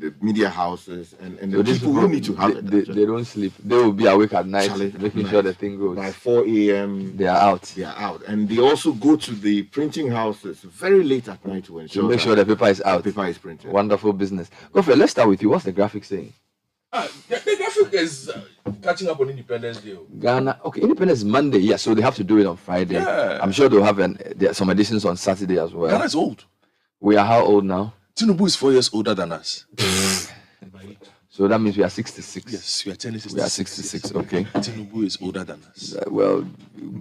the media houses and So the people who need to have it. They don't sleep. They will be awake at night, Charlie, making sure the thing goes. By 4 a.m. They are out. They are out. And they also go to the printing houses very late at night to ensure make sure the paper is out. The paper is printed. Wonderful business. Godfrey, let's start with you. What's the graphic saying? The graphic is catching up on Independence Day. Ghana. Okay, Independence is Monday. Yeah, so they have to do it on Friday. Yeah. I'm sure they'll have there are some editions on Saturday as well. Ghana is old. We are how old now? Tinubu is 4 years older than us. So that means we are 66. Yes, we are 66. We are 66, okay. Tinubu is older than us. Well,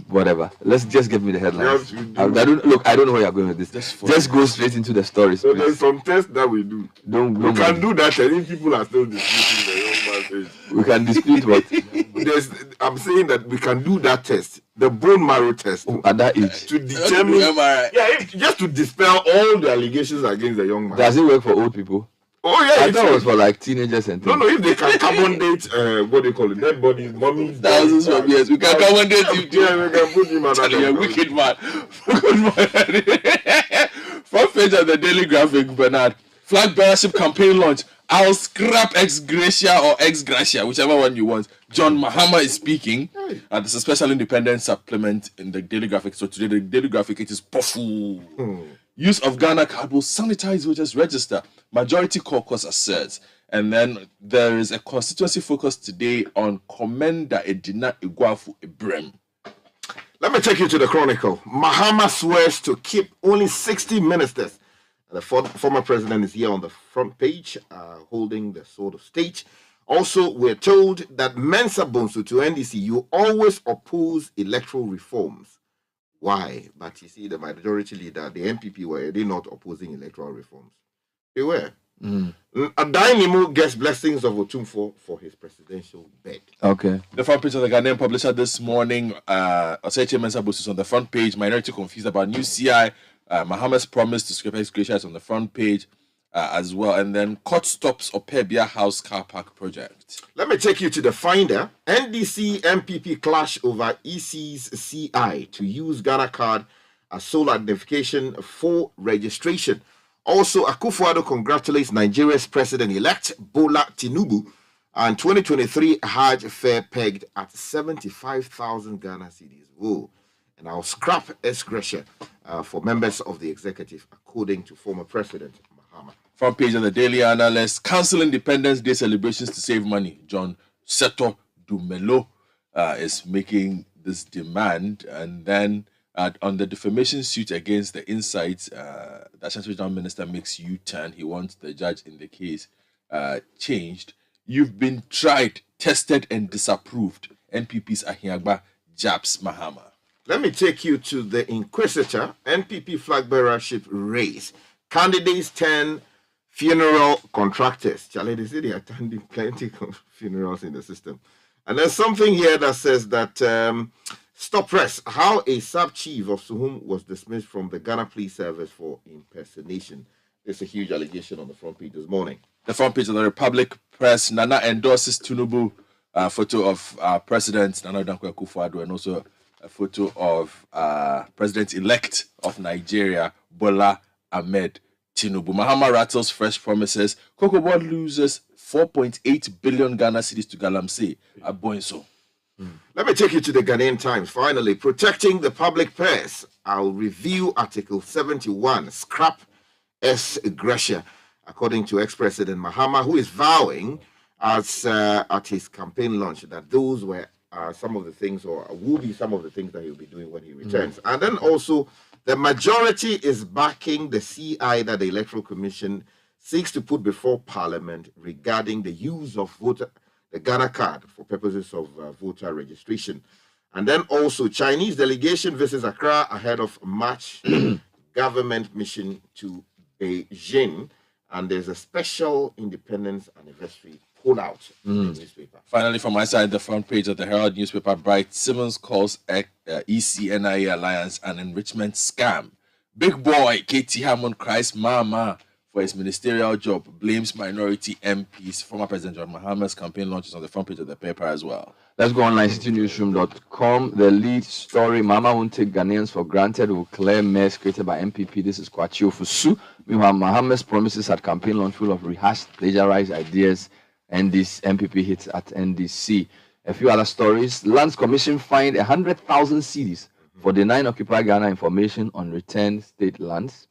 whatever. Let's just give me the headlines. Yes, I don't know where you're going with this. Just go straight into the stories. So please. there's some tests that we do. We can do that, and if people are still disputing the young man's age. We can dispute what? I'm saying that we can do that test, the bone marrow test. At that age. To determine, just to dispel all the allegations against the young man. Does it work for old people? Oh yeah, I thought it was for like teenagers and things. No, if they can carbon date, what do you call it, dead bodies, mummies. Thousands of years, we can carbon date him. Yeah, we can put him on that. You're a wicked man. Front page of the Daily Graphic, Bernard. Flag bearership campaign launch. I'll scrap ex gratia or ex gratia, whichever one you want. John Mahama is speaking. There's a special independent supplement in the Daily Graphic. So today the Daily Graphic, it is powerful. Use of Ghana card will sanitize voters register. Majority caucus asserts. And then there is a constituency focus today on Commander Edina Iguafu Ibrahim. Let me take you to the Chronicle. Mahama swears to keep only 60 ministers. The former president is here on the front page, holding the sword of state. Also, we're told that Mensa Bonsu to NDC, you always oppose electoral reforms. Why? But you see, the majority leader, the MPP, were they not opposing electoral reforms? They were. Adainimo gets blessings of Otumfo for his presidential bed. Okay. The front page of the Ghanaian Publisher this morning, Oseche Mensa Bonsu is on the front page. Minority confused about new CI. Mahama's promise to scrap ex gratia is on the front page as well. And then court stops Opebia House car park project. Let me take you to the Finder. NDC MPP clash over EC's CI to use Ghana card as sole identification for registration. Also, Akufo-Addo congratulates Nigeria's president-elect Bola Tinubu and 2023 Hajj fare pegged at 75,000 Ghana cedis. Whoa. And I'll scrap ex gratia for members of the executive, according to former President Mahama. Front page of the Daily Analyst. Cancel Independence Day celebrations to save money. John Seto Dumelo is making this demand. And then on the defamation suit against the Insights, the Ashanti Regional Minister makes U-turn. He wants the judge in the case changed. You've been tried, tested, and disapproved. NPP's Ahiagba jabs Mahama. Let me take you to the Inquisitor, NPP flag bearership race. Candidates 10 funeral contractors. Charlie, they say they are attending plenty of funerals in the system. And there's something here that says that, stop press, how a sub-chief of Suhum was dismissed from the Ghana Police Service for impersonation. There's a huge allegation on the front page this morning. The front page of the Republic Press, Nana endorses Tinubu, photo of President Nana Dankwa Akufo-Addo, and also a photo of President-elect of Nigeria, Bola Ahmed Tinubu. Mahama rattles fresh promises. Cocoa Board loses 4.8 billion Ghana cedis to Galamsey at Boinso. Let me take you to the Ghanaian Times. Finally, protecting the public purse. I'll review Article 71, scrap ex gratia, according to ex-President Mahama, who is vowing as at his campaign launch that those were some of the things, or will be some of the things that he'll be doing when he returns. And then also, the majority is backing the CI that the Electoral Commission seeks to put before Parliament regarding the use of the Ghana card for purposes of voter registration. And then also, Chinese delegation visits Accra ahead of March government mission to Beijing. And there's a special independence anniversary pulled out in the newspaper. Finally, from my side, the front page of the Herald newspaper, Bright Simmons calls EC-NIA alliance an enrichment scam. Big boy KT Hammond cries, Mama, for his ministerial job, blames minority MPs. Former President John Mahama's campaign launches on the front page of the paper as well. Let's go online, citynewsroom.com. The lead story, Mama won't take Ghanaians for granted, will clear mess created by MPP. This is Kwachio Fusu. Meanwhile, Mahama's promises at campaign launch full of rehashed, plagiarized ideas, and this MPP hits at NDC. A few other stories. Lands Commission fined 100,000 cedis for denying Occupy Ghana information on returned state lands.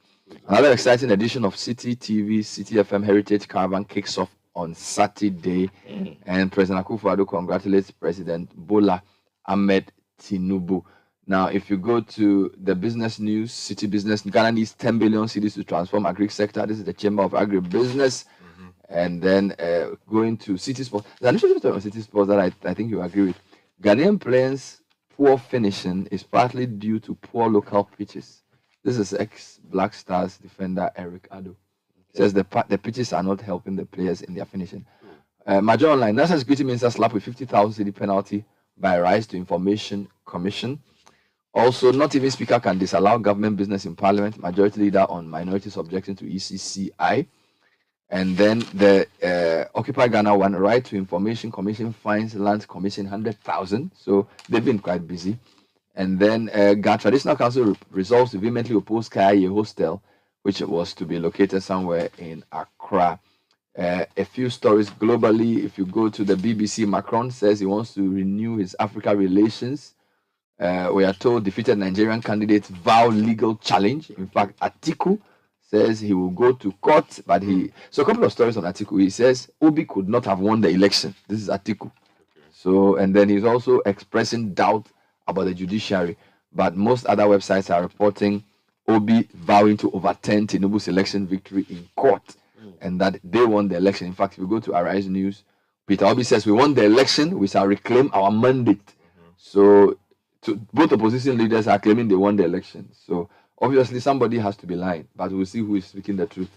Another exciting edition of City TV, City FM Heritage Caravan kicks off on Saturday, and President Akufo-Addo congratulates President Bola Ahmed Tinubu. Now, if you go to the business news, City Business, Ghana needs 10 billion cedis to transform agri sector. This is the Chamber of Agribusiness. And then going to City Sports. There's an initiative on City Sports that I think you agree with. Ghanaian players' poor finishing is partly due to poor local pitches. This is ex-Black Stars defender Eric Addo. Says the pitches are not helping the players in their finishing. Major Online, National Security Minister slapped with 50,000 cedi penalty by rise to Information Commission. Also, not even Speaker can disallow government business in Parliament. Majority Leader on minorities objecting to ECCI. And then the Occupy Ghana one, Right to Information Commission fines Land Commission 100,000. So they've been quite busy. And then Ghana Traditional Council resolves to vehemently oppose Kaya Hostel, which was to be located somewhere in Accra. A few stories globally. If you go to the BBC, Macron says he wants to renew his Africa relations. We are told defeated Nigerian candidates vow legal challenge. In fact, Atiku says he will go to court, but so a couple of stories on Atiku. He says Obi could not have won the election. This is Atiku. So, and then he's also expressing doubt about the judiciary, but most other websites are reporting Obi vowing to overturn Tinubu's election victory in court, and that they won the election. In fact, if you go to Arise News, Peter Obi says, we won the election, we shall reclaim our mandate. So both opposition leaders are claiming they won the election. So obviously somebody has to be lying, but we'll see who is speaking the truth.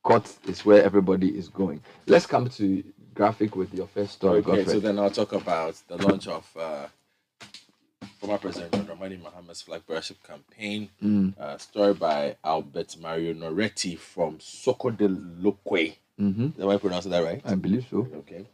Court is where everybody is going. Let's come to graphic with your first story. Okay, Godfrey. so then I'll talk about the launch of former President John Dramani Mahama's flag bearership campaign. Story by Albert Mario Noretti from Soko de Lokwe. Am I pronouncing that right? I believe so. Okay.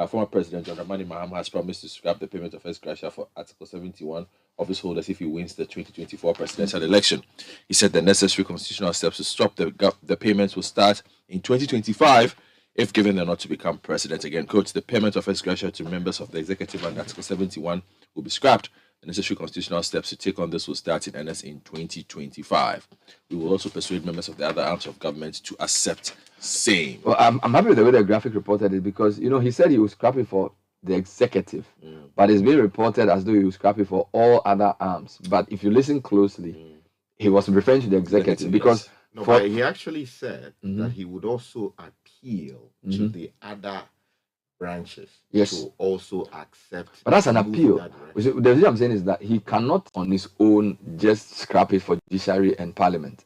Former President John Dramani Mahama has promised to scrap the payment of ex gratia for Article 71 office holders if he wins the 2024 presidential election. He said the necessary constitutional steps to stop the payments will start in 2025 if given the nod to become president again. Quote, the payment of ex gratia to members of the executive under Article 71 will be scrapped. The necessary constitutional steps to take on this will start in earnest in 2025. We will also persuade members of the other arms of government to accept same. Well, I'm happy with the way the graphic reported it because, he said he was scrapping for the executive, but it's being reported as though he was scrapping for all other arms. But if you listen closely, he was referring to the executive because but he actually said that he would also appeal to the other branches to also accept. But that's an appeal. The reason I'm saying is that he cannot on his own just scrap it for judiciary and parliament.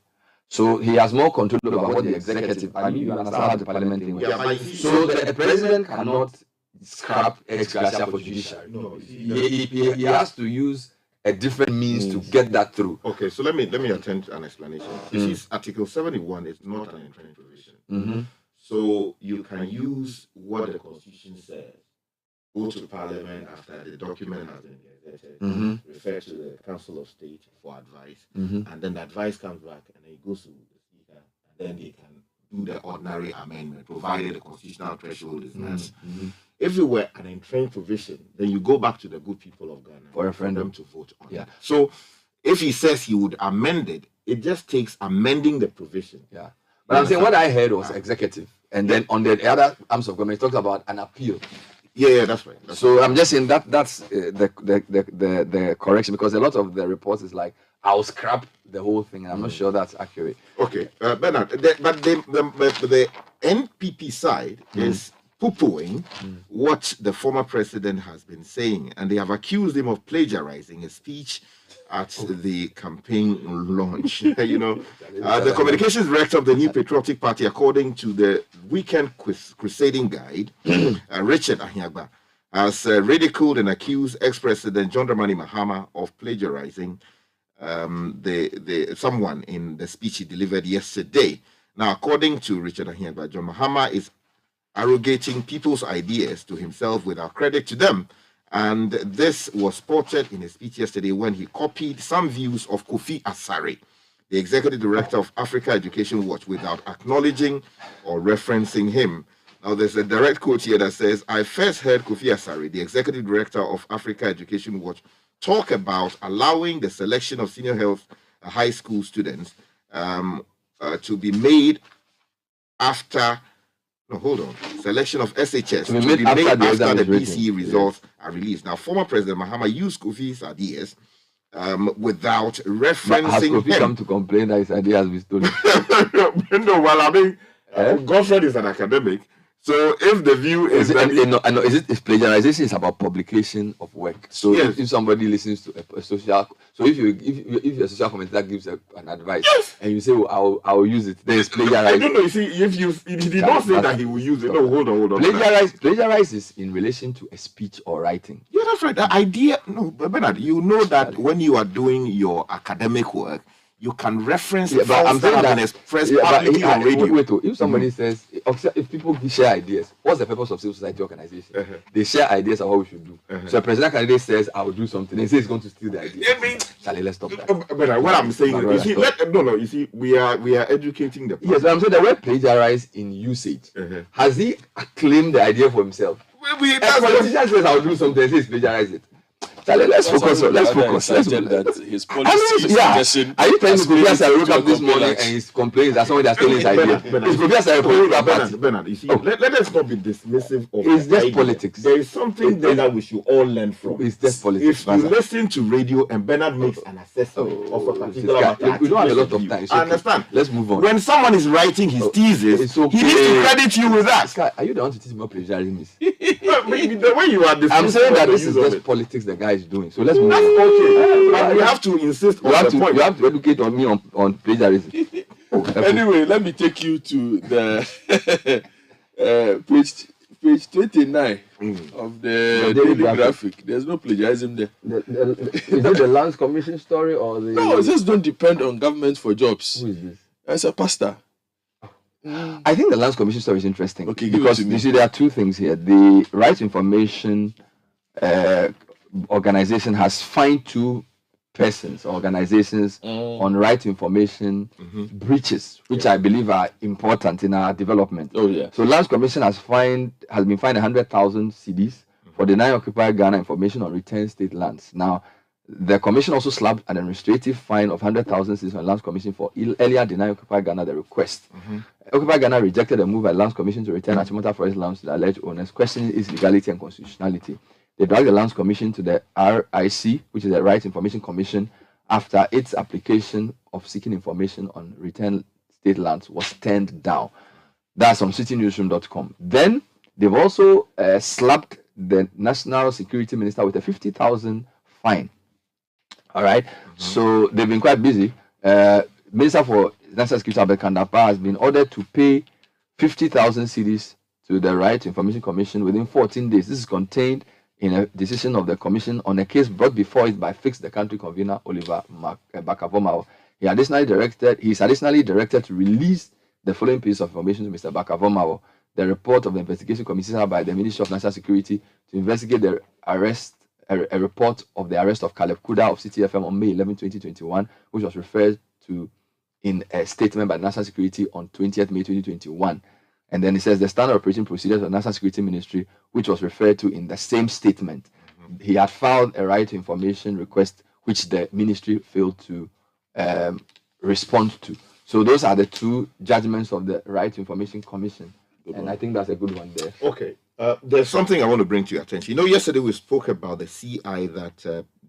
So he has more control over what the executive. I mean, you understand how the parliament thing works. So the president cannot scrap ex gratia for judiciary. No, he has to use a different means to get that through. Okay, so let me attempt an explanation. This is Article 71 is not an interim provision. So you can use what the Constitution says, go to Parliament after the document has been gazetted, refer to the Council of State for advice, and then the advice comes back and then it goes to the Speaker, and then they can do the ordinary amendment, provided the constitutional threshold is met. If it were an interim provision, then you go back to the good people of Ghana for them to vote on it. So if he says he would amend it, it just takes amending the provision. But I'm saying what I heard was executive. And then on the other arms of government, it talks about an appeal. Yeah, that's right. So I'm just saying that's the correction, because a lot of the reports is like, I'll scrap the whole thing. And I'm not sure that's accurate. Okay, Bernard, but the NPP side is poo-pooing what the former president has been saying. And they have accused him of plagiarizing his speech at the campaign launch. The communications director of the New Patriotic Party, according to the Weekend Crusading Guide, Richard Ahiagba, has ridiculed and accused ex-president John Dramani Mahama of plagiarizing someone in the speech he delivered yesterday. Now, according to Richard Ahienba, John Mahama is arrogating people's ideas to himself without credit to them. And this was spotted in a speech yesterday when he copied some views of Kofi Asare, the executive director of Africa Education Watch, without acknowledging or referencing him. Now, there's a direct quote here that says, I first heard Kofi Asare, the executive director of Africa Education Watch, talk about allowing the selection of senior health high school students to be made after, no, hold on, selection of SHS to be made after the BCE results are released. Now, former President Mahama used Kofi's ideas without referencing has Kofi him. come to complain that his idea has been stolen? No, well, I mean, Godfred is an academic. So if the view is that is plagiarization is about publication of work. So yes. if somebody listens to a social, so if a social commentator gives an advice and you say, well, I'll use it, then it's plagiarized. No, you see, if he did not say that he will use it. No, hold on. Plagiarize is in relation to a speech or writing. Yeah, that's right. The idea, no, but Bernard, you know that when you are doing your academic work, you can reference but I'm saying that expressed publicly on radio. Wait, if somebody says, if people share ideas, what's the purpose of civil society organization? They share ideas of what we should do. So a president candidate says, I will do something, and says he's going to steal the idea. Charlie, let's stop that. But what I'm saying is, you see, we are educating the public. Yes, but I'm saying the word plagiarize in usage. Has he claimed the idea for himself? A politician says, I'll do something, and says plagiarize it. Charlie, let's focus. That his policy suggestion. Are you trying to Kofi Asare woke up this morning and he's complaining that somebody has stolen his idea? Is Kofi Asare a political party? Bernard, you see, let us not be dismissive of it's just idea. Politics. There is something there that we should all learn from. It's just politics. If you listen to radio and Bernard makes an assessment of a particular matter, we don't have a lot of time. I understand. Let's move on. When someone is writing his thesis, he needs to credit you with that. Sky, are you the one to teach me what plagiarism is? The way you are dismissing, I'm saying that this is just politics the guy is doing. So let's move on. Okay, but we have to insist on the point. You have to educate on me on plagiarism. Anyway, let me take you to the page 29 of the Daily Graphic. There's no plagiarism there. Is it the Lands Commission story or the... No, it just don't depend on government for jobs. Who is this? It's a pastor. I think the Lands Commission story is interesting. Okay, because you see there are two things here. The Right to Information organization has fined two persons, organizations on right to information breaches, which I believe are important in our development. Oh yeah. So Lands Commission has been fined 100,000 cedis for denying occupied Ghana information on retained state lands. Now, the commission also slapped an administrative fine of 100,000 cedis on Lands Commission for earlier denying occupied Ghana the request. Occupied Ghana rejected the move by Lands Commission to return Achimota Forest lands to the alleged owners, questioning its legality and constitutionality. They dragged the Lands Commission to the RIC, which is the Right Information Commission, after its application of seeking information on retained state lands was turned down. That's on citinewsroom.com. Then they've also slapped the National Security Minister with a 50,000 fine. All right. So they've been quite busy. Minister for National Security Albert Kandapa has been ordered to pay 50,000 cedis to the Right to Information Commission within 14 days. This is contained in a decision of the commission on a case brought before it by Fix the Country convener Oliver Bakavomao. He is additionally directed to release the following piece of information to Mr. Bakavomao: the report of the investigation committee set up by the Ministry of National Security to investigate the arrest, a report of the arrest of Caleb Kuda of Citi FM on May 11, 2021, which was referred to in a statement by National Security on 20th May 2021. And then it says the standard operating procedures of the National Security Ministry, which was referred to in the same statement. He had filed a right to information request, which the ministry failed to respond to. So those are the two judgments of the Right to Information Commission. And I think that's a good one there. Okay. There's something I want to bring to your attention. You know, yesterday we spoke about the CI that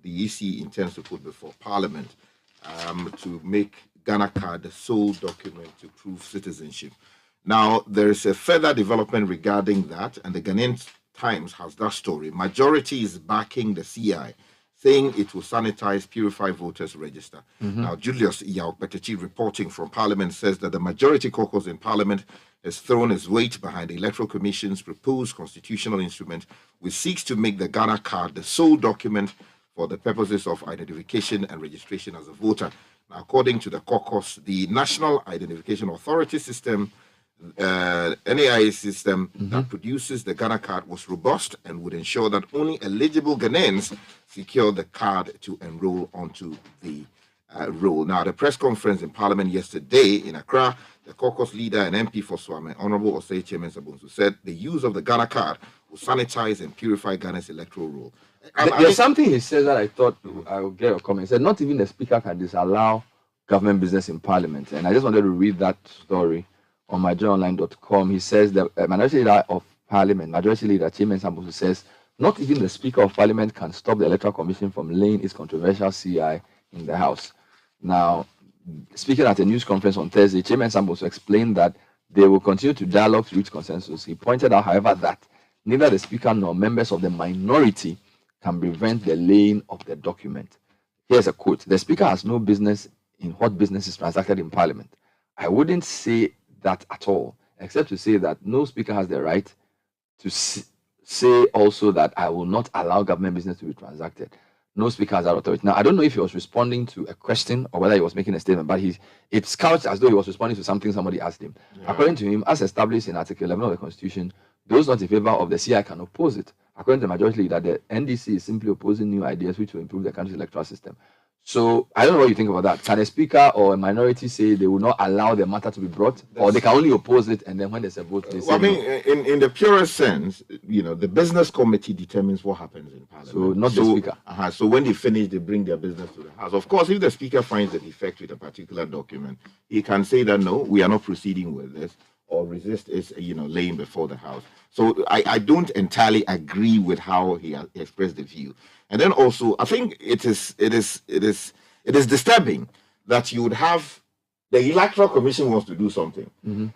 the EC intends to put before Parliament to make Ghana card the sole document to prove citizenship. Now, there is a further development regarding that, and the Ghanaian Times has that story. Majority is backing the CI, saying it will sanitize, purify voters' register. Now, Julius Yaokpetechi, reporting from Parliament, says that the majority caucus in Parliament has thrown its weight behind the Electoral Commission's proposed constitutional instrument, which seeks to make the Ghana card the sole document for the purposes of identification and registration as a voter. Now, according to the caucus, the National Identification Authority system, NAIA system that produces the Ghana card was robust and would ensure that only eligible Ghanaians secure the card to enroll onto the roll. Now, at a press conference in Parliament yesterday in Accra, the caucus leader and MP for Swame, Honorable Osei Chairman Sabunsu, said the use of the Ghana card will sanitize and purify Ghana's electoral roll. There's something he said that I thought I would get a comment. He said not even the speaker can disallow government business in Parliament. And I just wanted to read that story on myjoyonline.com. He says the Minority Leader of Parliament, Majority Leader Chairman Sambusu, says not even the Speaker of Parliament can stop the Electoral Commission from laying its controversial CI in the House. Now, speaking at a news conference on Thursday, Chairman Sambusu explained that they will continue to dialogue to reach consensus. He pointed out, however, that neither the Speaker nor members of the minority can prevent the laying of the document. Here's a quote: "The Speaker has no business in what business is transacted in Parliament." I wouldn't say that at all, except to say that no Speaker has the right to say also that I will not allow government business to be transacted. No Speaker has that authority. Now, I don't know if he was responding to a question or whether he was making a statement, but it's couched as though he was responding to something somebody asked him. Yeah. According to him, as established in Article 11 of the Constitution, those not in favor of the CI can oppose it. According to the majority leader, the NDC is simply opposing new ideas which will improve the country's electoral system. So I don't know what you think about that. Can a speaker or a minority say they will not allow the matter to be brought, or they can only oppose it, and then when there's a vote, they say I mean, no? in the purest sense, the business committee determines what happens in Parliament. So not the speaker. So when they finish, they bring their business to the House. Of course, if the speaker finds a defect with a particular document, he can say that no, we are not proceeding with this, or resist is laying before the House. So I don't entirely agree with how he expressed the view. And then also, I think it is disturbing that you would have the Electoral Commission wants to do something.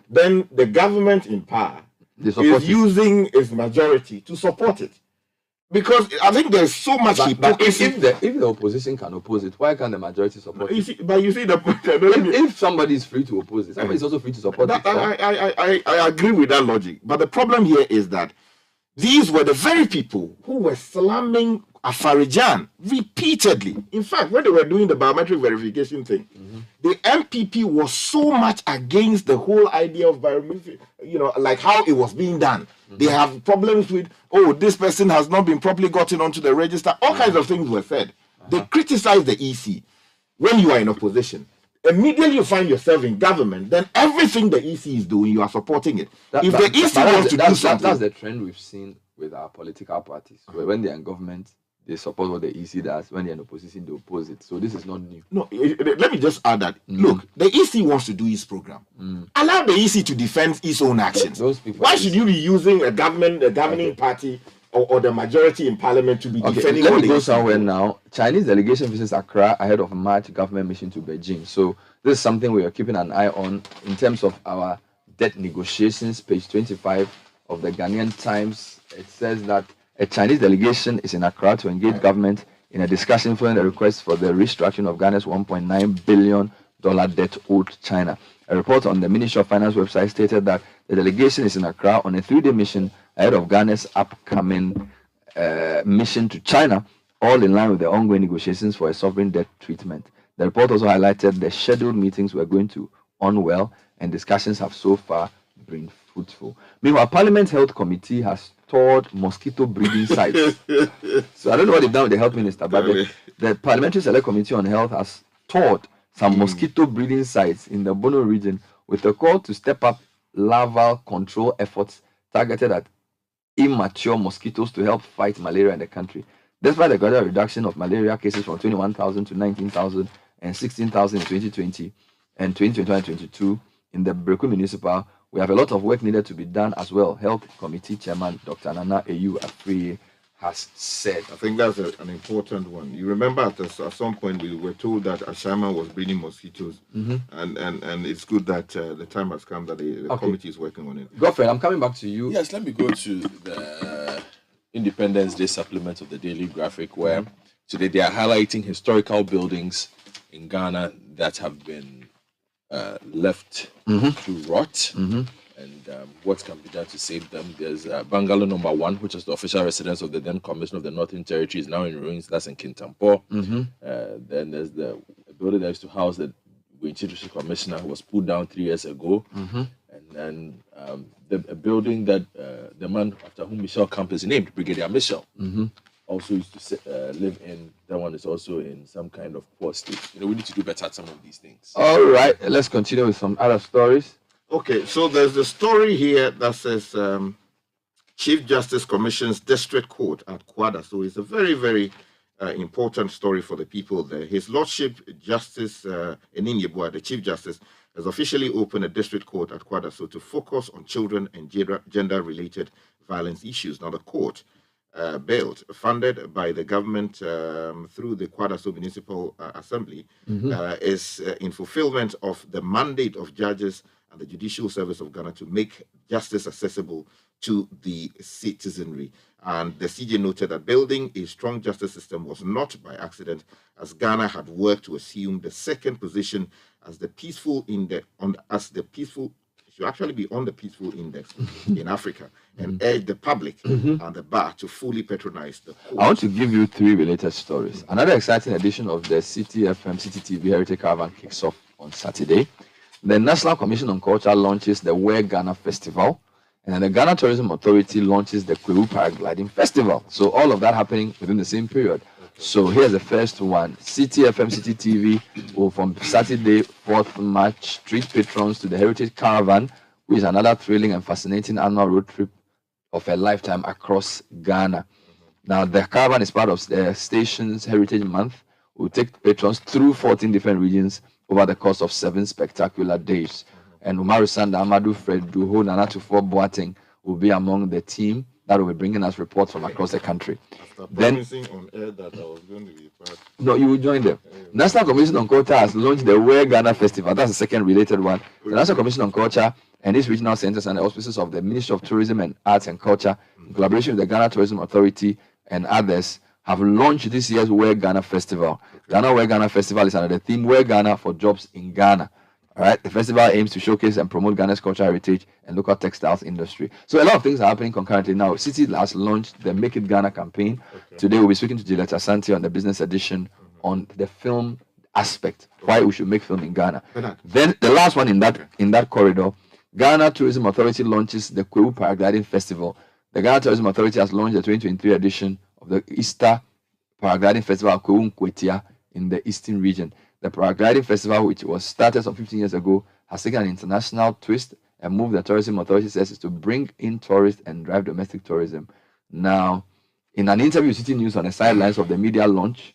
Then the government in power is using its majority to support it. Because I think there's so much hypocrisy. If the opposition can oppose it, why can't the majority support it? You see the point. If somebody is free to oppose it, somebody is also free to support it. I agree with that logic. But the problem here is that these were the very people who were slamming Afarijan repeatedly. In fact, when they were doing the biometric verification thing, the MPP was so much against the whole idea of biometric, like how it was being done. They have problems with, this person has not been properly gotten onto the register. All kinds of things were said. They criticized the EC. When you are in opposition, immediately you find yourself in government, then everything the EC is doing, you are supporting it. If the EC wants to do something... That's the trend we've seen with our political parties. Where when they're in government, they support what the EC does. When they're in opposition, they oppose it. So this is not new. No, let me just add that. Look, the EC wants to do his program. Allow the EC to defend its own actions. Why should you be using a governing party or the majority in Parliament to be defending? Let me go somewhere now. Chinese delegation visits Accra ahead of March government mission to Beijing. So this is something we are keeping an eye on in terms of our debt negotiations. Page 25 of the Ghanaian Times. It says that a Chinese delegation is in Accra to engage government in a discussion following the request for the restructuring of Ghana's $1.9 billion debt owed China. A report on the Ministry of Finance website stated that the delegation is in Accra on a 3-day mission ahead of Ghana's upcoming mission to China, all in line with the ongoing negotiations for a sovereign debt treatment. The report also highlighted the scheduled meetings were going to on well, and discussions have so far been fruitful. Meanwhile, Parliament Health Committee has toured mosquito breeding sites. So I don't know what they've done with the health minister, but the Parliamentary Select Committee on Health has toured some mosquito breeding sites in the Bono region with a call to step up larval control efforts targeted at immature mosquitoes to help fight malaria in the country. Despite the gradual reduction of malaria cases from 21,000 to 19,000 and 16,000 in 2020 and 2021 and 2022 in the Breku Municipal, we have a lot of work needed to be done as well, Health Committee Chairman Dr. Nana Eyu Afriye has said. I think that's an important one. You remember at some point we were told that Ashama was breeding mosquitoes, and it's good that the time has come that the committee is working on it. Godfrey, I'm coming back to you. Yes, let me go to the Independence Day supplement of the Daily Graphic, where today they are highlighting historical buildings in Ghana that have been left to rot, and what can be done to save them. There's Bungalow number 1, which is the official residence of the then Commissioner of the Northern Territory, is now in ruins. That's in Kintampo. Then there's the building that used to house the Citi Commissioner, who was pulled down 3 years ago. And then a building that the man after whom Michel Camp is named, Brigadier Michel, also used to live in. That one is also in some kind of poor state. We need to do better at some of these things. All right, let's continue with some other stories. Okay, so there's a story here that says Chief Justice Commission's District Court at Kwada. So it's a very, very important story for the people there. His Lordship Justice Enin Yeboah, the Chief Justice, has officially opened a district court at Kwada so to focus on children and gender-related violence issues. Now, the court, built, funded by the government through the Kwadaso Municipal Assembly, is in fulfillment of the mandate of judges and the Judicial Service of Ghana to make justice accessible to the citizenry. And the CJ noted that building a strong justice system was not by accident, as Ghana had worked to assume the second position as the peaceful index should actually be on the peaceful index in Africa, and urge the public and the bar to fully patronize the court. I want to give you 3 related stories. Another exciting edition of the Citi FM, Citi TV Heritage Caravan kicks off on Saturday. The National Commission on Culture launches the Wear Ghana Festival, and then the Ghana Tourism Authority launches the Kwewu Paragliding Festival. So all of that happening within the same period. So here's the first one. Citi FM, Citi TV will from Saturday, 4th March, treat patrons to the Heritage Caravan, which is another thrilling and fascinating annual road trip of a lifetime across Ghana. Now, the caravan is part of the station's Heritage Month. We'll take patrons through 14 different regions over the course of 7 spectacular days. And Umaru Sanda, Amadou Fred, Duho, Nanatufo Boateng will be among the team that will be bringing us reports from across the country. After promising on air that I was going to be part. No, you will join them. National Commission on Culture has launched the Wear Ghana Festival. That's the second related one. The National Commission on Culture and its regional centers and the auspices of the Ministry of Tourism and Arts and Culture, in collaboration with the Ghana Tourism Authority and others, have launched this year's Wear Ghana Festival. Ghana Wear Ghana Festival is under the theme Wear Ghana for Jobs in Ghana. All right, the festival aims to showcase and promote Ghana's cultural heritage and local textiles industry. So a lot of things are happening concurrently now. Citi has launched the Make It Ghana campaign. Today we'll be speaking to Gillette Asante on the business edition on the film aspect, why we should make film in Ghana. Then the last one in that corridor, Ghana Tourism Authority launches the Kwewu Paragliding Festival. The Ghana Tourism Authority has launched the 2023 edition of the Easter Paragliding Festival at Kwewu Nkwetia in the Eastern region. The Paragliding Festival, which was started some 15 years ago, has taken an international twist and moved the Tourism Authority says to bring in tourists and drive domestic tourism. Now, in an interview with Citi News on the sidelines of the media launch,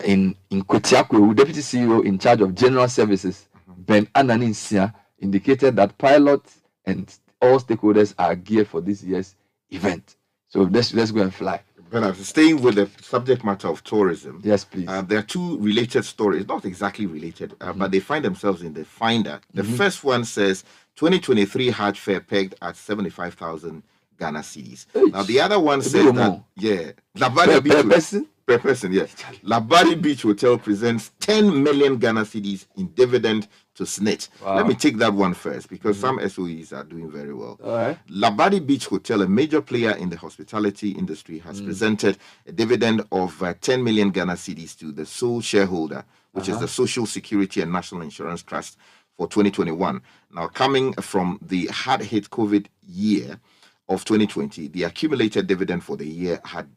in Nkwetia Kwewu, Deputy CEO in charge of General Services, Ben Ananinsia, indicated that pilots and all stakeholders are geared for this year's event. So let's go and fly. Bernard, staying with the subject matter of tourism. Yes, please. There are 2 related stories, not exactly related, but they find themselves in the finder. The first one says 2023 Hajj Fair pegged at 75,000 Ghana cedis. Now the other one says that, Labadi Beach per person, yes. Labadi Beach Hotel presents 10 million Ghana cedis in dividend to SNIT. Wow. Let me take that one first because some SOEs are doing very well. All right. Labadi Beach Hotel, a major player in the hospitality industry, has presented a dividend of 10 million Ghana cedis to the sole shareholder, which is the Social Security and National Insurance Trust for 2021. Now, coming from the hard-hit COVID year of 2020, the accumulated dividend for the year had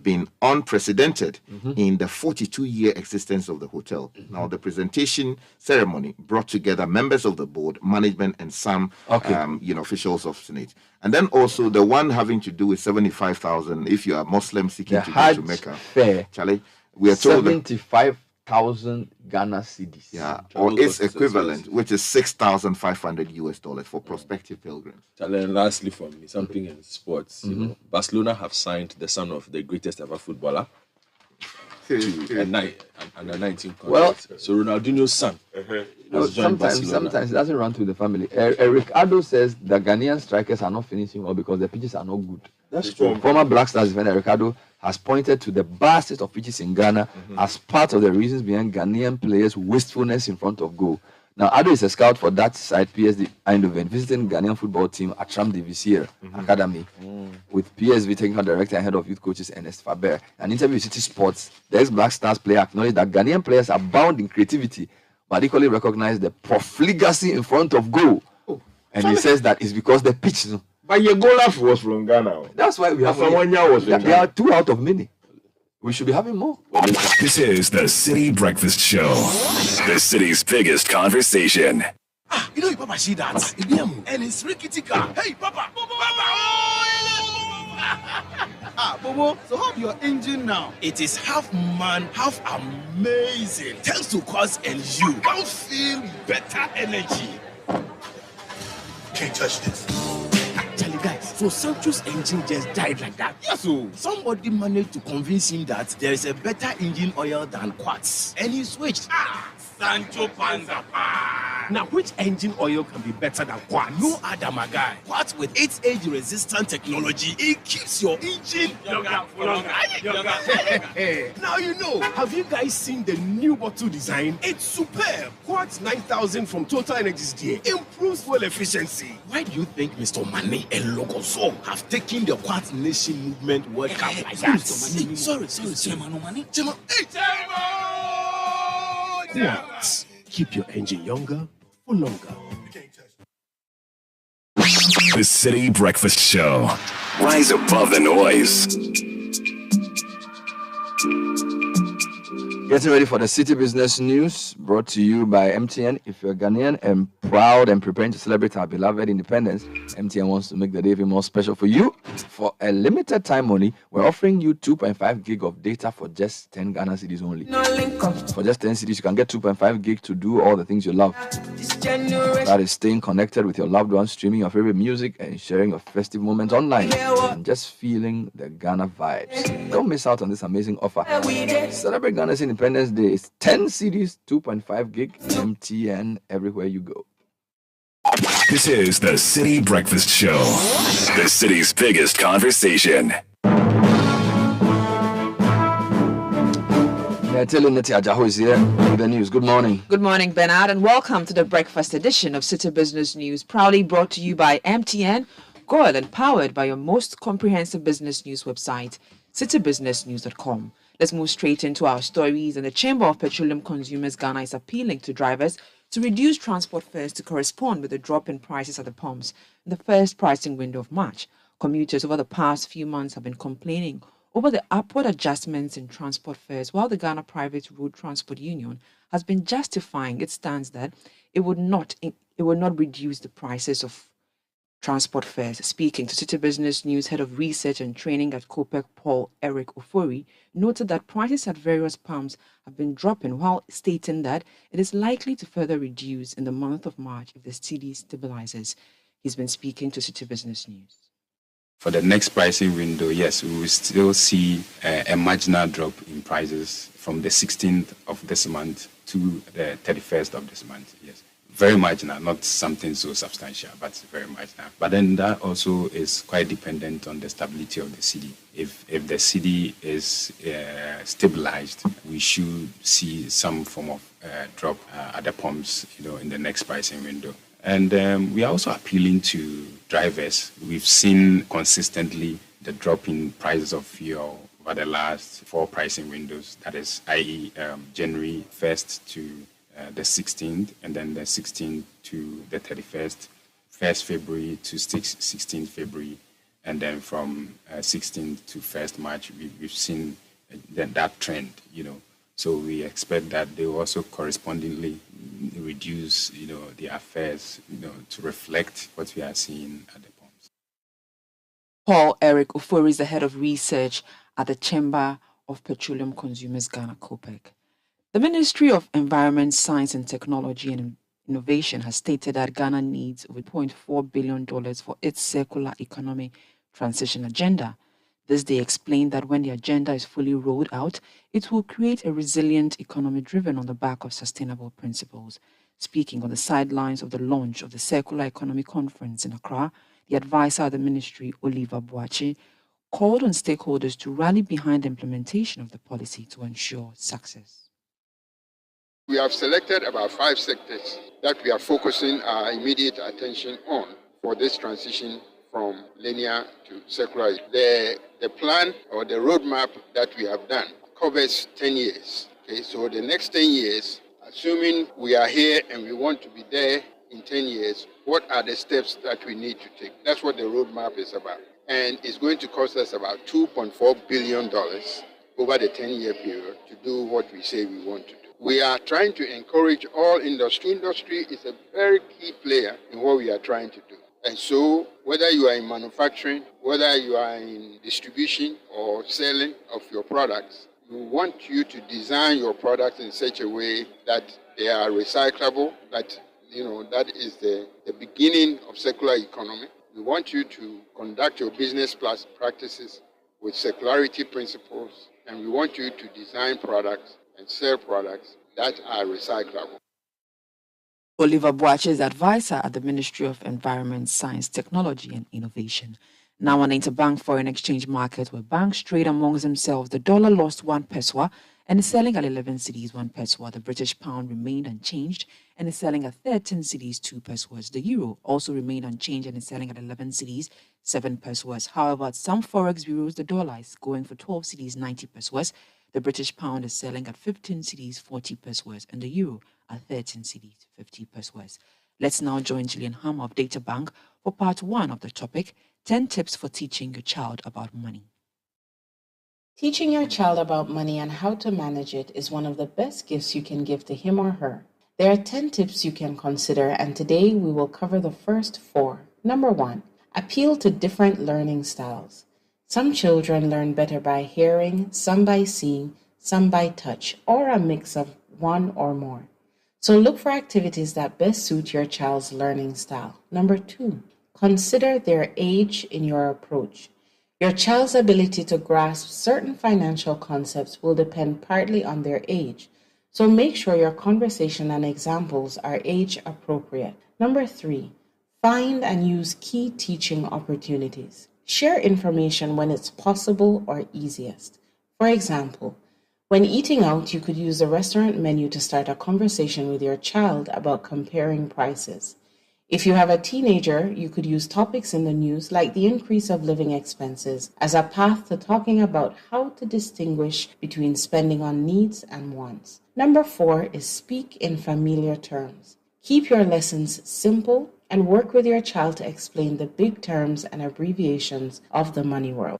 been unprecedented in the 42-year existence of the hotel. Now, the presentation ceremony brought together members of the board, management, and some officials of Senate. And then also the one having to do with 75,000 if you are Muslim seeking to go to Mecca. Fair. Charlie, we are told 75,000 Ghana cedis. Yeah, or its equivalent, which is $6,500 for prospective pilgrims. And lastly, for me, something in sports. You know, Barcelona have signed the son of the greatest ever footballer to a 19 contract. Well, so Ronaldinho's son. Sometimes it doesn't run through the family. Ricardo says the Ghanaian strikers are not finishing well because the pitches are not good. That's true. Former Black Stars defender Ricardo has pointed to the vast state of pitches in Ghana as part of the reasons behind Ghanaian players' wastefulness in front of goal. Now, Ado is a scout for that side, PSD Eindhoven, visiting Ghanaian football team at Tram de Visier Academy, with PSV technical director and head of youth coaches Ernest Faber. An interview with City Sports, the ex-Black Stars player acknowledged that Ghanaian players are bound in creativity, but equally recognized the profligacy in front of goal. And he says that it's because the pitch. But your goal was from Ghana. That's why we have they are 2 out of many. We should be having more. This is the Citi Breakfast Show, the city's biggest conversation. You know, Papa, see that? And it's Rickety car. Hey, Papa! Bobo, so how's your engine now? It is half man, half amazing. Thanks to Cause and you can feel better energy. Can't touch this. Actually, guys, so Sancho's engine just died like that. Yes, so Somebody managed to convince him that there is a better engine oil than Quartz, and he switched. Sancho Panza. Now, which engine oil can be better than Quartz? No other, my guy. Quartz with its age-resistant technology, it keeps your engine Younger. Now you know. Have you guys seen the new bottle design? It's superb. Quartz 9000 from Total Energies there improves fuel efficiency. Why do you think Mr. Mane and Logoso have taken the Quartz Nation movement World Cup like that? Sorry. Quartz. Keep your engine younger for longer. The Citi Breakfast Show. Rise above the noise. Getting ready for the City Business News, brought to you by MTN. If you're Ghanaian and proud and preparing to celebrate our beloved independence, MTN wants to make the day even more special for you. For a limited time only, we're offering you 2.5 gig of data for just 10 Ghana cedis only. For just 10 cedis, you can get 2.5 gig to do all the things you love. That is staying connected with your loved ones, streaming your favorite music, and sharing your festive moments online. And just feeling the Ghana vibes. Don't miss out on this amazing offer. Celebrate Ghana's Independence Day. It's 10 CDs, 2.5 gig, MTN everywhere you go. This is the Citi Breakfast Show, the city's biggest conversation. Neti Ajaho is here with the news. Good morning. Good morning, Bernard, and welcome to the breakfast edition of City Business News, proudly brought to you by MTN, Goil, and powered by your most comprehensive business news website, citybusinessnews.com. Let's move straight into our stories. And the Chamber of Petroleum Consumers Ghana is appealing to drivers to reduce transport fares to correspond with the drop in prices at the pumps in the first pricing window of March. Commuters over the past few months have been complaining over the upward adjustments in transport fares, while the Ghana Private Road Transport Union has been justifying its stance that it would not reduce the prices of transport fares. Speaking to City Business News, head of research and training at COPEC, Paul Eric Ofori, noted that prices at various pumps have been dropping, while stating that it is likely to further reduce in the month of March if the cedi stabilizes. He's been speaking to City Business News. For the next pricing window, yes, we will still see a marginal drop in prices from the 16th of this month to the 31st of this month, yes. Very marginal, not something so substantial, but very marginal. But then that also is quite dependent on the stability of the cedi. If the cedi is stabilized, we should see some form of drop at the pumps, in the next pricing window. And we are also appealing to drivers. We've seen consistently the drop in prices of fuel over the last 4 pricing windows, that is, i.e. January 1st to the 16th, and then the 16th to the 31st, 1st February to 16th February, and then from 16th to 1st March, we've seen that trend, So we expect that they will also correspondingly reduce, their fares, to reflect what we are seeing at the pumps. Paul Eric Ofori is the head of research at the Chamber of Petroleum Consumers Ghana, COPEC. The Ministry of Environment, Science and Technology and Innovation has stated that Ghana needs over $0.4 billion for its circular economy transition agenda. This they explained that when the agenda is fully rolled out, it will create a resilient economy driven on the back of sustainable principles. Speaking on the sidelines of the launch of the Circular Economy Conference in Accra, the advisor of the ministry, Oliver Boachi, called on stakeholders to rally behind the implementation of the policy to ensure success. We have selected about 5 sectors that we are focusing our immediate attention on for this transition from linear to secular. The plan or the roadmap that we have done covers 10 years. Okay, so the next 10 years, assuming we are here and we want to be there in 10 years, what are the steps that we need to take? That's what the roadmap is about. And it's going to cost us about $2.4 billion over the 10-year period to do what we say we want to do. We are trying to encourage all industry. Industry is a very key player in what we are trying to do. And so, whether you are in manufacturing, whether you are in distribution or selling of your products, we want you to design your products in such a way that they are recyclable, that is the beginning of circular economy. We want you to conduct your business practices with circularity principles, and we want you to design products and sell products that are recyclable. Oliver Boache is advisor at the Ministry of Environment, Science, Technology and Innovation. Now on the interbank foreign exchange market, where banks trade amongst themselves, the dollar lost 1 pesewa and is selling at 11 cedis 1 pesewa. The British pound remained unchanged and is selling at 13 cedis 2 pesewas. The euro also remained unchanged and is selling at 11 cedis 7 pesewas. However, at some forex bureaus, the dollar is going for 12 cedis 90 pesewas. The British pound is selling at 15 cedis 40 pesewas and the euro at 13 cedis 50 pesewas. Let's now join Gillian Hammer of Data Bank for part 1 of the topic, 10 tips for teaching your child about money. Teaching your child about money and how to manage it is one of the best gifts you can give to him or her. There are 10 tips you can consider, and today we will cover the first 4. Number 1, appeal to different learning styles. Some children learn better by hearing, some by seeing, some by touch, or a mix of one or more. So look for activities that best suit your child's learning style. Number 2, consider their age in your approach. Your child's ability to grasp certain financial concepts will depend partly on their age, so make sure your conversation and examples are age appropriate. Number 3, find and use key teaching opportunities. Share information when it's possible or easiest. For example, when eating out, you could use the restaurant menu to start a conversation with your child about comparing prices. If you have a teenager, you could use topics in the news like the increase of living expenses as a path to talking about how to distinguish between spending on needs and wants. Number 4 is speak in familiar terms. Keep your lessons simple and work with your child to explain the big terms and abbreviations of the money world.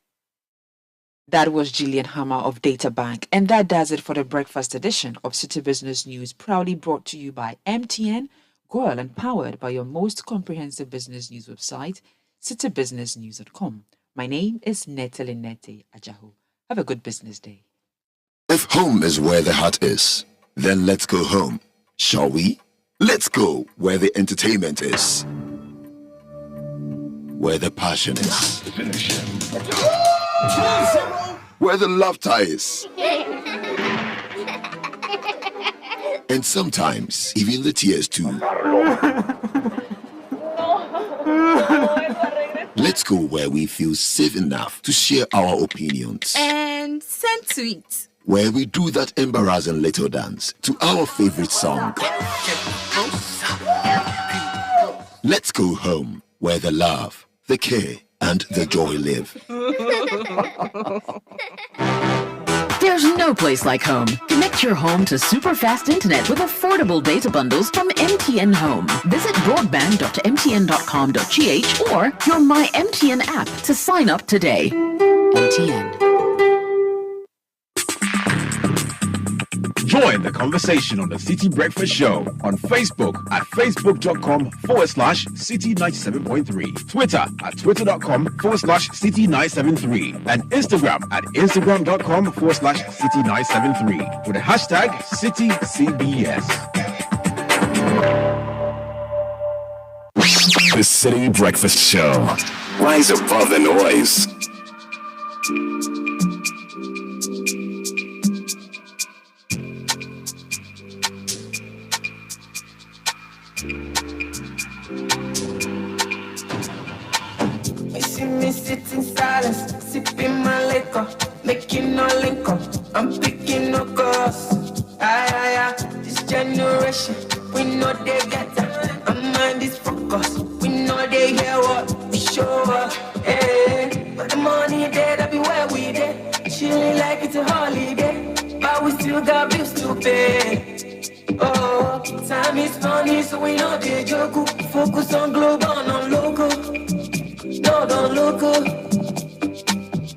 That was Gillian Hammer of Data Bank, and that does it for the breakfast edition of Citi Business News, proudly brought to you by MTN, Goil, and powered by your most comprehensive business news website, citibusinessnews.com. My name is Netelinete Ajaho. Have a good business day. If home is where the heart is, then let's go home, shall we? Let's go where the entertainment is, where the passion is, where the laughter is, and sometimes even the tears too. Let's go where we feel safe enough to share our opinions and send tweets, where we do that embarrassing little dance to our favorite song. Let's go home where the love, the care, and the joy live. There's no place like home. Connect your home to super fast internet with affordable data bundles from MTN Home. Visit broadband.mtn.com.gh or your My MTN app to sign up today. MTN. Join the conversation on the Citi Breakfast Show on Facebook at facebook.com/Citi97.3, Twitter at twitter.com/Citi973, and Instagram at instagram.com/Citi973 with the hashtag CitiCBS. The Citi Breakfast Show. Rise above the noise. Sit in silence, sipping my liquor, making no link up. I'm picking no girls. This journey know they get that. My mind is focused. We know they hear what we show up. Hey, but the money there, that be where we there. Chilling like it's a holiday, but we still got bills to pay. Oh, time is money, so we know they joke. Focus on global, on local. No, don't local.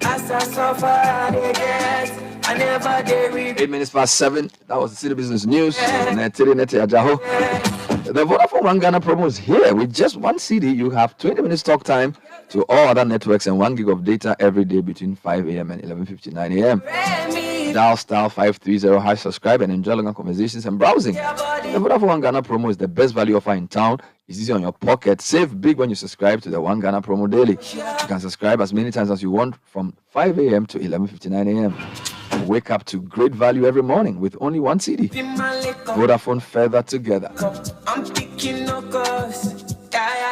As I suffer, they get. I never dare read. 8 minutes past 7. That was the City Business News. The Vodafone One Ghana promo is here. With just one CD, you have 20 minutes talk time to all other networks and 1 gig of data every day between 5 a.m. and 11:59 a.m. Dial star 530 # subscribe and enjoy longer conversations and browsing. The Vodafone One Ghana promo is the best value offer in town. It's easy on your pocket. Save big when you subscribe to the One Ghana promo daily. You can subscribe as many times as you want from 5 a.m. to 11:59 a.m. Wake up to great value every morning with only one CD. Vodafone, further together.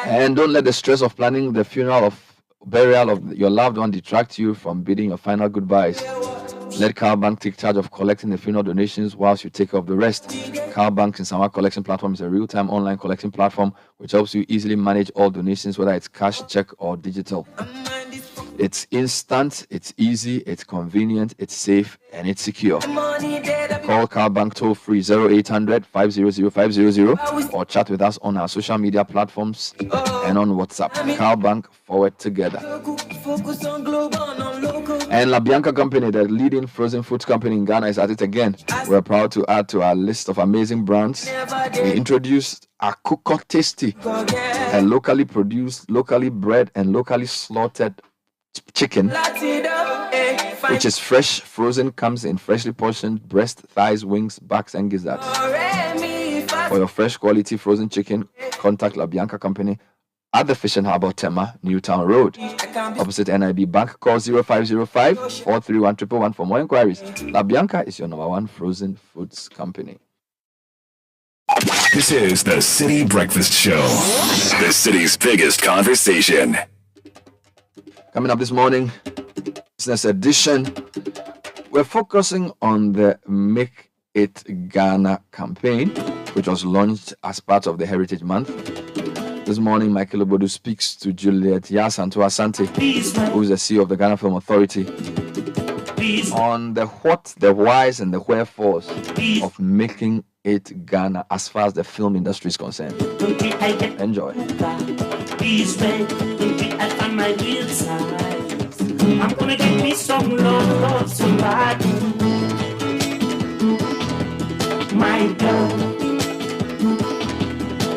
And don't let the stress of planning the funeral or burial of your loved one detract you from bidding your final goodbyes. Let Carl Bank take charge of collecting the funeral donations whilst you take care of the rest. Carl Bank's Insama collection platform is a real-time online collection platform which helps you easily manage all donations, whether it's cash, check, or digital. It's instant, it's easy, it's convenient, it's safe, and it's secure. Call Carl Bank toll-free 0800 500 500 or chat with us on our social media platforms and on WhatsApp. Carl Bank, forward together. And La Bianca Company, the leading frozen foods company in Ghana, is at it again. We're proud to add to our list of amazing brands. We introduced Akuko Tasty, a locally produced, locally bred, and locally slaughtered chicken, which is fresh, frozen, comes in freshly portioned breast, thighs, wings, backs, and gizzards. For your fresh quality frozen chicken, contact La Bianca Company at the Fish and Harbour Tema, Newtown Road, opposite NIB Bank. Call 0505 431 111 for more inquiries. La Bianca is your #1 frozen foods company. This is the City Breakfast Show, the city's biggest conversation. Coming up this morning, business edition, we're focusing on the Make It Ghana campaign, which was launched as part of the Heritage Month. This morning, Michael Obodu speaks to Juliet Yasanto Asante, who is the CEO of the Ghana Film Authority, on the what, the whys, and the wherefores of making it Ghana as far as the film industry is concerned. Enjoy. My real size. I'm gonna get me some love, somebody. My girl,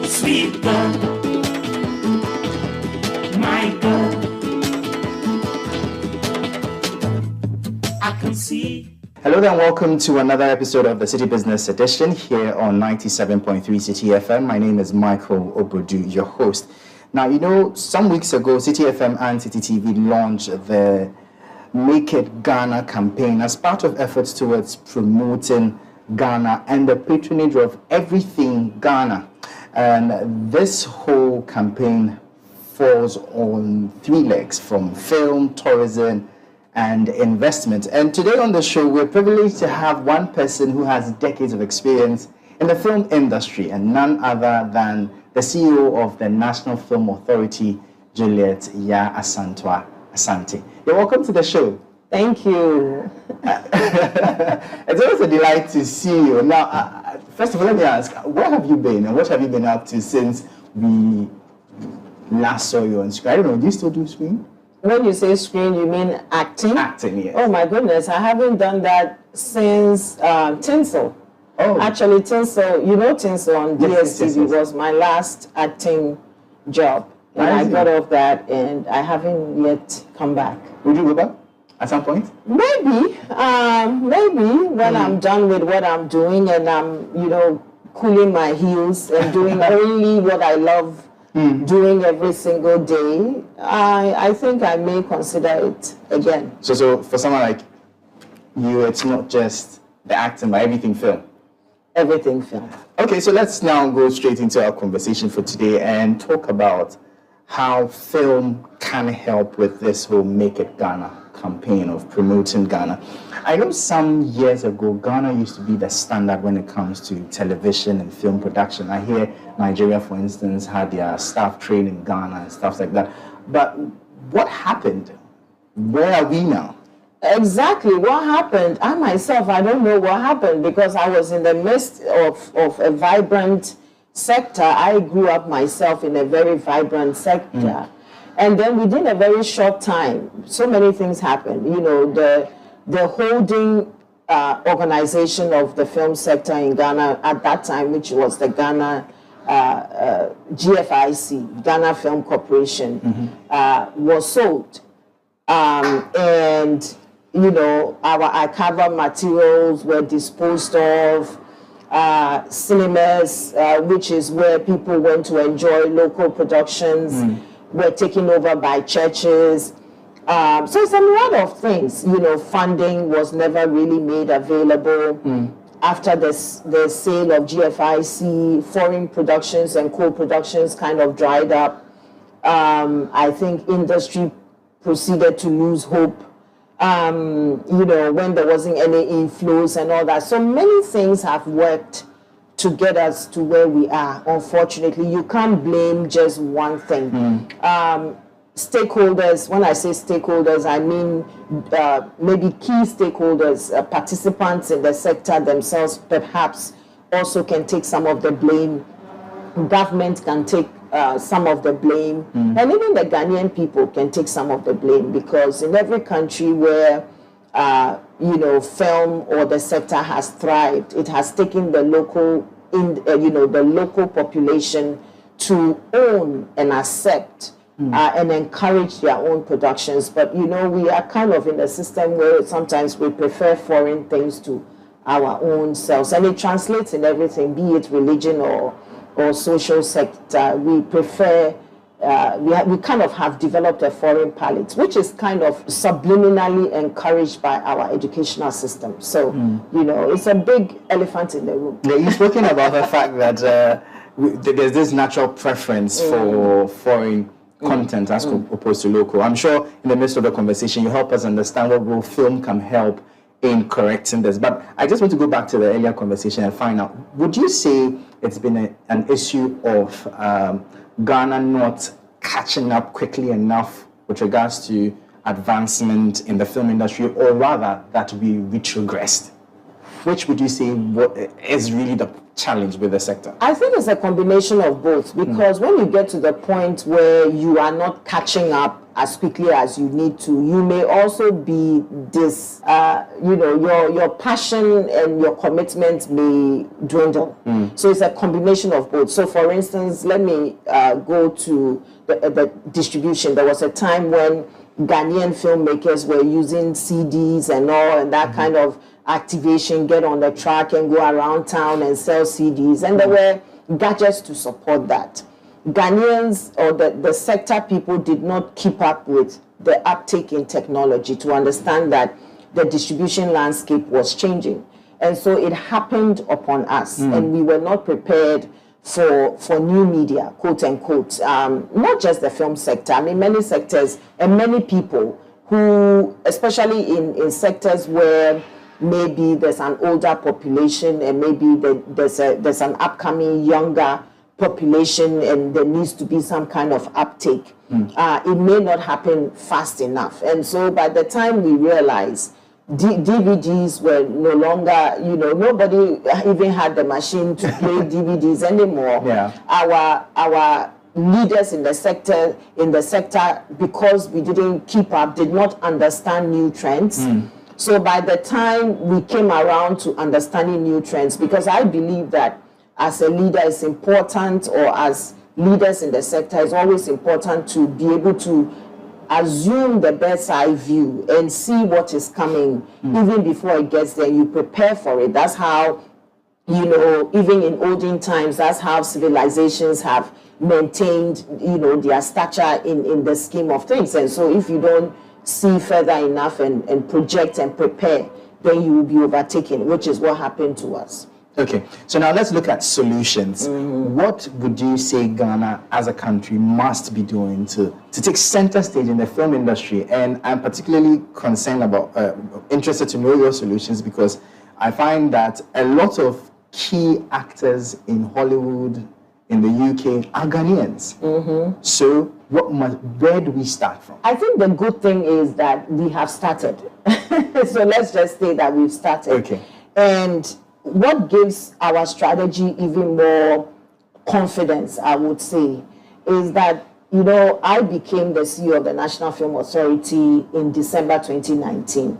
sweet girl, my girl. I can see. Hello there and welcome to another episode of the City Business Edition here on 97.3 City FM. My name is Michael Obodu, your host. Now, you know, some weeks ago, City FM and City TV launched the Make It Ghana campaign as part of efforts towards promoting Ghana and the patronage of everything Ghana. And this whole campaign falls on 3 legs, from film, tourism, and investment. And today on the show, we're privileged to have one person who has decades of experience in the film industry, and none other than the CEO of the National Film Authority, Juliet Yasanto Asante. You're welcome to the show. Thank you. It's always a delight to see you. Now, first of all, let me ask, where have you been and what have you been up to since we last saw you on screen? I don't know, do you still do screen? When you say screen, you mean acting? Acting, yes. Oh my goodness, I haven't done that since Tinsel. Oh. Actually, Tinsel, you know Tinsel on DSTV was my last acting job. And I got off that and I haven't yet come back. Would you go back at some point? Maybe when I'm done with what I'm doing and I'm, cooling my heels and doing only what I love doing every single day, I think I may consider it again. So for someone like you, it's not just the acting, but everything film. Everything film. Okay, so let's now go straight into our conversation for today and talk about how film can help with this whole Make It Ghana campaign of promoting Ghana. I know some years ago, Ghana used to be the standard when it comes to television and film production. I hear Nigeria, for instance, had their staff trained in Ghana and stuff like that. But what happened? Where are we now? Exactly. What happened? I myself, I don't know what happened because I was in the midst of a vibrant sector. I grew up myself in a very vibrant sector. And then within a very short time, so many things happened. You know, the holding organization of the film sector in Ghana at that time, which was the Ghana GFIC, Ghana Film Corporation, was sold. And, you know, our archival materials were disposed of. Cinemas, which is where people went to enjoy local productions, were taken over by churches. So it's a lot of things. You know, funding was never really made available. After the sale of GFIC, foreign productions and co-productions kind of dried up. I think industry proceeded to lose hope. You know, when there wasn't any inflows and all that. So many things have worked to get us to where we are. Unfortunately, you can't blame just one thing. Stakeholders, when I say stakeholders, I mean maybe key stakeholders, participants in the sector themselves perhaps also can take some of the blame. Government can take some of the blame, and even the Ghanaian people can take some of the blame, because in every country where you know, film or the sector has thrived, it has taken the local the local population to own and accept and encourage their own productions. But you know, we are kind of in a system where sometimes we prefer foreign things to our own selves, and it translates in everything, be it religion or social sector. We prefer, we kind of have developed a foreign palate, which is kind of subliminally encouraged by our educational system. So, you know, it's a big elephant in the room. Yeah, you've spoken about the fact that there's this natural preference for foreign content as opposed to local. I'm sure in the midst of the conversation, you help us understand what role film can help in correcting this. But I just want to go back to the earlier conversation and find out, would you say it's been an issue of Ghana not catching up quickly enough with regards to advancement in the film industry, or rather that we retrogressed? Which would you say is really the challenge with the sector? I think it's a combination of both, because when you get to the point where you are not catching up as quickly as you need to, you may also be you know, your passion and your commitment may dwindle. So it's a combination of both. So for instance, let me go to the distribution. There was a time when Ghanaian filmmakers were using CDs and all, and that kind of activation, get on the track and go around town and sell CDs, and there were gadgets to support that. Ghanaians or the sector people did not keep up with the uptake in technology to understand that the distribution landscape was changing. And so it happened upon us, and we were not prepared for new media, quote unquote. Not just the film sector, I mean many sectors and many people who, especially in sectors where maybe there's an older population and maybe there's an upcoming younger population and there needs to be some kind of uptake. It may not happen fast enough. And so by the time we realized DVDs were no longer, you know, nobody even had the machine to play DVDs anymore. Our leaders in the sector, because we didn't keep up, did not understand new trends. So by the time we came around to understanding new trends, because I believe that as a leader it's important, or as leaders in the sector, it's always important to be able to assume the bird's eye view and see what is coming even before it gets there. You prepare for it. That's how, you know, even in olden times, that's how civilizations have maintained, you know, their stature in the scheme of things. And so if you don't see further enough and project and prepare, then you will be overtaken, which is what happened to us. Okay, so now let's look at solutions. What would you say Ghana as a country must be doing to take center stage in the film industry? And I'm particularly concerned about, interested to know your solutions, because I find that a lot of key actors in Hollywood, in the UK, are Ghanaians. So where do we start from? I think the good thing is that we have started. So let's just say that we've started. Okay. And what gives our strategy even more confidence, I would say, is that, I became the CEO of the National Film Authority in December 2019.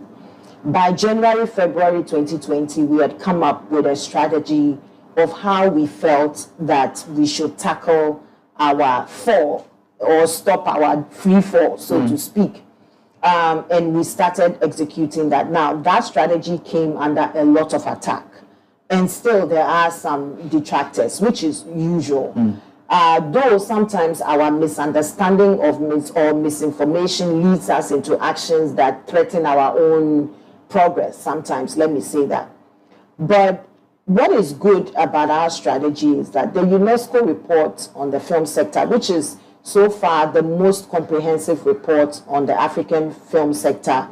By January, February 2020, we had come up with a strategy of how we felt that we should tackle our fall or stop our free fall, so to speak. And we started executing that. Now, that strategy came under a lot of attack. And still there are some detractors, which is usual. Though sometimes our misunderstanding of misinformation leads us into actions that threaten our own progress. Sometimes, let me say that. But what is good about our strategy is that the UNESCO report on the film sector, which is so far the most comprehensive report on the African film sector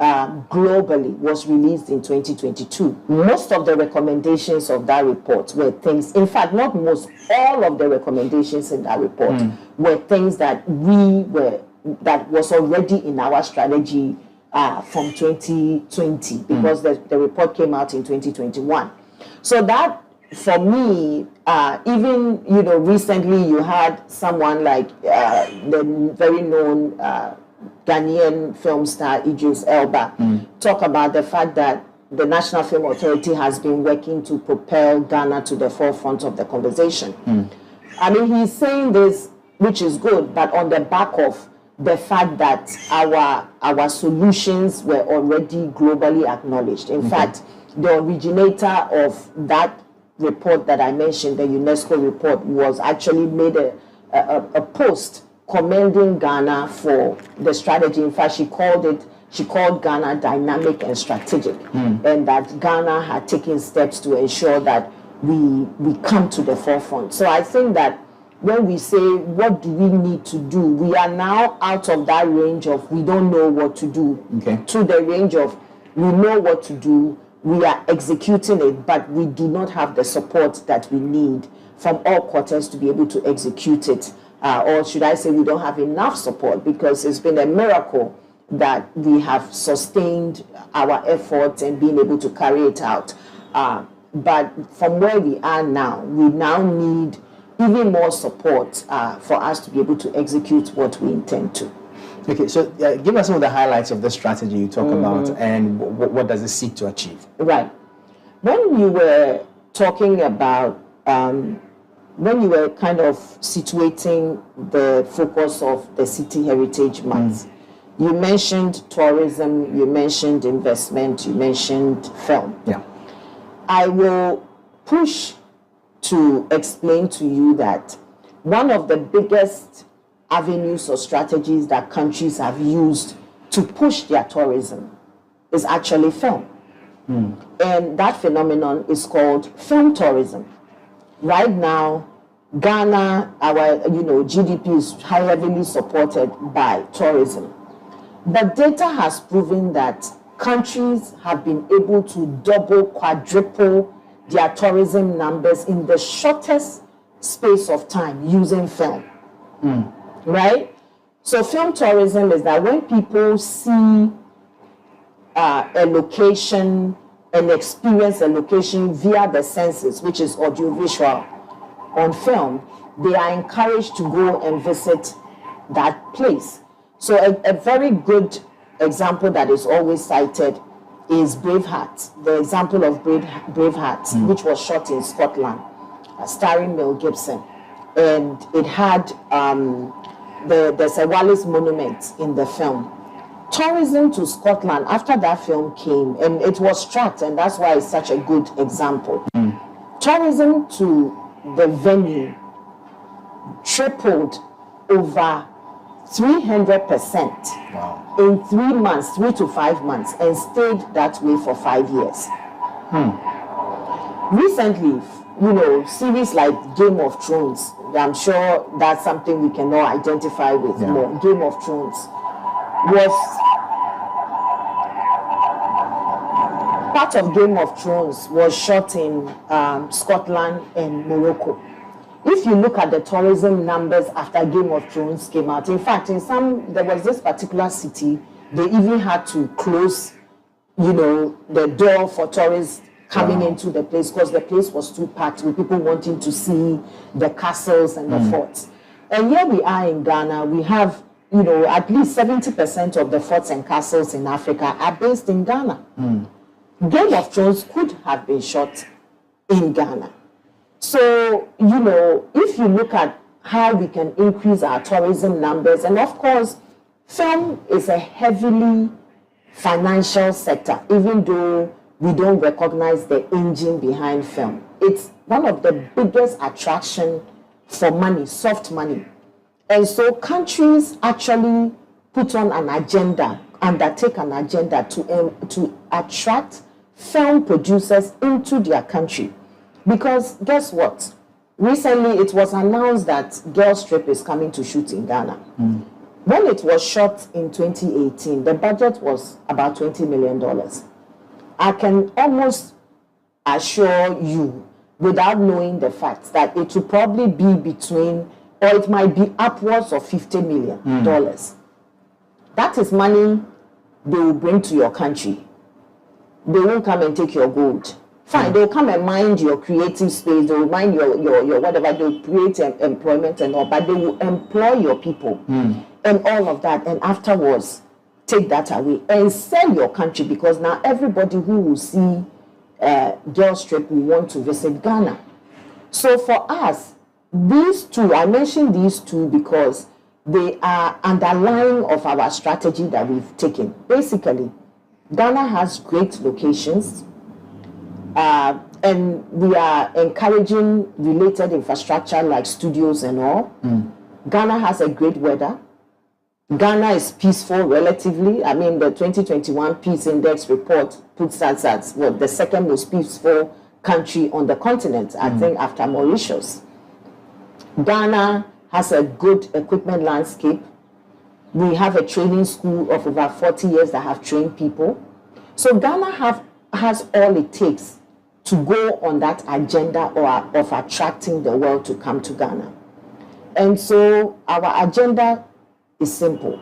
globally, was released in 2022. Most of the recommendations of that report were things, in fact, not most, all of the recommendations in that report were things that that was already in our strategy from 2020, because the report came out in 2021. So that, for me, even, recently you had someone like the very known Ghanaian film star Idris Elba talk about the fact that the National Film Authority has been working to propel Ghana to the forefront of the conversation. I mean, he's saying this, which is good, but on the back of the fact that our solutions were already globally acknowledged. In fact, the originator of that report that I mentioned, the UNESCO report, was actually made a post commending Ghana for the strategy. In fact, she called Ghana dynamic and strategic, and that Ghana had taken steps to ensure that we come to the forefront. So I think that when we say, what do we need to do, we are now out of that range of we don't know what to do, to the range of we know what to do, we are executing it, but we do not have the support that we need from all quarters to be able to execute it. Or should I say we don't have enough support, because it's been a miracle that we have sustained our efforts and been able to carry it out. But from where we are now, we now need even more support for us to be able to execute what we intend to. Okay, so give us some of the highlights of the strategy you talk about, and what does it seek to achieve? Right. When you were talking about, when you were kind of situating the focus of the City Heritage Month, you mentioned tourism, you mentioned investment, you mentioned film. Yeah. I will push to explain to you that one of the biggest avenues or strategies that countries have used to push their tourism is actually film. And that phenomenon is called film tourism. Right now, Ghana, our GDP is heavily supported by tourism. The data has proven that countries have been able to double, quadruple their tourism numbers in the shortest space of time using film. Right? So film tourism is that when people see a location and experience a location via the senses, which is audiovisual, on film, they are encouraged to go and visit that place. So a very good example that is always cited is Braveheart, the example of Braveheart, which was shot in Scotland, starring Mel Gibson. And it had there's a Wallace monument in the film. Tourism to Scotland after that film came, and it was tracked, and that's why it's such a good example. Tourism to the venue tripled over 300% in 3 months, 3 to 5 months, and stayed that way for 5 years. recently, series like Game of Thrones, I'm sure that's something we can all identify with more. Game of Thrones part of Game of Thrones was shot in Scotland and Morocco. If you look at the tourism numbers after Game of Thrones came out, in fact, there was this particular city, they even had to close, the door for tourists coming into the place because the place was too packed with people wanting to see the castles and the forts. And here we are in Ghana, we have, at least 70% of the forts and castles in Africa are based in Ghana. Game of Thrones could have been shot in Ghana. So, if you look at how we can increase our tourism numbers, and of course, film is a heavily financial sector, even though we don't recognize the engine behind film. It's one of the biggest attraction for money, soft money. And so countries actually put on an agenda, undertake an agenda to attract film producers into their country. Because guess what? Recently it was announced that Girl Strip is coming to shoot in Ghana. When it was shot in 2018, the budget was about $20 million. I can almost assure you, without knowing the facts, that it will probably be between, or it might be upwards of $50 million. That is money they will bring to your country. They won't come and take your gold. Fine, they'll come and mind your creative space, they'll mind your whatever, they'll create employment and all, but they will employ your people and all of that, and afterwards take that away and sell your country, because now everybody who will see Girl Strip will want to visit Ghana. So for us, these two, I mentioned these two because they are underlying of our strategy that we've taken. Basically, Ghana has great locations, and we are encouraging related infrastructure like studios and all. Ghana has a great weather. Ghana is peaceful relatively. I mean, the 2021 Peace Index report puts us as the second most peaceful country on the continent, I think, after Mauritius. Ghana has a good equipment landscape. We have a training school of over 40 years that have trained people. So Ghana has all it takes to go on that agenda of attracting the world to come to Ghana. And so our agenda is simple: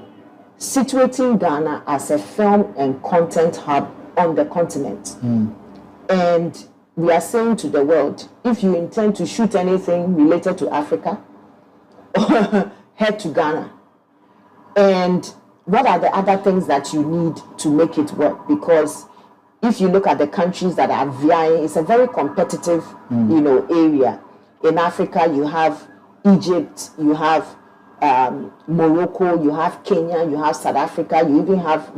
situating Ghana as a film and content hub on the continent. And we are saying to the world, if you intend to shoot anything related to Africa, head to Ghana. And what are the other things that you need to make it work? Because if you look at the countries that are vying, it's a very competitive, area. In Africa, you have Egypt, you have Morocco, you have Kenya, you have South Africa, you even have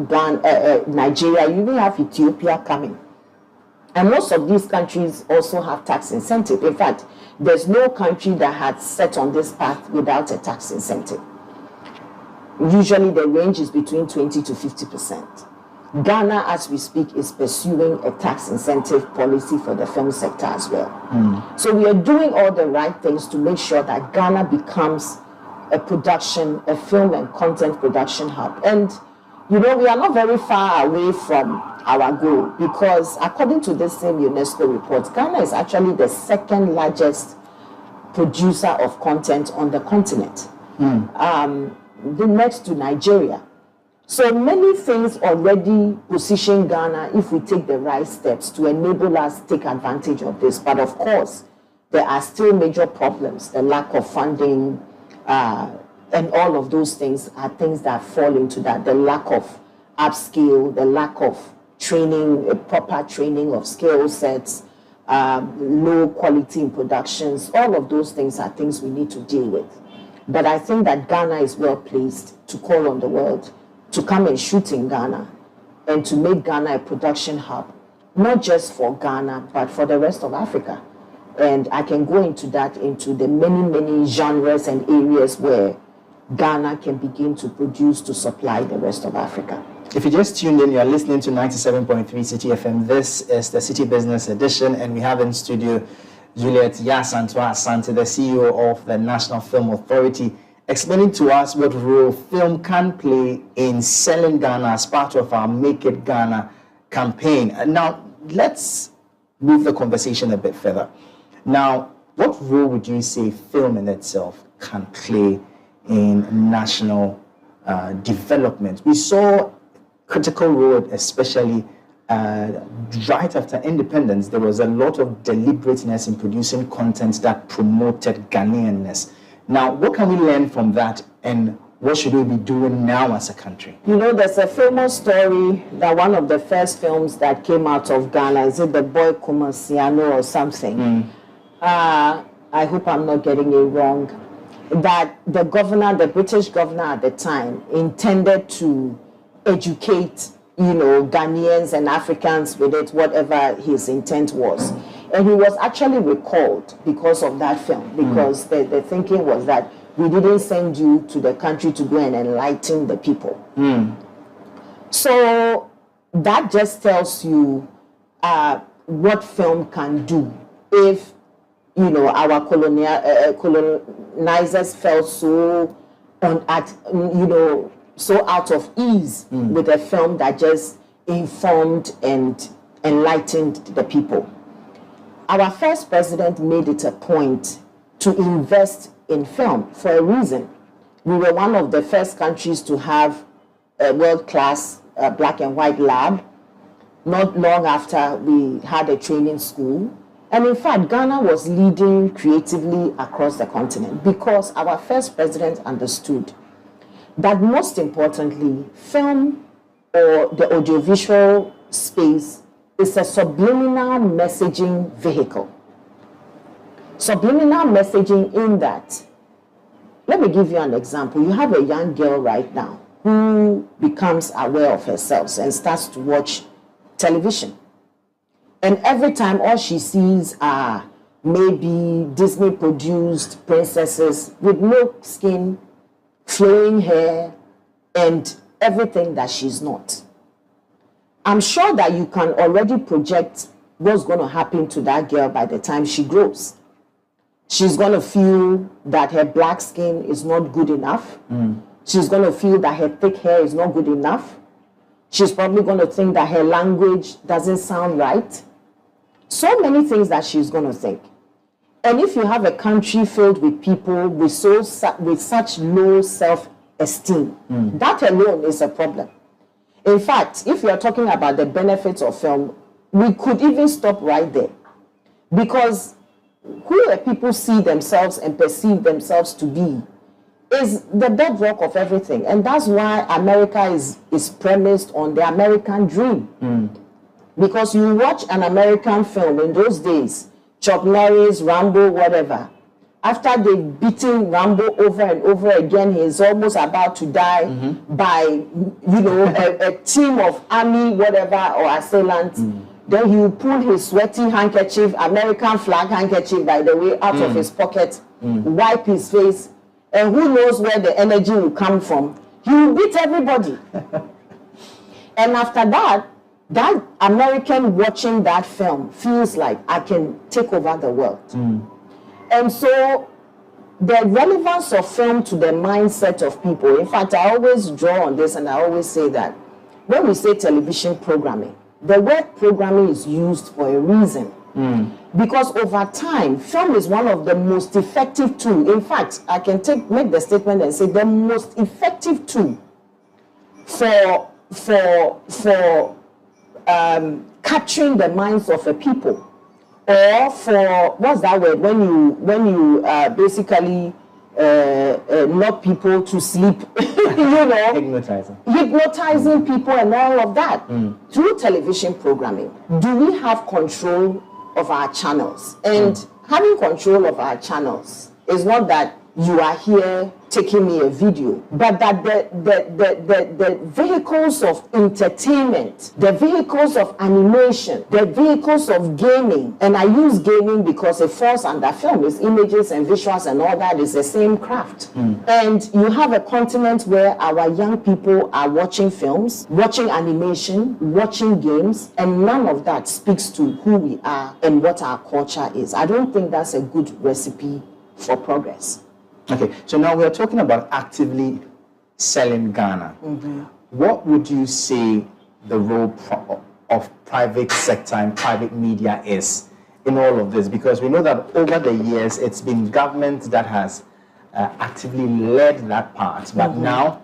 Nigeria, you even have Ethiopia coming. And most of these countries also have tax incentive. In fact, there's no country that has set on this path without a tax incentive. Usually the range is between 20 to 50%. Ghana, as we speak, is pursuing a tax incentive policy for the film sector as well. So we are doing all the right things to make sure that Ghana becomes a film and content production hub. And, we are not very far away from our goal, because according to this same UNESCO report, Ghana is actually the second largest producer of content on the continent, the next to Nigeria. So many things already position Ghana, if we take the right steps, to enable us to take advantage of this. But of course, there are still major problems. The lack of funding and all of those things are things that fall into that. The lack of upskill, the lack of training, proper training of skill sets, low quality in productions. All of those things are things we need to deal with. But I think that Ghana is well placed to call on the world to come and shoot in Ghana and to make Ghana a production hub, not just for Ghana, but for the rest of Africa. And I can go into the many, many genres and areas where Ghana can begin to produce to supply the rest of Africa. If you just tuned in, you're listening to 97.3 Citi FM. This is the Citi Business Edition, and we have in studio Juliet Yasantua Asante, the CEO of the National Film Authority, explaining to us what role film can play in selling Ghana as part of our Make It Ghana campaign. Now, let's move the conversation a bit further. Now, what role would you say film in itself can play in national development? We saw critical role, especially right after independence. There was a lot of deliberateness in producing content that promoted Ghanaianness. Now, what can we learn from that, and what should we be doing now as a country? You know, there's a famous story that one of the first films that came out of Ghana, is it The Boy Kumasiano or something? I hope I'm not getting it wrong. That the governor, the British governor at the time, intended to educate, you know, Ghanaians and Africans with it, whatever his intent was. And he was actually recalled because of that film, because the thinking was that we didn't send you to the country to go and enlighten the people. So that just tells you what film can do if, you know, our colonizers felt so so out of ease with a film that just informed and enlightened the people. Our first president made it a point to invest in film for a reason. We were one of the first countries to have a world-class black and white lab. Not long after, we had a training school. And in fact, Ghana was leading creatively across the continent because our first president understood that most importantly, film or the audiovisual space is a subliminal messaging vehicle. Subliminal messaging in that, let me give you an example. You have a young girl right now who becomes aware of herself and starts to watch television. And every time all she sees are maybe Disney-produced princesses with milk skin, flowing hair, and everything that she's not. I'm sure that you can already project what's going to happen to that girl by the time she grows. She's going to feel that her black skin is not good enough. She's going to feel that her thick hair is not good enough. She's probably going to think that her language doesn't sound right. So many things that she's going to think. And if you have a country filled with people with such low self-esteem, that alone is a problem. In fact, if you are talking about the benefits of film, we could even stop right there. Because who the people see themselves and perceive themselves to be is the bedrock of everything. And that's why America is premised on the American dream. Because you watch an American film in those days, Chuck Norris, Rambo, whatever. After they've beaten Rambo over and over again, he's almost about to die by, you know, a team of army, whatever, or assailants. Then he will pull his sweaty handkerchief, American flag handkerchief, by the way, out of his pocket, wipe his face, and who knows where the energy will come from. He will beat everybody. And after that, that American watching that film feels like I can take over the world. And so the relevance of film to the mindset of people, in fact, I always draw on this and I always say that when we say television programming, the word programming is used for a reason. Because over time, film is one of the most effective tools. In fact, I can make the statement and say the most effective tool for capturing the minds of a people, or for what's that word when you basically knock people to sleep, you know, hypnotizing people and all of that through television programming. Do we have control of our channels? And having control of our channels is not that you are here taking me a video, but that the vehicles of entertainment, the vehicles of animation, the vehicles of gaming, and I use gaming because it falls under film, it's images and visuals and all that is the same craft. And you have a continent where our young people are watching films, watching animation, watching games, and none of that speaks to who we are and what our culture is. I don't think that's a good recipe for progress. Okay, so now we're talking about actively selling Ghana. What would you say the role of private sector and private media is in all of this? Because we know that over the years, it's been government that has actively led that part. But now,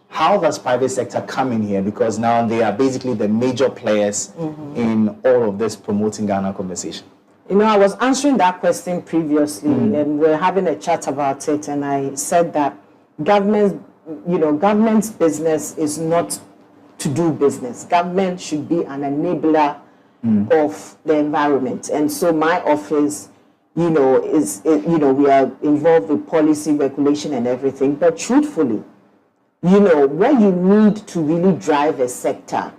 how does private sector come in here? Because now they are basically the major players in all of this promoting Ghana conversation. You know, I was answering that question previously, and we're having a chat about it, and I said that government's business is not to do business. Government should be an enabler of the environment. And so my office, we are involved with policy, regulation, and everything. But truthfully, where you need to really drive a sector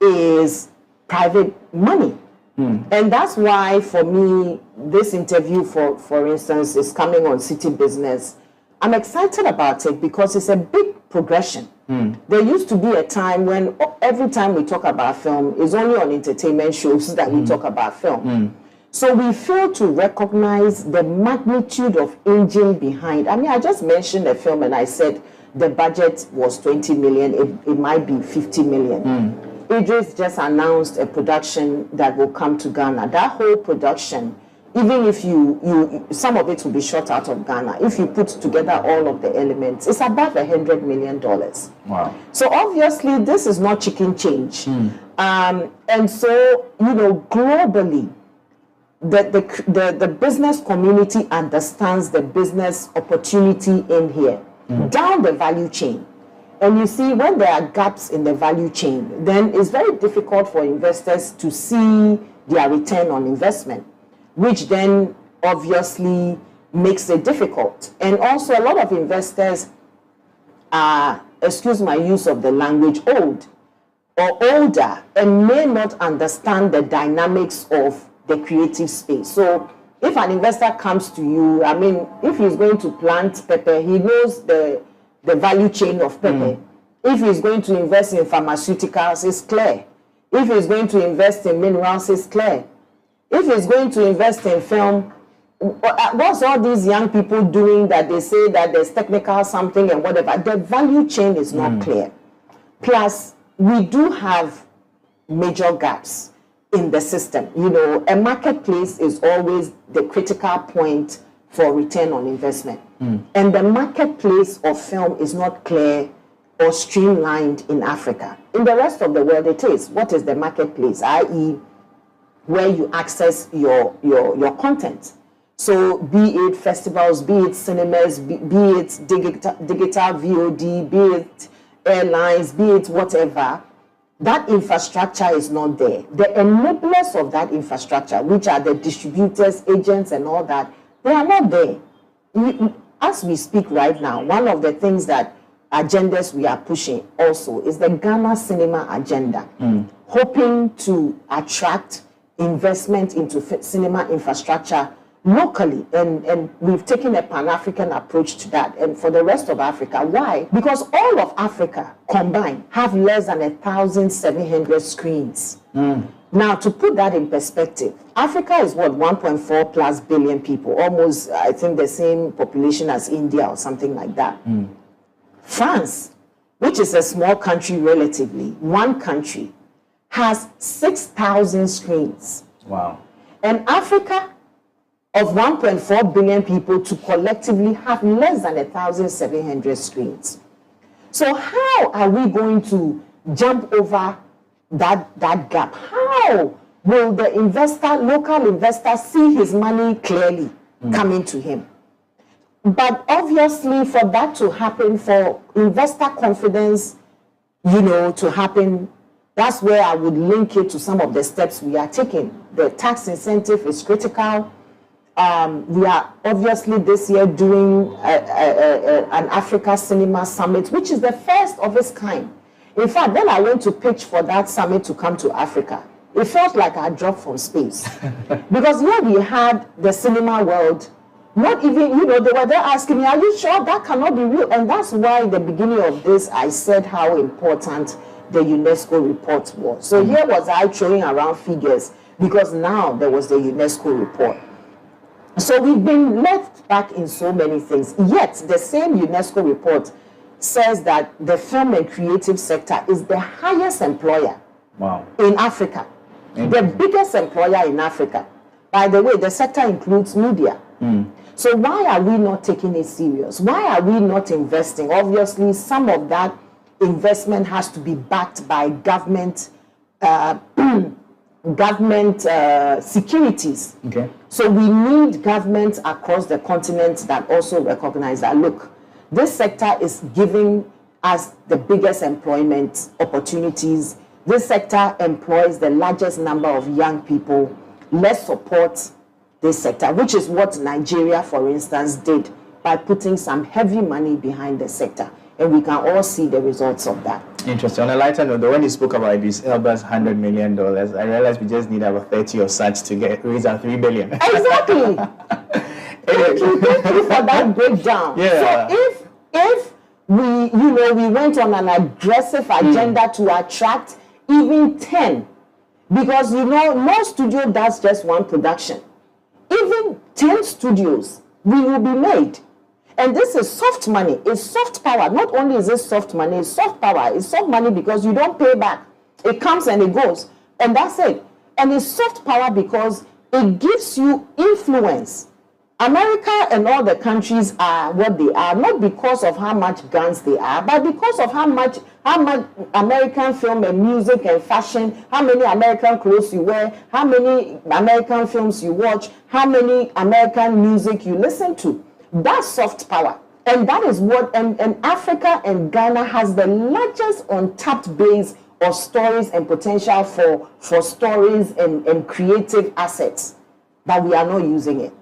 is private money. And that's why, for me, this interview, for instance, is coming on Citi Business. I'm excited about it because it's a big progression. There used to be a time when every time we talk about film, it's only on entertainment shows that we talk about film. So we fail to recognize the magnitude of engine behind. I mean, I just mentioned a film and I said the budget was 20 million, it might be 50 million. Idris just announced a production that will come to Ghana. That whole production, even if you some of it will be shot out of Ghana, if you put together all of the elements, it's above $100 million. Wow. So obviously this is not chicken change. And so, globally, the business community understands the business opportunity in here, down the value chain. And you see, when there are gaps in the value chain, then it's very difficult for investors to see their return on investment, which then obviously makes it difficult. And also, a lot of investors are, excuse my use of the language, old or older and may not understand the dynamics of the creative space. So if an investor comes to you, I mean, if he's going to plant pepper, he knows the value chain of pepper. If he's going to invest in pharmaceuticals, it's clear. If he's going to invest in minerals, it's clear. If he's going to invest in film, what's all these young people doing that they say that there's technical something and whatever? The value chain is not clear. Plus, we do have major gaps in the system. A marketplace is always the critical point for return on investment. And the marketplace of film is not clear or streamlined in Africa. In the rest of the world, it is. What is the marketplace? I.e., where you access your content. So be it festivals, be it cinemas, be it digital VOD, be it airlines, be it whatever, that infrastructure is not there. The enablers of that infrastructure, which are the distributors, agents, and all that, they are not there. As we speak right now, one of the things that agendas we are pushing also is the Ghana cinema agenda, hoping to attract investment into cinema infrastructure locally. And we've taken a Pan-African approach to that. And for the rest of Africa, why? Because all of Africa combined have less than 1,700 screens. Now, to put that in perspective, Africa is 1.4 plus billion people, almost, I think, the same population as India or something like that. France, which is a small country relatively, one country, has 6,000 screens. Wow. And Africa, of 1.4 billion people, to collectively have less than 1,700 screens. So how are we going to jump over that gap? How will the local investor, see his money clearly coming to him? But obviously, for that to happen, for investor confidence, to happen, that's where I would link it to some of the steps we are taking. The tax incentive is critical. We are obviously this year doing an Africa Cinema Summit, which is the first of its kind. In fact, when I went to pitch for that summit to come to Africa, it felt like I dropped from space. Because here we had the cinema world, not even, they were there asking me, are you sure that cannot be real? And that's why in the beginning of this, I said how important the UNESCO report was. So here was I throwing around figures, because now there was the UNESCO report. So we've been left back in so many things. Yet the same UNESCO report says that the film and creative sector is the highest employer in Africa. The biggest employer in Africa. By the way, the sector includes media. So why are we not taking it serious? Why are we not investing? Obviously, some of that investment has to be backed by government securities. Okay. So we need governments across the continent that also recognize that, look, this sector is giving us the biggest employment opportunities. This sector employs the largest number of young people. Let's support this sector, which is what Nigeria, for instance, did by putting some heavy money behind the sector. And we can all see the results of that. Interesting. On a lighter note, when you spoke about this Elba's $100 million, I realized we just need about 30 or such to raise our $3 billion. Exactly. Thank you for that breakdown. Yeah. So if we went on an aggressive agenda to attract even 10, because no studio does just one production. Even 10 studios, we will be made. And this is soft money. It's soft power. Not only is it soft money, it's soft power. It's soft money because you don't pay back. It comes and it goes. And that's it. And it's soft power because it gives you influence. America and all the countries are what they are, not because of how much guns they are, but because of how much American film and music and fashion, how many American clothes you wear, how many American films you watch, how many American music you listen to. That's soft power. And that is what, and Africa and Ghana has the largest untapped base of stories and potential for stories and creative assets, but we are not using it.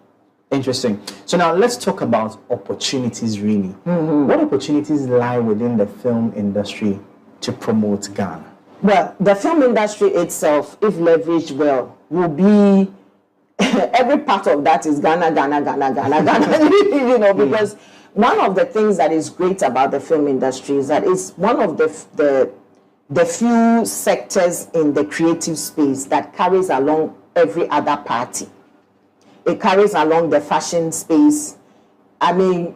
Interesting. So now let's talk about opportunities really. What opportunities lie within the film industry to promote Ghana? Well, the film industry itself, if leveraged well, will be every part of that is Ghana, because one of the things that is great about the film industry is that it's one of the few sectors in the creative space that carries along every other party. It carries along the fashion space. I mean,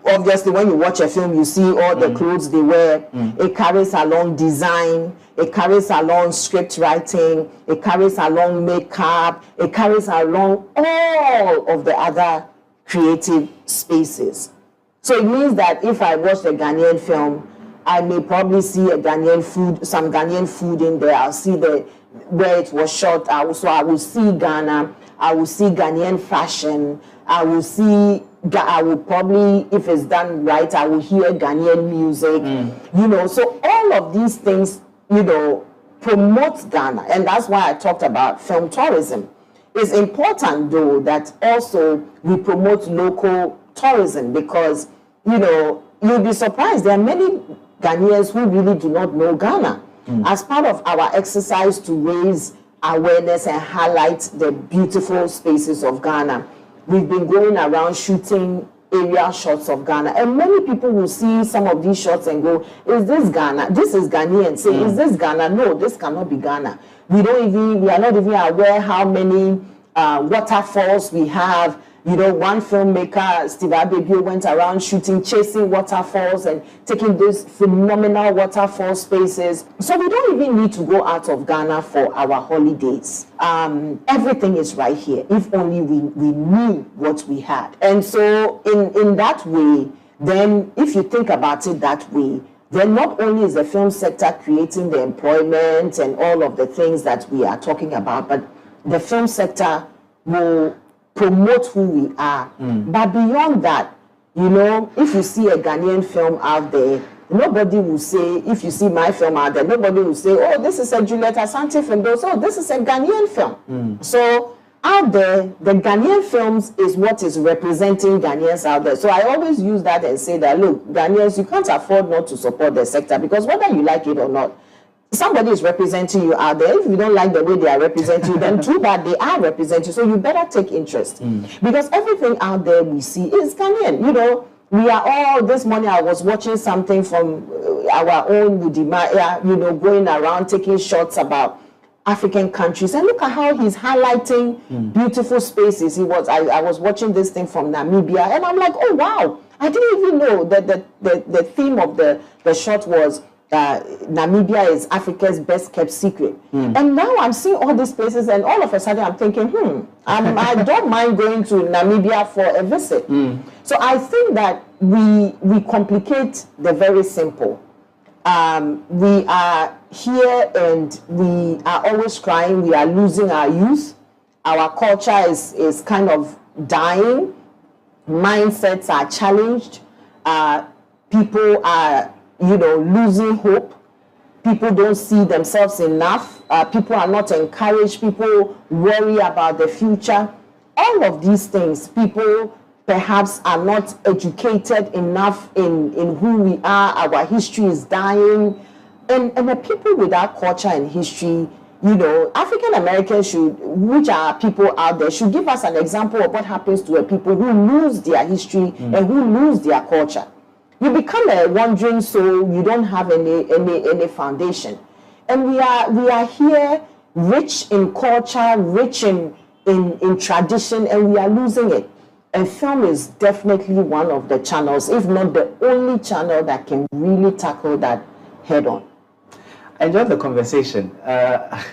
obviously, when you watch a film, you see all the clothes they wear. It carries along design. It carries along script writing. It carries along makeup. It carries along all of the other creative spaces. So it means that if I watch a Ghanaian film, I may probably see some Ghanaian food in there. I'll see where it was shot. I will see Ghana. I will see Ghanaian fashion. I will probably, if it's done right, I will hear Ghanaian music. So all of these things, promote Ghana. And that's why I talked about film tourism. It's important, though, that also we promote local tourism because, you'll be surprised. There are many Ghanaians who really do not know Ghana. As part of our exercise to raise awareness and highlight the beautiful spaces of Ghana, we've been going around shooting aerial shots of Ghana, and many people will see some of these shots and go, is this Ghana? This is Ghanaian. Say, is this Ghana? No, this cannot be Ghana. We are not even aware how many waterfalls we have. One filmmaker, Steve Abebio, went around chasing waterfalls and taking those phenomenal waterfall spaces. So we don't even need to go out of Ghana for our holidays. Everything is right here, if only we knew what we had. And so in that way, then if you think about it that way, then not only is the film sector creating the employment and all of the things that we are talking about, but the film sector will promote who we are. But beyond that, if you see a Ghanaian film out there, nobody will say, if you see my film out there, nobody will say, oh, this is a Juliet Asante film. They'll say, oh, this is a Ghanaian film. So out there, the Ghanaian films is what is representing Ghanaians out there. So I always use that and say that, look, Ghanaians, you can't afford not to support the sector, because whether you like it or not, somebody is representing you out there. If you don't like the way they are representing you, then too bad, they are representing you. So you better take interest. Because everything out there we see is Ghanaian. You know, we are all, this morning I was watching something from our own Budima, you know, going around taking shots about African countries, and look at how he's highlighting beautiful spaces. I was watching this thing from Namibia, and I'm like, oh wow, I didn't even know that the theme of the shot was Namibia is Africa's best kept secret. And now I'm seeing all these places, and all of a sudden I'm thinking, I don't mind going to Namibia for a visit. So I think that we complicate the very simple. We are here and we are always crying. We are losing our youth. Our culture is kind of dying. Mindsets are challenged. People are, you know, losing hope. People don't see themselves enough. People are not encouraged. People worry about the future. All of these things, people perhaps are not educated enough in who we are. Our history is dying. And the people without culture and history, you know, African Americans should, which are people out there, should give us an example of what happens to a people who lose their history and who lose their culture. You become a wandering soul, you don't have any foundation. And we are here rich in culture, rich in tradition, and we are losing it. And film is definitely one of the channels, if not the only channel, that can really tackle that head on. I enjoyed the conversation.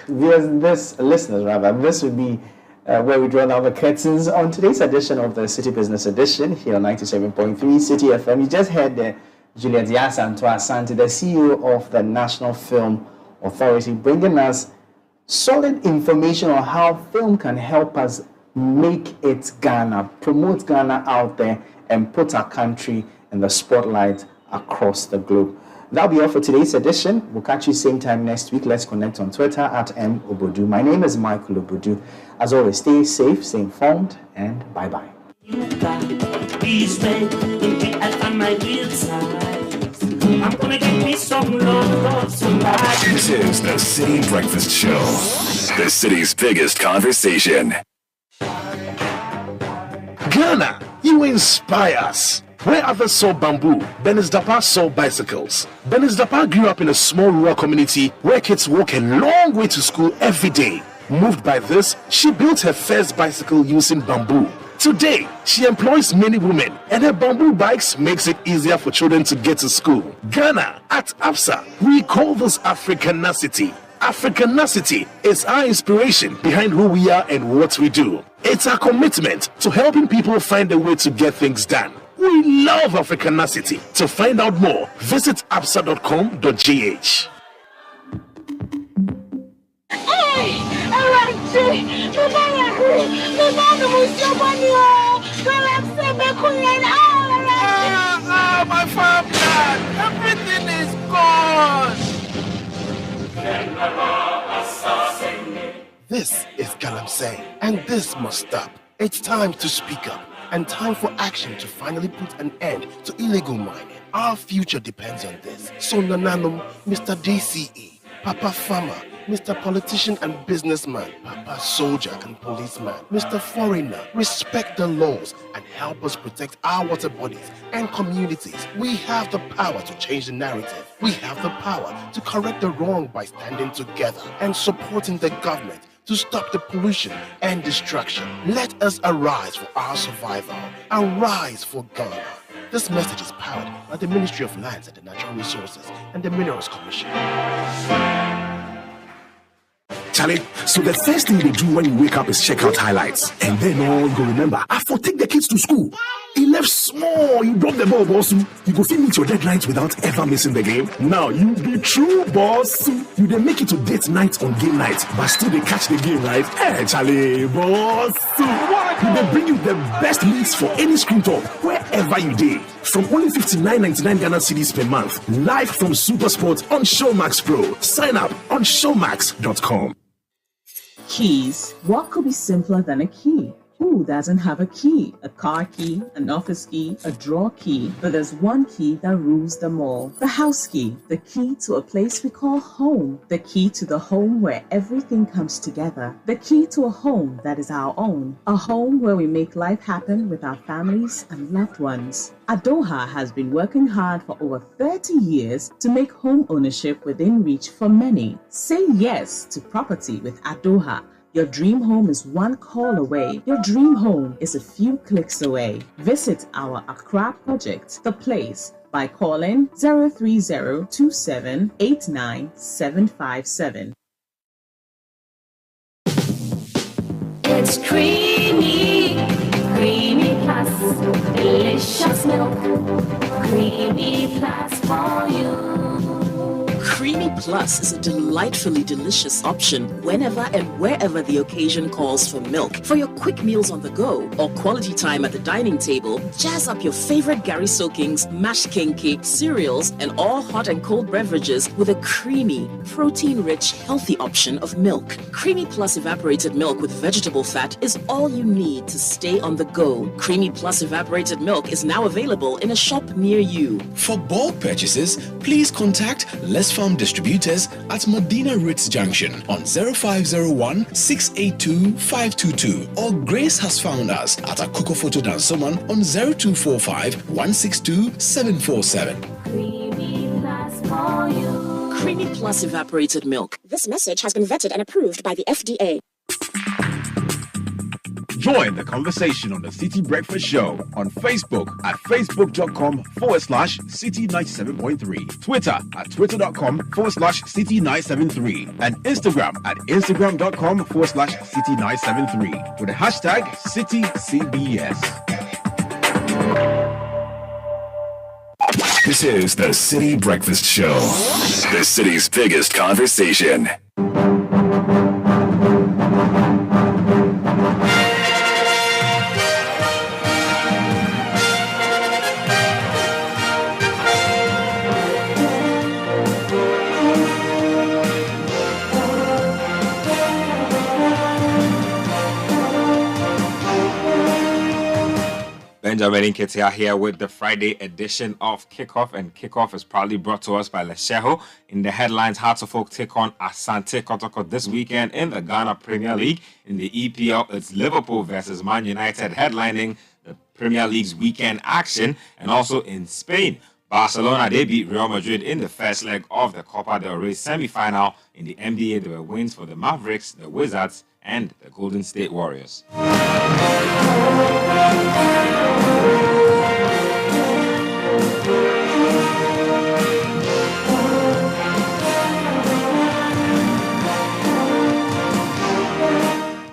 Listeners, this would be where we draw down the curtains on today's edition of the City Business Edition here on 97.3 Citi FM. You just heard Juliet Yasanto Asante, the CEO of the National Film Authority, bringing us solid information on how film can help us make it Ghana, promote Ghana out there, and put our country in the spotlight across the globe. That'll be all for today's edition. We'll catch you same time next week. Let's connect on Twitter at @mobodu. My name is Michael Obodu. As always, stay safe, stay informed, and bye-bye. I'm gonna get me some love tonight. This is the Citi Breakfast Show, the city's biggest conversation. Ghana, you inspire us. Where others saw bamboo, Bernard Avle saw bicycles. Bernard Avle grew up in a small rural community where kids walk a long way to school every day. Moved by this, she built her first bicycle using bamboo. Today, she employs many women, and her bamboo bikes makes it easier for children to get to school. Ghana, at APSA, we call this Africanacity. Africanacity is our inspiration behind who we are and what we do. It's our commitment to helping people find a way to get things done. We love Africanacity. To find out more, visit apsa.com.gh. My father, everything is gone. This is Galamsey, and this must stop. It's time to speak up, and time for action to finally put an end to illegal mining. Our future depends on this. So Nananum, Mr. DCE, Papa Farmer, Mr. Politician and Businessman, Papa Soldier and Policeman, Mr. Foreigner, respect the laws and help us protect our water bodies and communities. We have the power to change the narrative. We have the power to correct the wrong by standing together and supporting the government to stop the pollution and destruction. Let us arise for our survival. Arise for Ghana. This message is powered by the Ministry of Lands and the Natural Resources and the Minerals Commission. Charlie, so the first thing you do when you wake up is check out highlights. And then all you go remember, I for take the kids to school. He left small, you drop the ball, boss. You go fit meet your deadlines without ever missing the game. Now you be true, boss. You then make it to date night on game night, but still they catch the game, right? Hey, Charlie, boss. You then bring you the best leagues for any screen top, wherever you did. From only 59.99 Ghana cedis per month. Live from Super Sport on Showmax Pro. Sign up on showmax.com. Keys. What could be simpler than a key? Who doesn't have a key? A car key, an office key, a drawer key. But there's one key that rules them all. The house key. The key to a place we call home. The key to the home where everything comes together. The key to a home that is our own. A home where we make life happen with our families and loved ones. Adoha has been working hard for over 30 years to make home ownership within reach for many. Say yes to property with Adoha. Your dream home is one call away. Your dream home is a few clicks away. Visit our Accra project, The Place, by calling 030-2789-757. It's creamy, creamy plus, delicious milk, creamy plus for you. Creamy Plus is a delightfully delicious option whenever and wherever the occasion calls for milk. For your quick meals on the go or quality time at the dining table, jazz up your favorite Gary soakings, mashed kinky, cereals, and all hot and cold beverages with a creamy, protein-rich, healthy option of milk. Creamy Plus evaporated milk with vegetable fat is all you need to stay on the go. Creamy Plus evaporated milk is now available in a shop near you. For bulk purchases, please contact Les Farm Distributors at Medina Ritz Junction on 0501 682 522, or Grace has found us at Akoko Photo Dansoman on 0245 162 747. Creamy Plus for you. Creamy Plus evaporated milk. This message has been vetted and approved by the FDA. Join the conversation on the Citi Breakfast Show on Facebook at facebook.com/Citi97.3, Twitter at twitter.com/Citi973, and Instagram at instagram.com/Citi973 with the hashtag CitiCBS. This is the Citi Breakfast Show, the city's biggest conversation. Benjamin Nketia here with the Friday edition of Kickoff, and Kickoff is proudly brought to us by Lesheho. In the headlines, Hearts of Oak take on Asante Kotoko this weekend in the Ghana Premier League. In the EPL, it's Liverpool versus Man United headlining the Premier League's weekend action. And also in Spain, Barcelona, they beat Real Madrid in the first leg of the Copa del Rey semi-final. In the NBA, there were wins for the Mavericks, the Wizards, and the Golden State Warriors.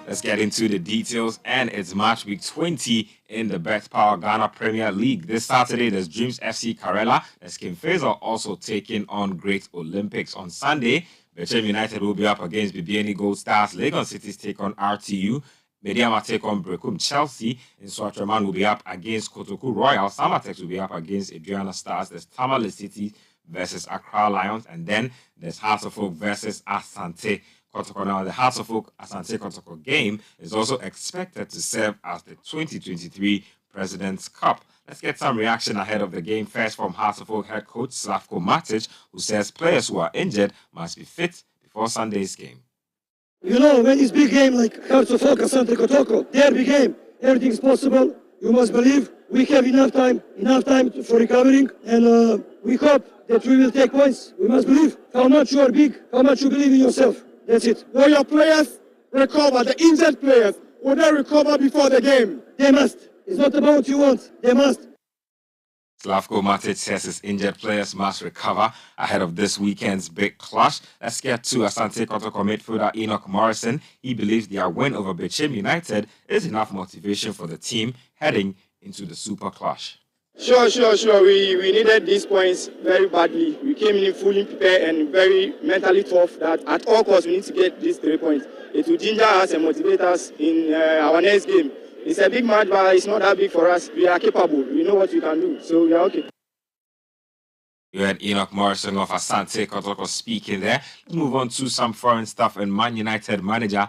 Let's get into the details, and it's match week 20 in the Bet Power Ghana Premier League. This Saturday, there's Dreams FC Karela. There's Kim Faisal also taking on Great Olympics. On Sunday, Bechem United will be up against Bibiani Gold Stars. Lagos Cities take on RTU. Mediama take on Brekum Chelsea. And Swatraman will be up against Kotoku Royal. Samatex will be up against Adriana Stars. There's Tamale City versus Accra Lions. And then there's Hearts of Oak versus Asante Kotoko. Now, the Hearts of Oak Asante Kotoko game is also expected to serve as the 2023 President's Cup. Let's get some reaction ahead of the game. First from Hearts of Oak head coach Slavko Matic, who says players who are injured must be fit before Sunday's game. You know, when it's big game like Hearts of Oak, Asante Kotoko, derby game, everything is possible. You must believe we have enough time for recovering, and we hope that we will take points. We must believe how much you are big, how much you believe in yourself. That's it. Will your players recover? The injured players, will they recover before the game? They must. It's not about what you want. They must. Slavko Matic says his injured players must recover ahead of this weekend's big clash. Let's get to Asante Kotoko midfielder Enoch Morrison. He believes their win over Bechem United is enough motivation for the team heading into the super clash. Sure. We needed these points very badly. We came in fully prepared and very mentally tough that at all costs we need to get these 3 points. It will ginger us and motivate us in our next game. It's a big match, but it's not that big for us. We are capable. We know what we can do, so we are okay. You had Enoch Morrison of Asante Kotoko speaking there. Let's move on to some foreign stuff. And Man United manager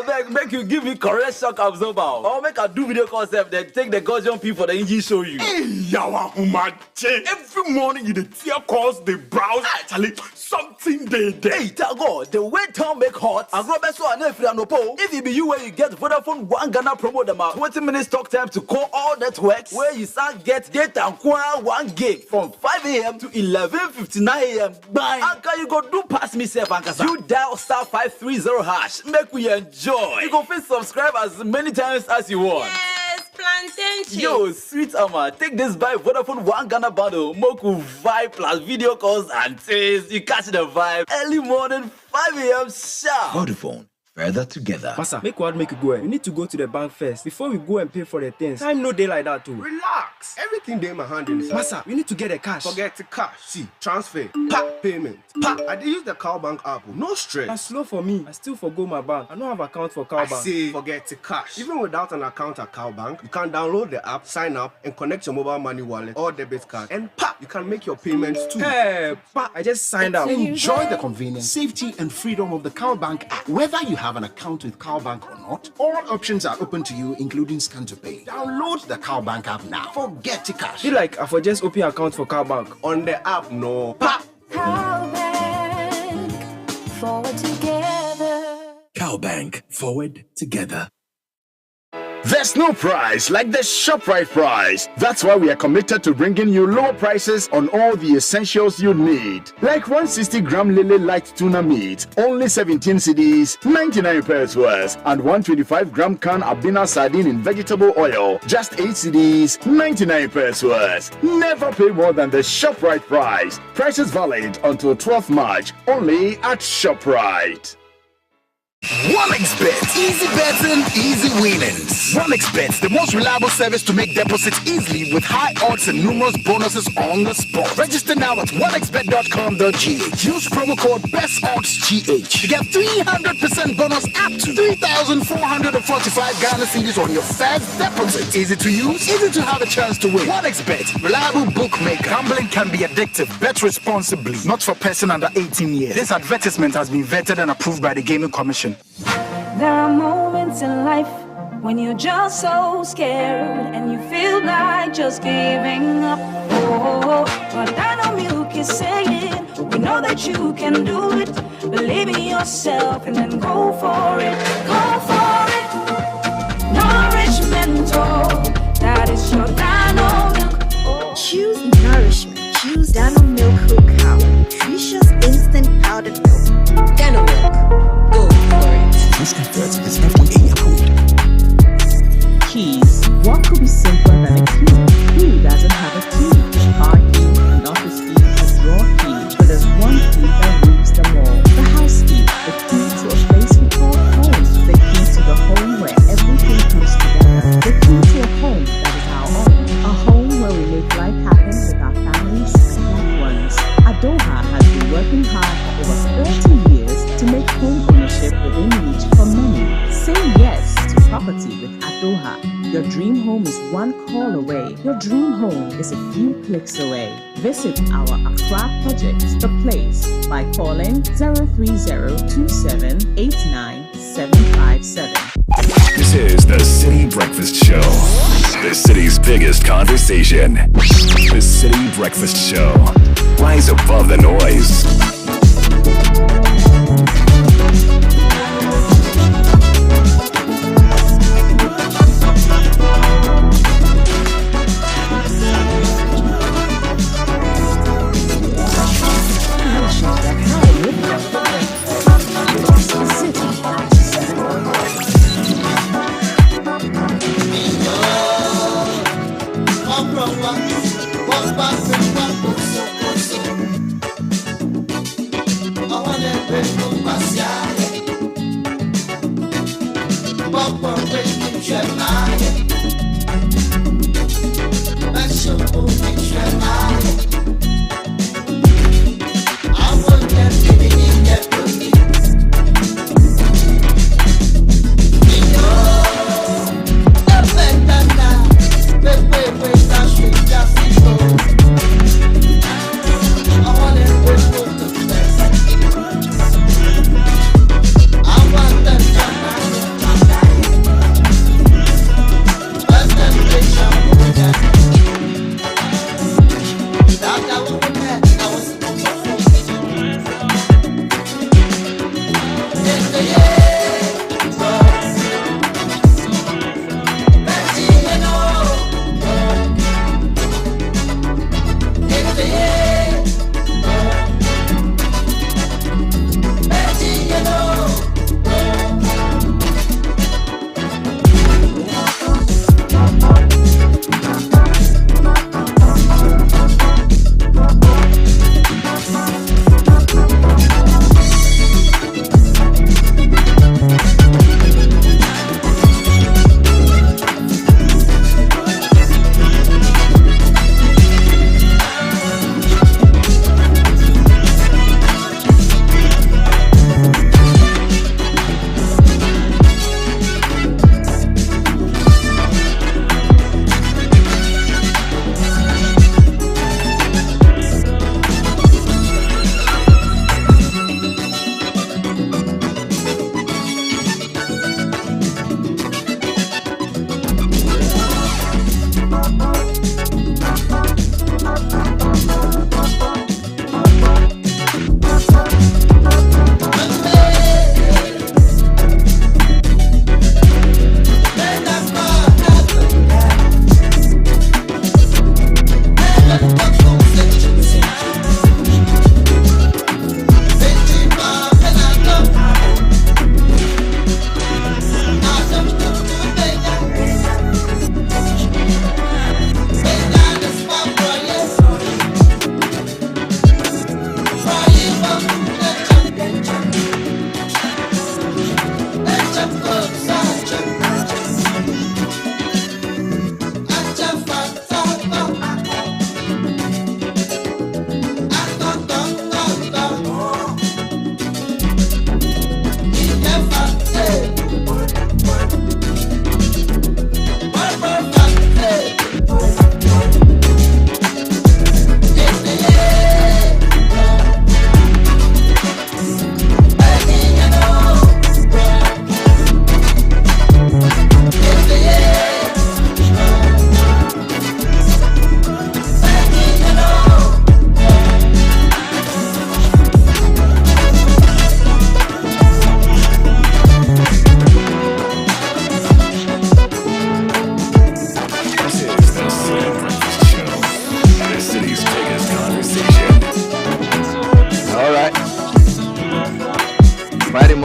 I beg, make you give me correct shock absorber. Or make I do video concept, then take the Gaussian P for the engine show you. Hey, yawa umache. Every morning you the tear calls, they browse. Actually, something they. Hey, Tago, the way town make hot. And Robert so and if it be you where you get Vodafone 1 Ghana promo them out 20 minutes talk time to call all networks where you start get data and 1 gig from 5 a.m. to 11:59 a.m. Bye. Anka you go do pass me self Ankasa. You dial star 530 hash. Make we enjoy. You go fit subscribe as many times as you want. Yes, plantain. Yo, sweet Ama, take this by Vodafone 1 Ghana bundle. Moku vibe plus video calls and taste. You catch the vibe early morning 5 a.m. sharp. Vodafone. Further together. Massa, make what make you go. You need to go to the bank first before we go and pay for the things. Time no day like that too. Relax. Everything there in my hand inside. Massa, you need to get the cash. Forget the cash. See, transfer, payment. I did use the Cowbank app. No stress. That's slow for me. I still forgo my bank. I don't have account for Cowbank. I say forget the cash. Even without an account at Cowbank, you can download the app, sign up, and connect your mobile money wallet or debit card, and you can make your payments too. Hey, I just signed up. Enjoy the convenience, safety, and freedom of the Cowbank app. Whether you have an account with Cowbank or not, all options are open to you, including scan to pay. Download the Cowbank app now. Forget the cash. Feel like I for just open account for Cowbank on the app. No. Cowbank, forward together. Cowbank, forward together. There's no price like the ShopRite price. That's why we are committed to bringing you lower prices on all the essentials you need. Like 160-gram Lily Light Tuna Meat, only 17 cedis, 99 pesos worth, and 125-gram can Abina Sardine in vegetable oil, just 8 cedis, 99 pesos worth. Never pay more than the ShopRite price. Prices valid until 12th March, only at ShopRite. 1xBet. Easy betting, easy winnings. 1xBet, the most reliable service to make deposits easily with high odds and numerous bonuses on the spot. Register now at 1xBet.com.gh. Use promo code BESTODDSGH. You get 300% bonus up to 3,445 Ghana cedis on your first deposit. Easy to use, easy to have a chance to win. 1xBet, reliable bookmaker. Gambling can be addictive. Bet responsibly. Not for person under 18 years. This advertisement has been vetted and approved by the Gaming Commission. There are moments in life when you're just so scared and you feel like just giving up. Oh, but Dino Milk is saying, we know that you can do it. Believe in yourself and then go for it. Go for it. Nourishment, that is your Dino Milk. Oh. Choose nourishment. Choose Dino Milk Whole Cow. Nutritious instant powdered milk. Dino Milk. Go for it. This advert is FDA approved. Keys. What could be simpler than a key? Who doesn't have a key? A car key, an office key, a drawer key. But there's one key that rules them all. The house key. The key to a place we call home. The key to the home where everything comes together. The key to a home that is our own. A home where we make life happen with our families and loved ones. Adoha has been working hard for over 30 years to make home ownership within reach for many. Say yes to property with Adoha. Your dream home is one call away. Your dream home is a few clicks away. Visit our Accra project, The Place, by calling 030-2789-757. This is the Citi Breakfast Show. The city's biggest conversation. The Citi Breakfast Show. Rise above the noise. I want to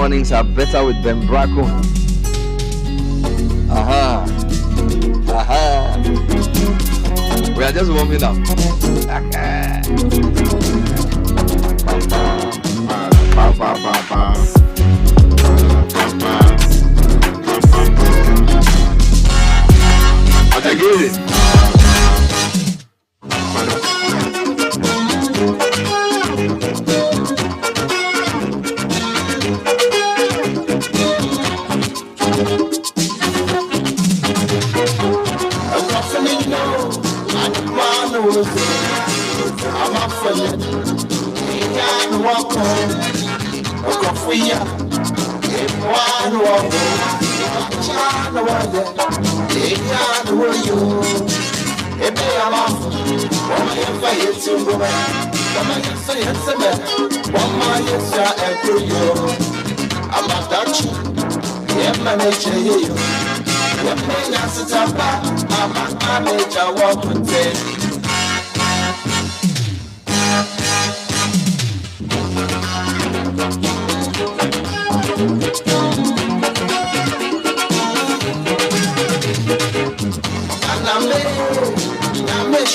mornings are better with Ben Braco. Aha. We are just warming up. I get it. I'm up for you. Can't walk home. Walk off for you. Can't walk home. Can't walk home. Can't walk home. If I'm off, one man fight to go. One man say it's a man. One man is a you. I'm a Dutch. Yeah, man, it's you. Yeah, man, that's it. I'm a manager. Walk with it.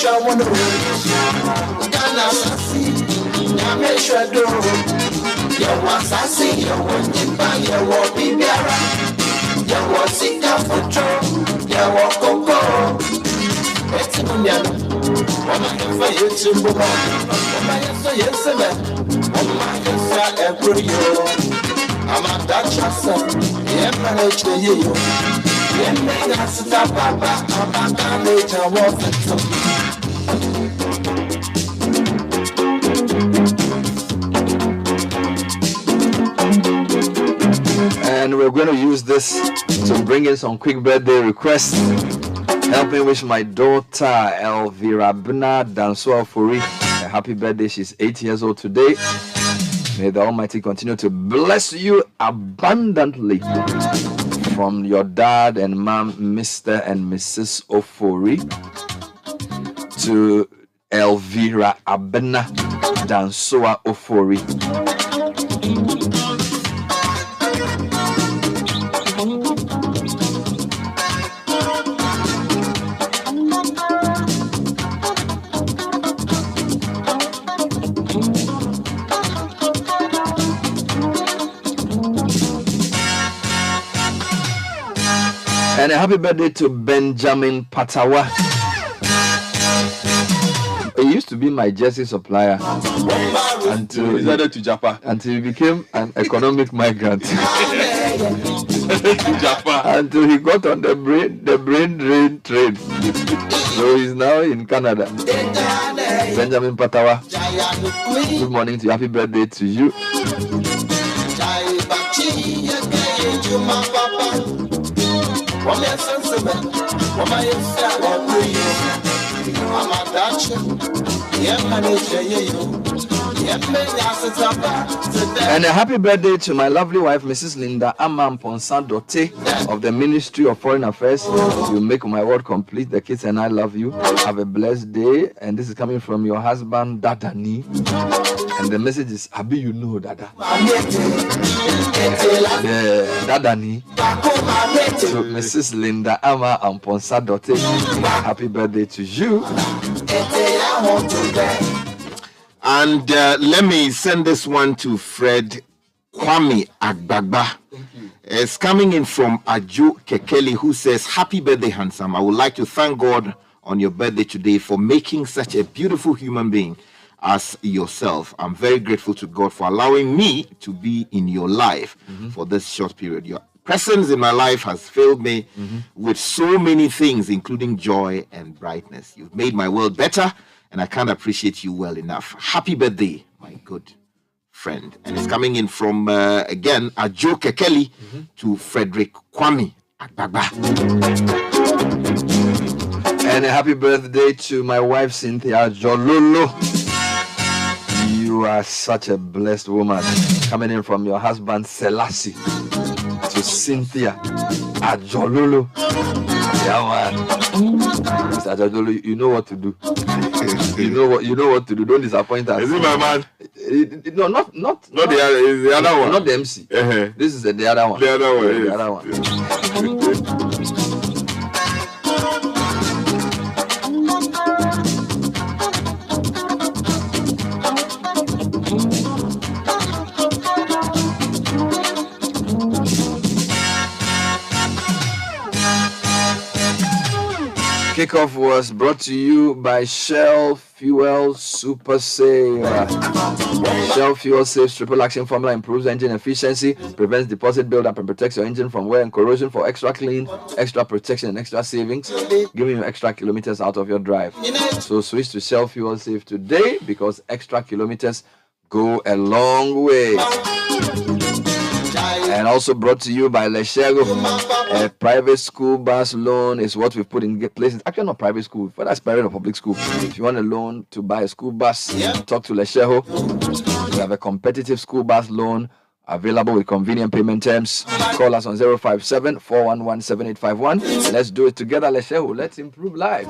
I want to Ghana Sassi, Namesha do. You want Sassi, you want Jimba, you want Bibiara, you want Sika Foto, you want Coco. It's Munyana, Mama, for you to go. Mama, yes, man. Mama, yes, every year. I'm a Dutch, yeah, manage the year. Yeah, man, I sit up, Papa, I'm a manage, I want it to. And we're going to use this to bring in some quick birthday requests. Help me wish my daughter Elvira Bernard Dansoa Furi a happy birthday. She's 8 years old today. May the Almighty continue to bless you abundantly. From your dad and mom, Mr. and Mrs. Ofori, to Elvira Abena Dansoa Ofori. And a happy birthday to Benjamin Patawa. He used to be my jersey supplier until he decided to Japan. Until he became an economic migrant. To Japan. Until he got on the brain drain train. So he's now in Canada. Benjamin Patawa. Good morning to you. Happy birthday to you. And a happy birthday to my lovely wife, Mrs. Linda Amamponsan Dote of the Ministry of Foreign Affairs. You make my world complete. The kids and I love you. Have a blessed day. And this is coming from your husband, Dadani. And the message is, Abi, you know, Dada. Yeah, Dadani. To Mrs. Linda Ama Amponsa Dote. Happy birthday to you. And let me send this one to Fred Kwame Agbagba. It's coming in from Aju Kekeli, who says, happy birthday, handsome. I would like to thank God on your birthday today for making such a beautiful human being as yourself. I'm very grateful to God for allowing me to be in your life for this short period. Your presence in my life has filled me with so many things, including joy and brightness. You've made my world better, and I can't appreciate you well enough. Happy birthday, my good friend. And it's coming in from, again, Ajo Kekeli to Frederick Kwame Agbagba. And a happy birthday to my wife, Cynthia Jololo. You are such a blessed woman. Coming in from your husband, Selassie, to Cynthia Ajololo. Yeah, man. Mr. Ajololo, you know what to do. You know what to do. Don't disappoint us. Is it my man? No, not the other one. Not the MC. This is the other one. The other one. The other one. Kickoff was brought to you by Shell Fuel Super Save. Shell Fuel Save's triple action formula improves engine efficiency, prevents deposit buildup, and protects your engine from wear and corrosion for extra clean, extra protection, and extra savings, giving you extra kilometers out of your drive. So switch to Shell Fuel Save today because extra kilometers go a long way. And also brought to you by Leshego. A private school bus loan is what we've put in place. It's actually not private school, but that's private or public school. If you want a loan to buy a school bus, talk to Leshego. We have a competitive school bus loan available with convenient payment terms. Call us on 057-411-7851. Let's do it together, Leshego. Let's improve life.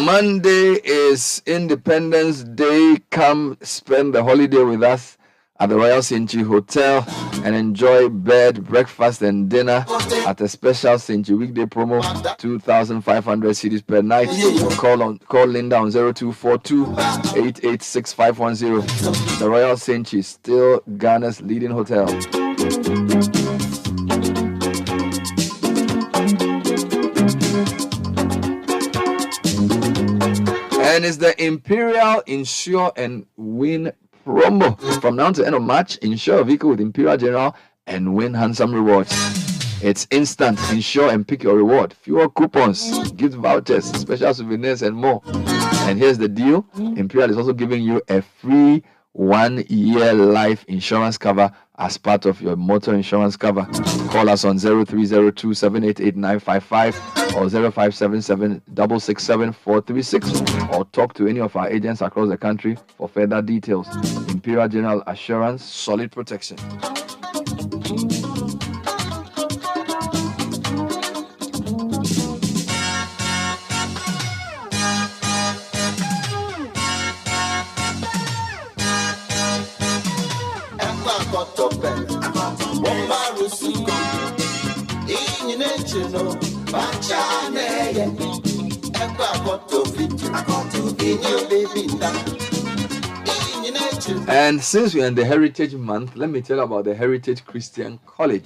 Monday is Independence Day. Come spend the holiday with us at the Royal Citi Hotel and enjoy bed, breakfast, and dinner at a special Citi weekday promo, 2,500 cedis per night. Call Linda on 0242-886510. The Royal Citi is still Ghana's leading hotel. And it's the Imperial Insure and Win promo. From now to the end of March, insure a vehicle with Imperial General and win handsome rewards. It's instant. Insure and pick your reward. Fewer coupons, gift vouchers, special souvenirs, and more. And here's the deal. Imperial is also giving you a free 1-year life insurance cover as part of your motor insurance cover. Call us on 0302-788-955 or 0577-667-436 or talk to any of our agents across the country for further details. Imperial General Assurance, solid protection. And since we're in the Heritage Month, let me tell you about the Heritage Christian College.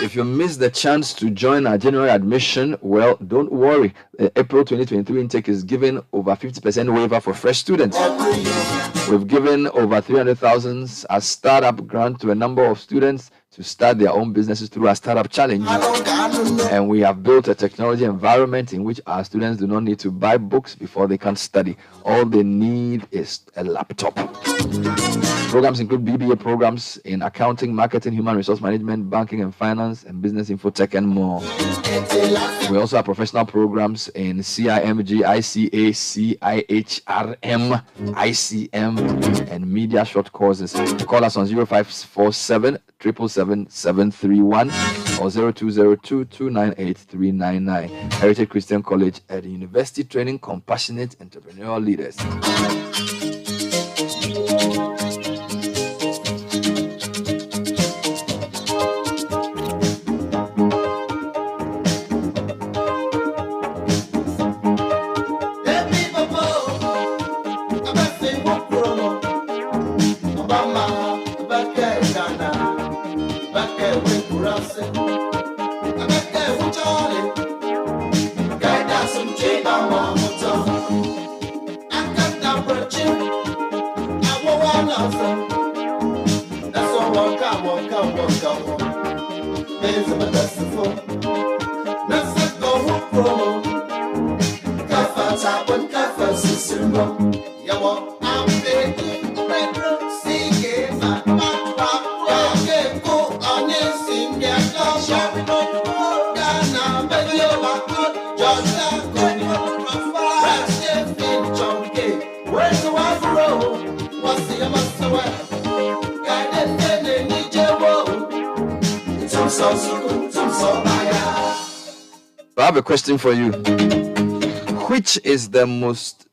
If you missed the chance to join our January admission, well, don't worry. The April 2023 intake is giving over 50% waiver for fresh students. We've given over 300,000 as startup grant to a number of students to start their own businesses through our startup challenge. And we have built a technology environment in which our students do not need to buy books before they can study. All they need is a laptop. Programs include BBA programs in accounting, marketing, human resource management, banking and finance, and business infotech and more. We also have professional programs in CIMG, ICA, CIHRM, ICM, and media short courses. Call us on 0547 777-731 or 0202-298-399. Heritage Christian College at the University, training compassionate entrepreneurial leaders. have a question for you. Which is the most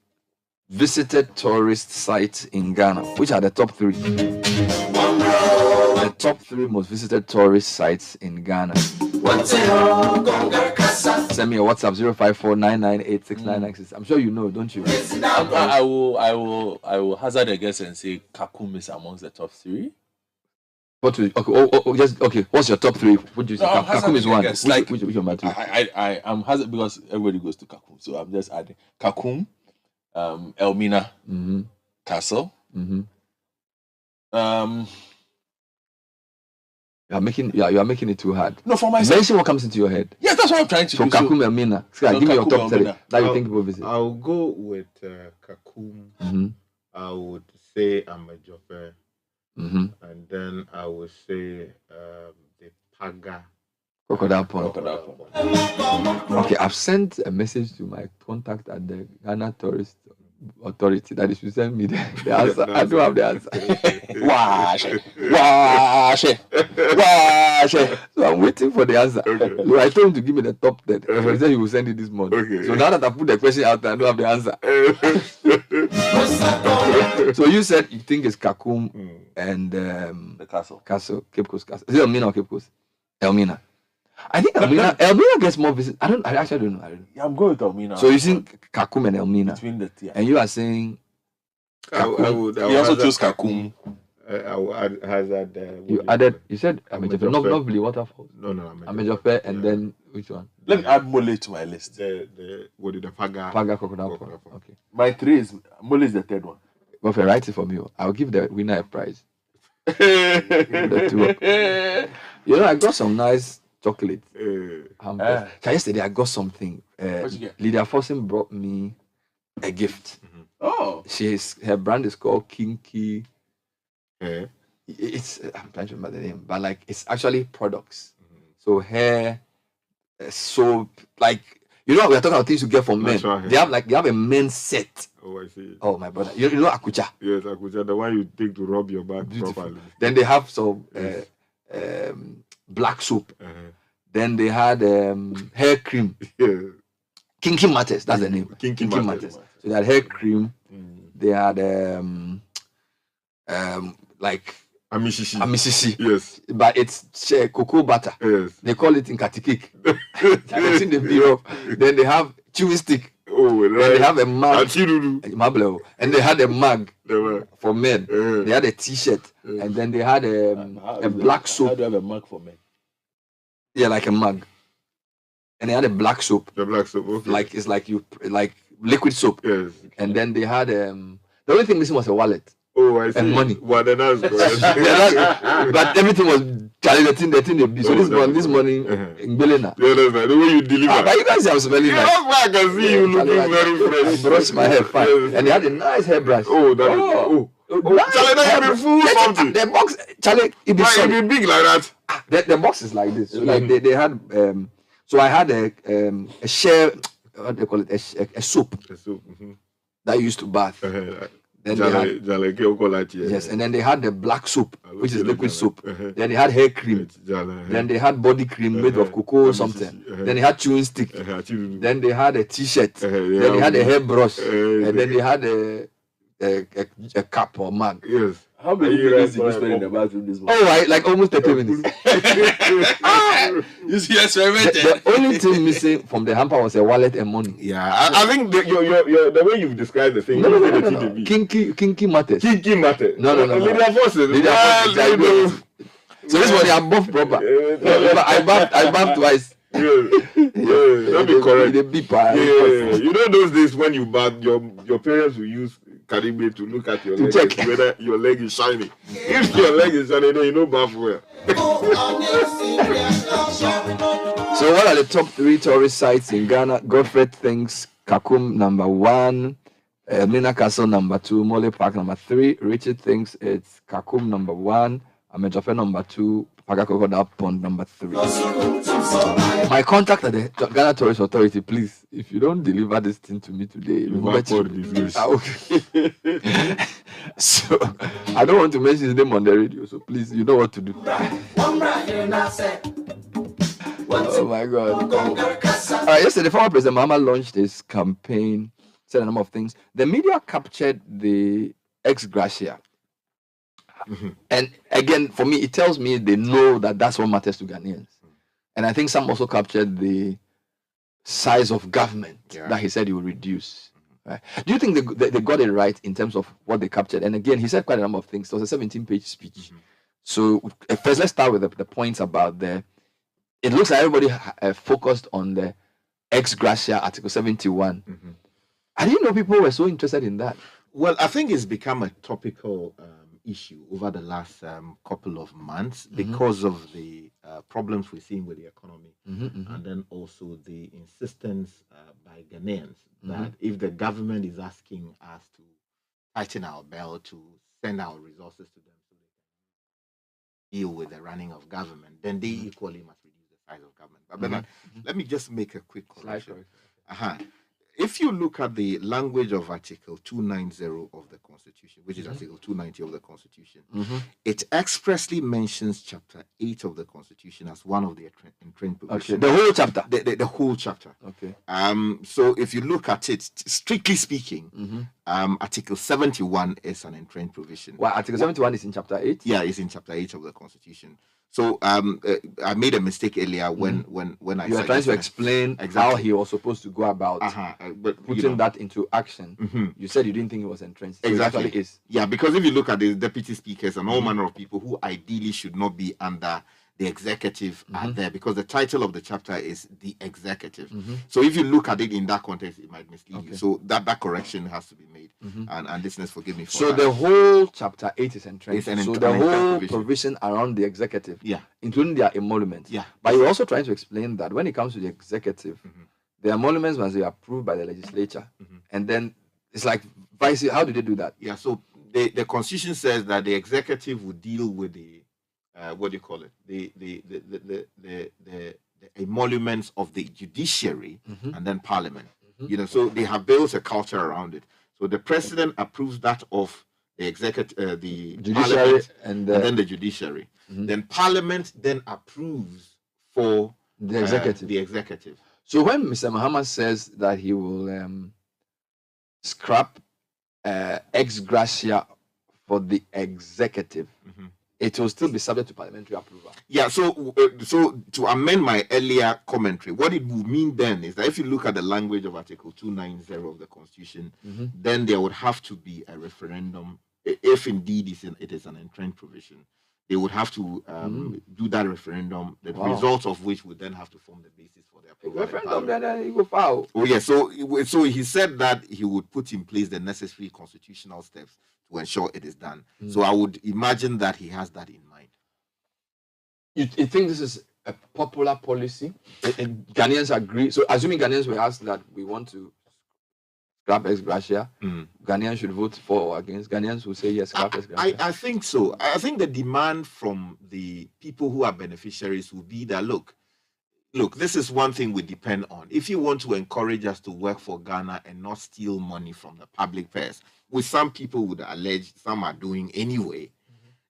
visited tourist site in Ghana? Which are the top 3? The top 3 most visited tourist sites in Ghana. Send me a WhatsApp 05499869996. I'm sure you know, don't you? I will hazard a guess and say Kakum is amongst the top 3. What will, okay. What's your top 3? Would you say Kakum is one? Which one? I'm hazard because everybody goes to Kakum, so I'm just adding Kakum, Elmina, Castle. You are making it too hard. No, for myself. Mention what comes into your head. Yes, that's what I'm trying to do. So Kakum, Elmina. Give me your top 3 that you think people visit. I'll go with Kakum. I would say Amajofe. And then I would say the Paga. Crocodile Pond. Okay, I've sent a message to my contact at the Ghana Tourist Authority that they should send me the answer. I don't have the answer. So I'm waiting for the answer. So I told him to give me the top 10. He said he will send it this month. So now that I put the question out there, I don't have the answer. So you said you think it's Kakum and the castle, Cape Coast Castle. Is it Elmina or Cape Coast? Elmina. I think Elmina gets more visits. I actually don't know. Yeah, I'm going with Elmina. So you think Kakum and Elmina between the two, and you are saying Kakum. You also chose Kakum. I would hazard. You said Amajofe, not really Waterfalls. No, Amajofe, and then which one? Let me add Mole to my list. The Paga Crocodile Pond. Okay. My 3 is Mole is the 3rd one. Well, if I write it from you, I'll give the winner a prize. The 2 I got some nice chocolate. Yesterday I got something. What you get? Lydia Fossen brought me a gift. Oh. Her brand is called Kinky. It's I'm trying to remember the name, but like it's actually products. So hair, soap, like we are talking about things you get for men. They have a men's set. Oh, I see. Oh my brother, you know Akucha? Yes, Akucha, the one you take to rub your back properly. Then they have some black soap. Then they had hair cream. Kinky Matters, that's the name. Kinky Matters. So they had hair cream. They had like amisisi. Yes. But it's cocoa butter. Yes. They call it in katikik. Then they have chewing stick. Oh, and they have a mug. And they had a mug for men. They had a t-shirt. And then they had a black soap. How do you have a mug for men? Yeah, like a mug. And they had a black soap. The black soap, okay. It's like liquid soap. Yes. And then they had the only thing missing was a wallet. Oh, I see. And money. Well, then that's but everything was the thing they be. So this money in Belena. Yeah, that's right. The way you deliver. But you guys are smelling nice. That's why I can see you looking very fresh. I brushed my hair fine. Yes. And they had a nice hairbrush. Charlie, that would be full something. The box, Charlie, it be big like that. The box is like this. So like they had so I had a share, what do they call it? A soap. A soap. That I used to bath. Then yes, and then they had the black soap, which is liquid soap. Then they had hair cream. Then they had body cream made of cocoa or something. Then they had chewing stick. Then they had a t-shirt. Then they had a hairbrush. And then they had a cup or mug. Yes. How many minutes did you spend in the bathroom this morning? Oh, right, like almost 30 minutes. You see, experimented. The only thing missing from the hamper was a wallet and money. Yeah, I think the way you've described the thing. No. Kinky Matters. Kinky Matters. No. Lydia Fossen. So this one, I'm buff proper. I buffed twice. That'd be correct. You know those days when you bath, your parents will use Karibe to look at your leg, check whether your leg is shiny. If your leg is shiny, then you know bath well. So what are the top 3 tourist sites in Ghana? Godfrey thinks Kakum number 1, Mina Castle number 2, Mole Park number 3. Richard thinks it's Kakum number 1, Amajofe number 2, Paga Crocodile Pond number 3. My contact at the Ghana Tourist Authority, please, if you don't deliver this thing to me today, okay. So I don't want to mention his name on the radio, so please, you know what to do. Oh my God. Yesterday, former President Mahama launched his campaign, said a number of things. The media captured the ex gratia. And again, for me, it tells me they know that that's what matters to Ghanaians. And I think some also captured the size of government that he said he would reduce. Right? Do you think they got it right in terms of what they captured? And again, he said quite a number of things. It was a 17-page speech. So first, let's start with the points about it looks like everybody focused on the ex gratia Article 71. I didn't know people were so interested in that. Well, I think it's become a topical issue over the last couple of months because of the problems we're seeing with the economy, and then also the insistence by Ghanaians that if the government is asking us to tighten our belt, to send our resources to them so they can deal with the running of government, then they equally must reduce the size of government. But Bernard, let me just make a quick correction. If you look at the language of Article 290 of the Constitution, which is Article 290 of the Constitution, it expressly mentions Chapter 8 of the Constitution as one of the entrenched provisions. The whole chapter? The whole chapter. Okay. So if you look at it, strictly speaking, Article 71 is an entrenched provision. Well, Article 71 is in Chapter 8? Yeah, it's in Chapter 8 of the Constitution. So I made a mistake earlier when I you were trying to explain how he was supposed to go about putting that into action. You said you didn't think it was entrenched. So Exactly. It actually is. Yeah, because if you look at the deputy speakers and all manner of people who ideally should not be under the executive are there, because the title of the chapter is the executive. So if you look at it in that context, it might mislead you. So that correction has to be made. And listeners, forgive me for so that. the whole chapter 8 is entrenched. It's so the whole provision around the executive, including their emoluments. But you're also trying to explain that when it comes to the executive, the emoluments must be approved by the legislature. And then it's like, how do they do that? Yeah, so the Constitution says that the executive would deal with the what do you call it? The emoluments of the judiciary and then Parliament. So they have built a culture around it. So the president approves that of the executive, the judiciary, Parliament, and then the judiciary. Then Parliament then approves for the executive. The executive. So when Mr. Mahama says that he will scrap ex gratia for the executive, it will still be subject to parliamentary approval. Yeah, so to amend my earlier commentary, what it would mean then is that if you look at the language of Article 290 of the Constitution, then there would have to be a referendum, if indeed it is an entrenched provision. They would have to do that referendum, the results of which would then have to form the basis for their approval. Referendum, then he will file. Oh yeah, so he said that he would put in place the necessary constitutional steps to ensure it is done. So I would imagine that he has that in mind. You think this is a popular policy? And Ghanaians agree. So assuming Ghanaians were asked that we want to scrap ex gratia, Ghanaians should vote for or against. Ghanaians will say yes, scrap ex gratia. I think so. I think the demand from the people who are beneficiaries will be that look, this is one thing we depend on. If you want to encourage us to work for Ghana and not steal money from the public purse, which some people would allege some are doing anyway,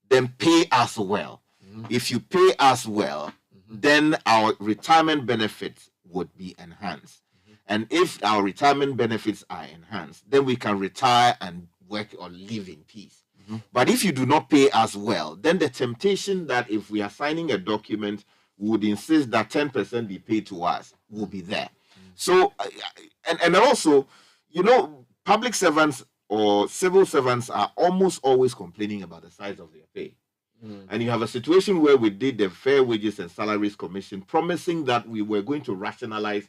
then pay us well. If you pay us well, then our retirement benefits would be enhanced. And if our retirement benefits are enhanced, then we can retire and work or live in peace. But if you do not pay us well, then the temptation that if we are signing a document, we would insist that 10% be paid to us will be there. So, and also, public servants or civil servants are almost always complaining about the size of their pay. And you have a situation where we did the Fair Wages and Salaries Commission promising that we were going to rationalize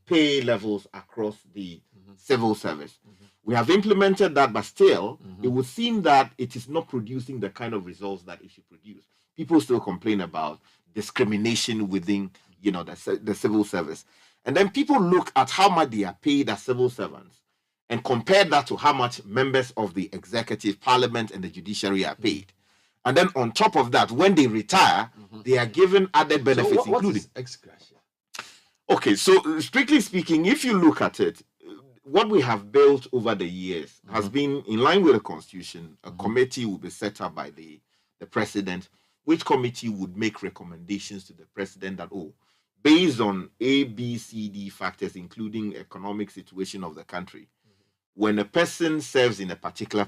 pay levels across the civil service. We have implemented that, but still, it would seem that it is not producing the kind of results that it should produce. People still complain about discrimination within, the civil service. And then people look at how much they are paid as civil servants and compare that to how much members of the executive, parliament, and the judiciary are paid. And then on top of that, when they retire, they are given added benefits, so what including is ex gratia? Okay, so strictly speaking, if you look at it, what we have built over the years has been in line with the Constitution. A committee will be set up by the president, which committee would make recommendations to the president that, based on A, B, C, D factors, including economic situation of the country. When a person serves in a particular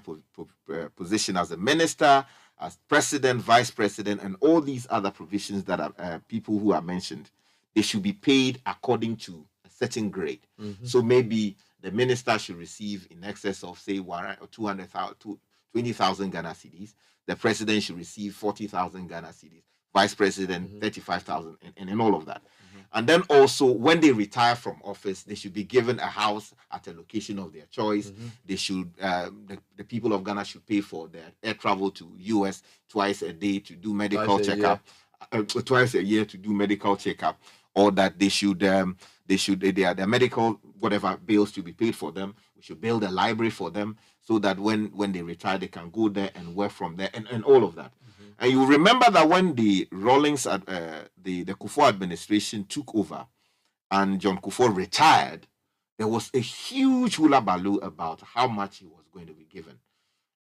position as a minister, as president, vice president, and all these other provisions that are people who are mentioned, they should be paid according to a certain grade. So maybe the minister should receive in excess of, say, 20,000 Ghana cedis. The president should receive 40,000 Ghana cedis. Vice president, 35,000, and all of that. And then also, when they retire from office, they should be given a house at a location of their choice. They should, the people of Ghana should pay for their air travel to US twice a day to do medical checkup, twice a year to do medical checkup, or that they should, their medical whatever bills to be paid for them. We should build a library for them so that when they retire, they can go there and work from there, and all of that. And you remember that when the Rawlings, the Kufuor administration took over and John Kufuor retired, there was a huge hula baloo about how much he was going to be given.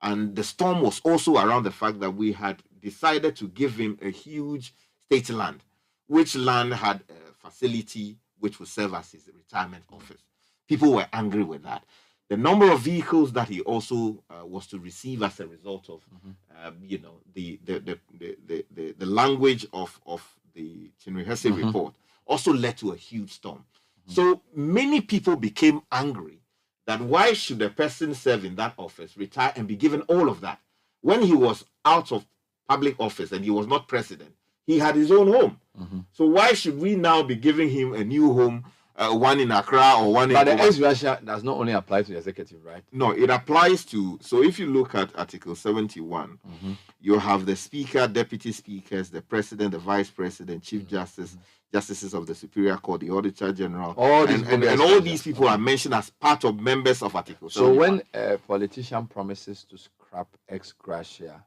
And the storm was also around the fact that we had decided to give him a huge state land, which land had a facility which would serve as his retirement office. People were angry with that. The number of vehicles that he also was to receive as a result of, the language of the Chinwe report also led to a huge storm. So many people became angry that why should a person serve in that office, retire, and be given all of that? When he was out of public office and he was not president, he had his own home. So why should we now be giving him a new home? One in Accra or one in... But the ex-Russia does not only apply to the executive, right? No, it applies to... So if you look at Article 71, you have the Speaker, Deputy Speakers, the President, the Vice President, Chief Justice, Justices of the Superior Court, the Auditor General, and all these people are mentioned as part of members of Article 71. So when a politician promises to scrap ex-Russia,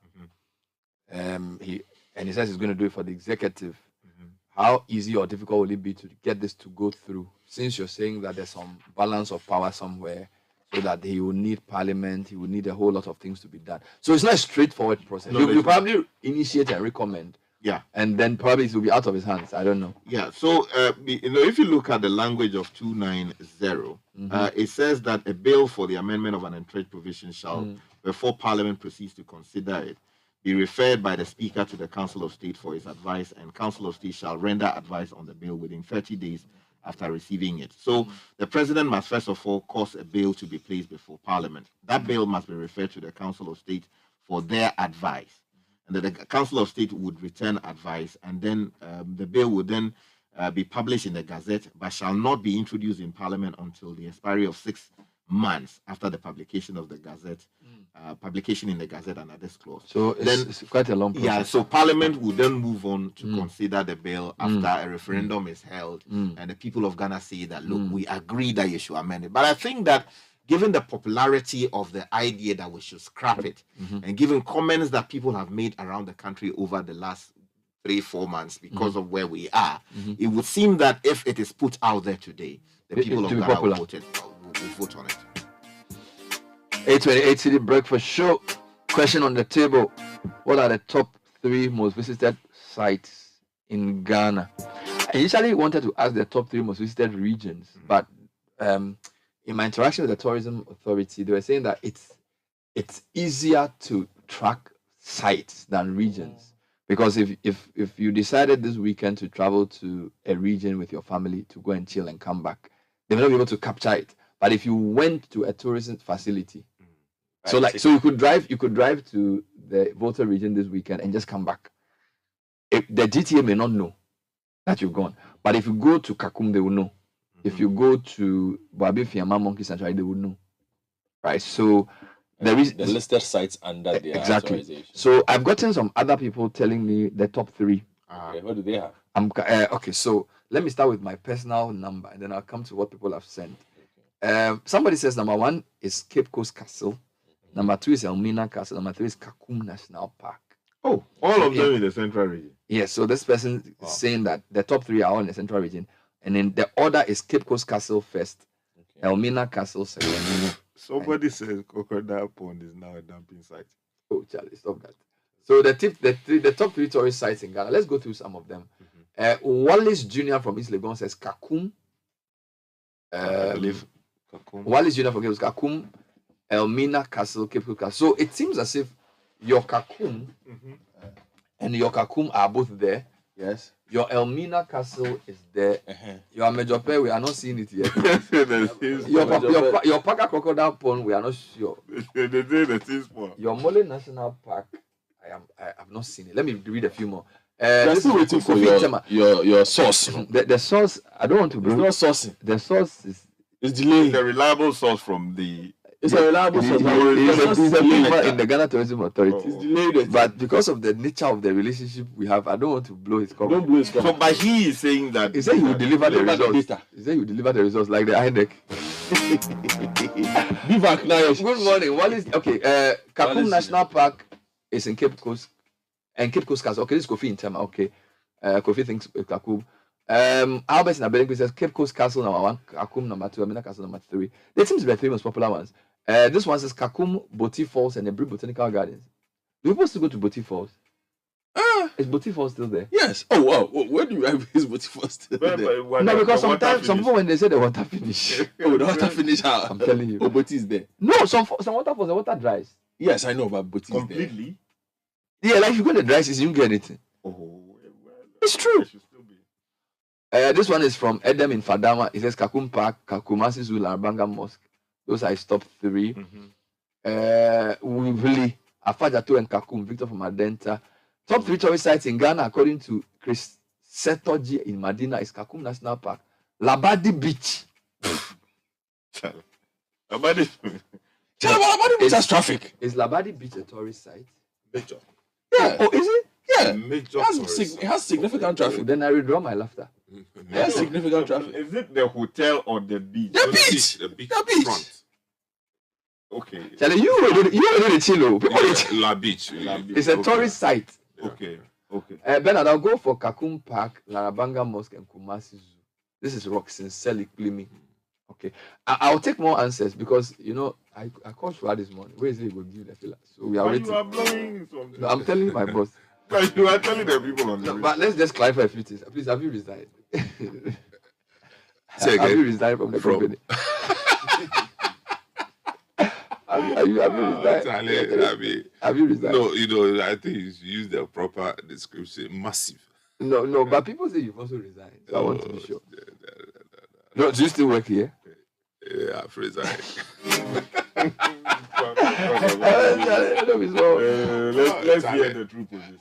he says he's going to do it for the executive, how easy or difficult will it be to get this to go through? Since you're saying that there's some balance of power somewhere, so that he will need parliament, he will need a whole lot of things to be done. So it's not a straightforward process. No, you probably initiate and recommend. Yeah. And then probably it will be out of his hands. I don't know. Yeah. So, if you look at the language of 290, it says that a bill for the amendment of an entrenched provision shall, before Parliament proceeds to consider it, be referred by the Speaker to the Council of State for his advice, and Council of State shall render advice on the bill within 30 days after receiving it. So the President must first of all cause a bill to be placed before Parliament. That bill must be referred to the Council of State for their advice. And then the Council of State would return advice, and then the bill would then be published in the Gazette, but shall not be introduced in Parliament until the expiry of 6 months after the publication of the Gazette, publication in the Gazette under this clause. So it's quite a long process. Yeah, so Parliament will then move on to consider the bill after a referendum is held, and the people of Ghana say that, look, we agree that you should amend it. But I think that given the popularity of the idea that we should scrap it, and given comments that people have made around the country over the last 3-4 months because of where we are, it would seem that if it is put out there today, the people of Ghana will vote on it. 828 Citi Breakfast Show. Question on the table: what are the top 3 most visited sites in Ghana? I initially wanted to ask the top 3 most visited regions, but in my interaction with the tourism authority, they were saying that it's easier to track sites than regions, because if you decided this weekend to travel to a region with your family to go and chill and come back, they may not be able to capture it. But if you went to a tourism facility, so you could drive to the Volta region this weekend and just come back. The GTA may not know that you've gone, but if you go to Kakum, they will know. If you go to Babi Fiama Monkey Sanctuary, they will know, right? So there is the listed sites under the authorization. So I've gotten some other people telling me the top 3. Okay, what do they have? Okay, so let me start with my personal number, and then I'll come to what people have sent. Somebody says number 1 is Cape Coast Castle, number 2 is Elmina Castle, number 3 is Kakum National Park. Oh, all of them in the central region. Yes, so this person is saying that the top 3 are all in the central region, and then the order is Cape Coast Castle first, Elmina Castle second. Somebody says Crocodile Pond is now a dumping site. Oh, Charlie, stop that. So the top 3 tourist sites in Ghana, let's go through some of them. Wallace Jr. from East Legon says Kakum. I believe Kakum. Wallace Jr. from Cape Coast, Kakum, Elmina Castle, Cape Coast Castle. So it seems as if your Kakum and your Kakum are both there. Yes. Your Elmina Castle is there. Your Mejope, we are not seeing it yet. Your Paka Crocodile Pond, we are not sure. Your Mole National Park, I have not seen it. Let me read a few more. We're still waiting for your source. The source, I don't want to bring. It's not sourcing. The source is delayed. It's a reliable source from the. It's a reliable source. He's a member in the Ghana Tourism Authority. It's delayed. But because of the nature of the relationship we have, I don't want to blow his cover. Don't blow his cover. So, but he is saying that. He said he will deliver the results. He said he will deliver the results like the INEC. Good morning. What is okay? Kakum National Park is in Cape Coast. And Cape Coast Castle. Okay, this is Kofi in Tema. Okay. Kofi thinks Kakum. Albert in Abedin says Cape Coast Castle number 1, Kakum number 2, Amina Castle number 3. They seem to be the 3 most popular ones. This one says Kakum, Boti Falls, and the Bri Botanical Gardens. Do you supposed to go to Boti Falls? Is Boti Falls still there? Yes. Oh wow. Where do you have his Boti Falls still there? No, because sometimes some people when they say the water finish. Oh, the water finish how? I'm telling you. Oh, Boti is there. No, some waterfalls, the water dries. Yes, I know, but Boti is there. Completely? Yeah, like if you go to the dry season, you don't get anything. It's true. This one is from Edem in Fadama. It says Kakum Park, Kakumasi Zoo, Larabanga Mosque. Those are his top 3. Wivili, Afajato and Kakum, Victor from Adenta. Top 3 tourist sites in Ghana, according to Chris Setoji in Medina, is Kakum National Park, Labadi Beach. Labadi Beach has traffic. Is Labadi Beach a tourist site? Major. Yeah. Oh, is it? Yeah. Major. It has significant traffic. Then I withdraw my laughter. It has significant traffic. Is it the hotel or the beach? The beach. The beach. Front. Okay. Charlie, you already the chilo. La Beach. It's a tourist site. Okay. Bernard, I'll go for Kakum Park, Larabanga Mosque, and Kumasi Zoo. This is rock sincerely Klimi. Okay. I'll take more answers because I called Shua this morning. Where is he going to give the filler? So we are waiting. You are blowing something. No, I'm telling my boss. But you are telling the people on the but let's just clarify a few things. Please, have you resigned? Have you resigned from the company? Have you resigned? Have you resigned? No, I think you use the proper description. Massive. No, but people say you've also resigned. So I want to be sure. No, do you still work here? Yeah, I've resigned. Let's hear the true position.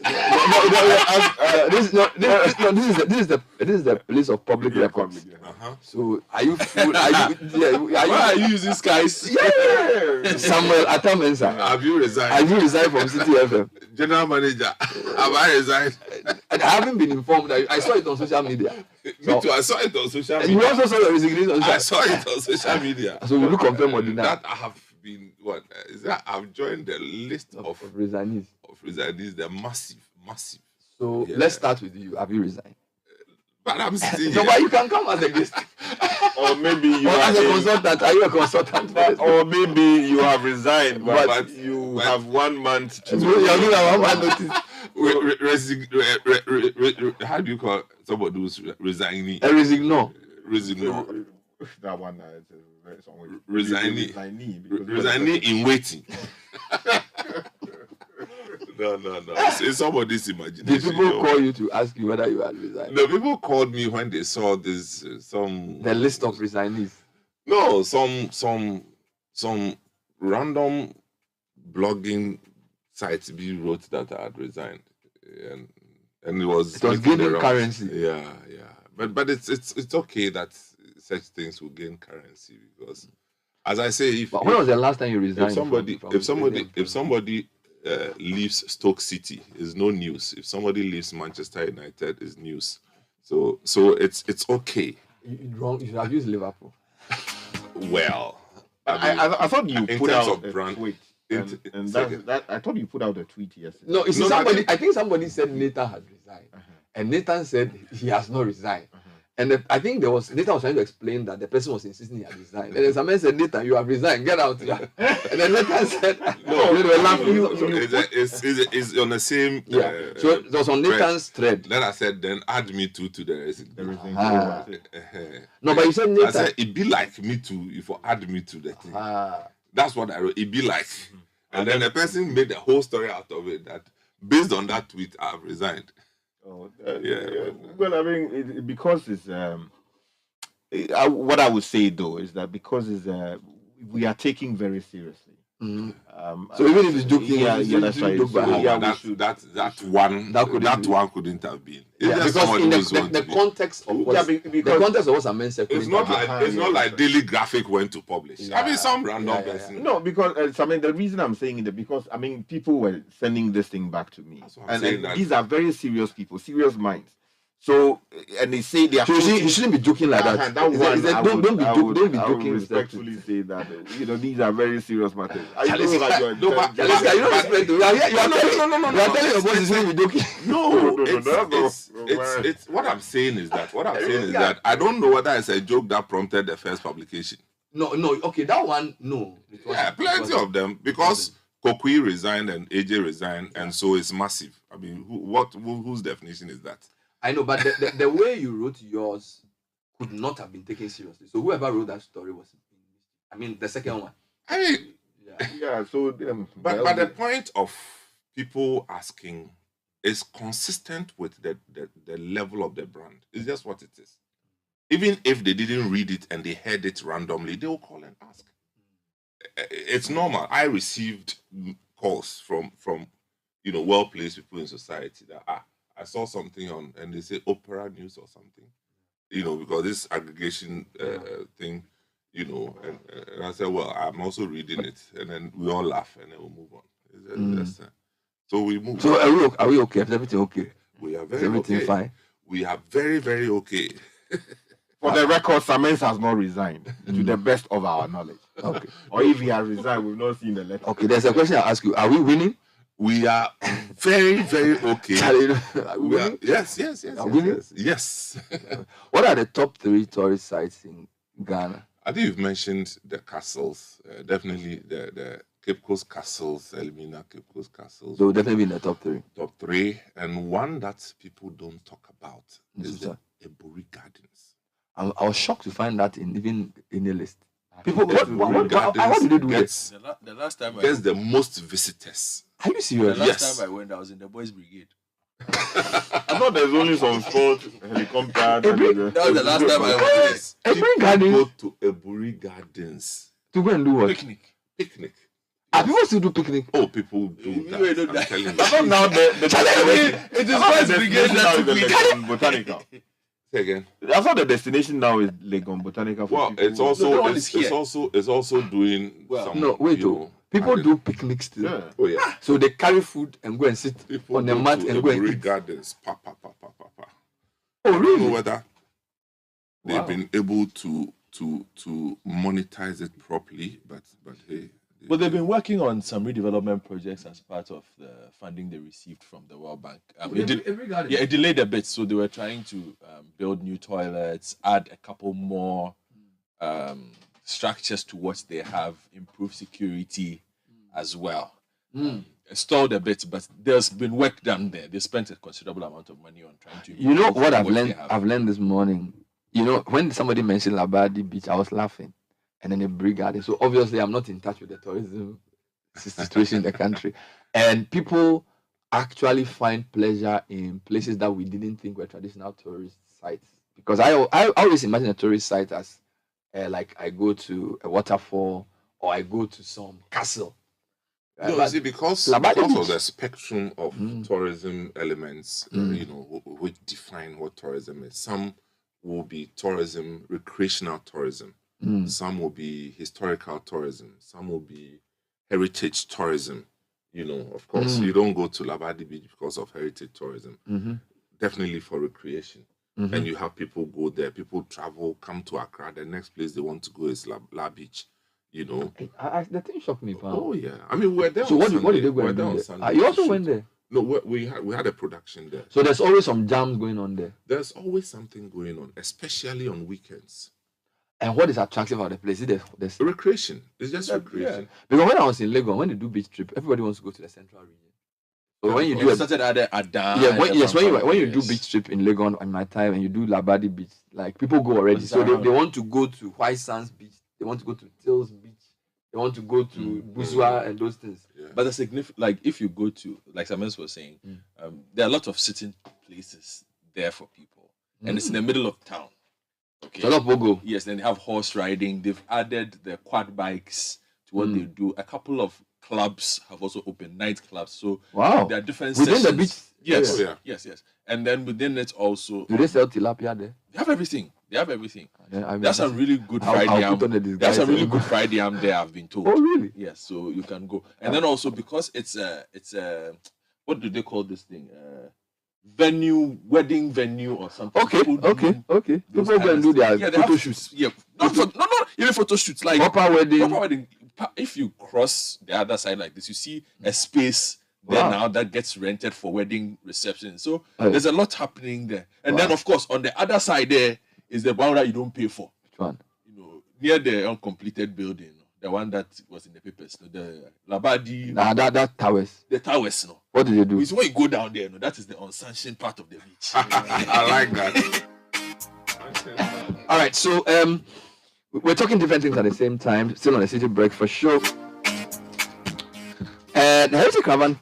This is the place of public records. So are you fool? Why are you using skies? Yeah. Samuel Atamensa. Have you resigned? Have you resigned from Citi FM? General manager. Have I resigned? I haven't been informed. I saw it on social media. Me too. I saw it on social media. You also saw the resignation. I saw it on social media. So will you confirm or deny? That I have been I've joined the list of resignees. They're massive. So let's start with you. Have you resigned? But I'm still No, but you can come as a guest. Or maybe you are as a consultant. Are you a consultant? Or maybe you have resigned, but you have 1 month to. You have 1 month notice. How do you call somebody who's resigning? A resigno. That one resigning in waiting. No. It's somebody's imagination. Did people call you to ask you whether you had resigned? No, people called me when they saw this the list of resignees. No, some random blogging sites wrote that I had resigned, and it was gaining currency. Yeah. But it's okay that such things will gain currency because, as I say, when was the last time you resigned? If somebody leaves Stoke City, is no news. If somebody leaves Manchester United, is news. So it's okay. You should have used Liverpool. Well, I thought you put out a brand. tweet. And that I thought you put out a tweet yesterday. No, I think somebody said Nathan had resigned. And Nathan said he has not resigned. And I think Nathan was trying to explain that the person was insisting he had resigned. And then some man said, Nathan, you have resigned, get out. And then Nathan said, no, they were laughing. It's on the same. So it was on Nathan's thread. Then I said, then add me too to the resignation. No, but you said Nathan. I said, it be like me too if you add me to the thing. That's what I wrote. It be like. And then the person made the whole story out of it that based on that tweet, I've resigned. Well, I mean, because it's what I would say though is that because it's we are taking very seriously. So even if it's joking, that's right. That one couldn't have been. Because in the context of what I mentioned, it's not like Daily Graphic went to publish. I mean, some random person. No, because I mean the reason I'm saying it is because I mean people were sending this thing back to me, and these are very serious people, serious minds. So and they say they are. So you shouldn't be joking like that. Don't be joking. I would respectfully say that these are very serious matters. You are telling your boss you shouldn't be joking. No. It's what I'm saying is that I don't know whether it's a joke that prompted the first publication. No. Okay, that one no. Plenty of them because Kokui resigned and AJ resigned, and so it's massive. I mean, whose definition is that? I know, but the way you wrote yours could not have been taken seriously. So whoever wrote that story was, I mean, the second one. I mean, So, but the point of people asking is consistent with the level of the brand. It's just what it is. Even if they didn't read it and they heard it randomly, they will call and ask. It's normal. I received calls from well-placed people in society that I saw something on, and they say Opera News or something, because this aggregation thing, and I said, well, I'm also reading it, and then we all laugh, and then we'll move on. So we move. So are we okay? Is everything okay? We are very Is everything okay. fine? We are very, very okay. For the record, Samens has not resigned, to the best of our knowledge. Okay. Or if he has resigned, we've not seen the letter. Okay, there's a question I'll ask you. Are we winning? We are very, very okay. Yes. Yes. What are the top 3 tourist sites in Ghana? I think you've mentioned the castles. Definitely the Cape Coast castles, Elmina Cape Coast castles. So definitely in the top 3. Top 3. And one that people don't talk about is the Eburi Gardens. I was shocked to find that even in the list. People, what did they do? The last time gets the most visitors. Are you serious? The last time I went, I was in the Boys Brigade. I thought there's only some sport helicopter. That was the last time I went. Eburi Gardens. Go to Eburi Gardens to go and do what? Picnic. People still do picnic. Oh, people do that. I'm telling you. I thought now it is Boys Brigade that Botanical. Say again. I thought the destination now is Legon Botanical. Well, it's also doing. People do picnics too. Yeah. Oh yeah. So they carry food and go and sit on the mat and go and eat. Gardens. Oh really? I don't know whether they've been able to monetize it properly, but hey. But they've been working on some redevelopment projects as part of the funding they received from the World Bank. It delayed a bit, so they were trying to build new toilets, add a couple more structures to what they have, improve security as well. It stalled a bit, but there's been work done there. They spent a considerable amount of money on trying to. You know what I've learned? I've learned this morning. When somebody mentioned Labadi Beach, I was laughing. And then a brigade. So obviously I'm not in touch with the tourism situation in the country. And people actually find pleasure in places that we didn't think were traditional tourist sites. Because I always imagine a tourist site as like I go to a waterfall or I go to some castle. No, see, because of the spectrum of tourism elements, which define what tourism is. Some will be tourism, recreational tourism. Some will be historical tourism. Some will be heritage tourism. Of course, you don't go to Labadi Beach because of heritage tourism. Definitely for recreation. And you have people go there. People travel, come to Accra. The next place they want to go is La Beach. The thing shocked me, pal. Oh yeah, I mean we're there. So what did they go and do there? You also went there. No, we had a production there. So there's always some jams going on there. There's always something going on, especially on weekends. And what is attractive about the place? There's recreation. It's just recreation. Yeah. Because when I was in Lagos, when they do beach trip, everybody wants to go to the central region. So when you do when you do beach trip in Lagos at my time and you do Labadi Beach, like people go already. So they want to go to White Sands Beach, they want to go to Tills Beach, they want to go to Busua and those things. Yeah. But the significant, like if you go to, like Samens was saying, there are a lot of sitting places there for people, and it's in the middle of town. Okay. So a lot of people go. Yes, then they have horse riding. They've added the quad bikes to what they do. A couple of clubs have also opened, night clubs. So there are different within sessions. the beach. Yes, yes. And then within it also. Do they sell tilapia there? They have everything. Then, that's a really good Friday yam. That's a really good Friday yam there, I've been told. Oh, really? Yes, so you can go. And then also because it's a what do they call this thing? Wedding venue or something. Okay. People go and do their photo shoots. Yeah, not even photo shoots. Like proper wedding. If you cross the other side like this, you see a space there now that gets rented for wedding reception. So there's a lot happening there. And then of course on the other side there is the one that you don't pay for. Which one? Near the uncompleted building. The one that was in the papers, the Labadi. That towers. The towers, no. What did they do? It's when you go down there, no. That is the unsanctioned part of the beach. I like that. All right, so we're talking different things at the same time. Still on the Citi Breakfast Show. And the Heritage Caravan,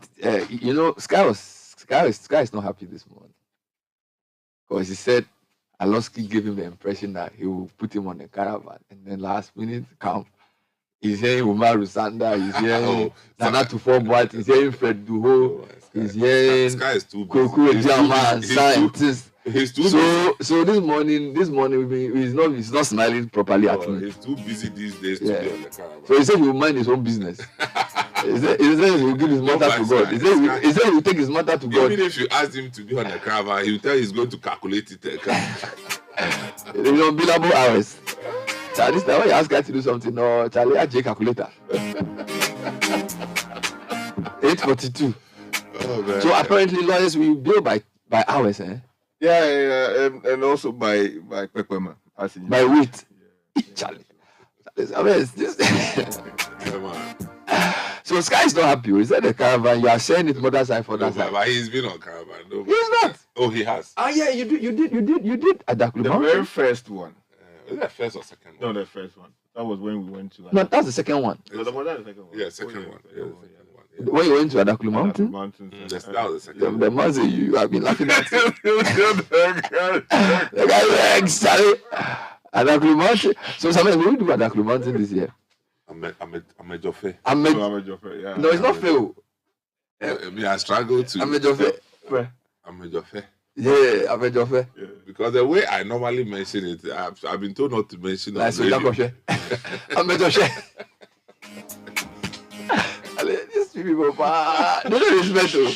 Sky is not happy this morning because he said Aloski gave him the impression that he will put him on the caravan, and then last minute come. He's hearing Umaru Sanda, he's hearing Nana Tufo, he's hearing Fred Duho, he's hearing Koko Ejama and scientists. So this morning he's not smiling properly at me. He's too busy these days to be on the caravan. So he said he will mind his own business. He said he will give his matter to God. He said he will take his matter to God. Even if you ask him to be on the caravan, he will tell you he's going to calculate it. Billable hours. Charlie, this time when you ask guys to do something, no, Charlie, I J calculator. 8:42. So apparently, lawyers will bill by hours, eh? Yeah, and also by Pekwema. By weight. Yeah. Charlie. I mean, it's this. Come on. So Sky is not happy. Is that the caravan? You are saying it mother side for that side. But he's been on caravan. No, he's not. Oh, he has. Yeah, you did at Dakulu. The very first one. Is that first or second one? No, the first one. That was when we went to. No, that's the second one. No, that was the second one. Yeah, second one. When you went to Adakulu Mountain? That was the second. The man said you have been laughing at him. The guy was sorry. Adakulu Mountain. So Samuel, what will you do at Adakulu Mountain this year? I'm a Jofe. Yeah. No, it's not fair. I struggle to. I'm a Jofe. I'm a Jofe. Yeah, I'm a Jofe. Because the way I normally mention it, I've been told not to mention it. I'm a Jofe. These people, they don't respect you.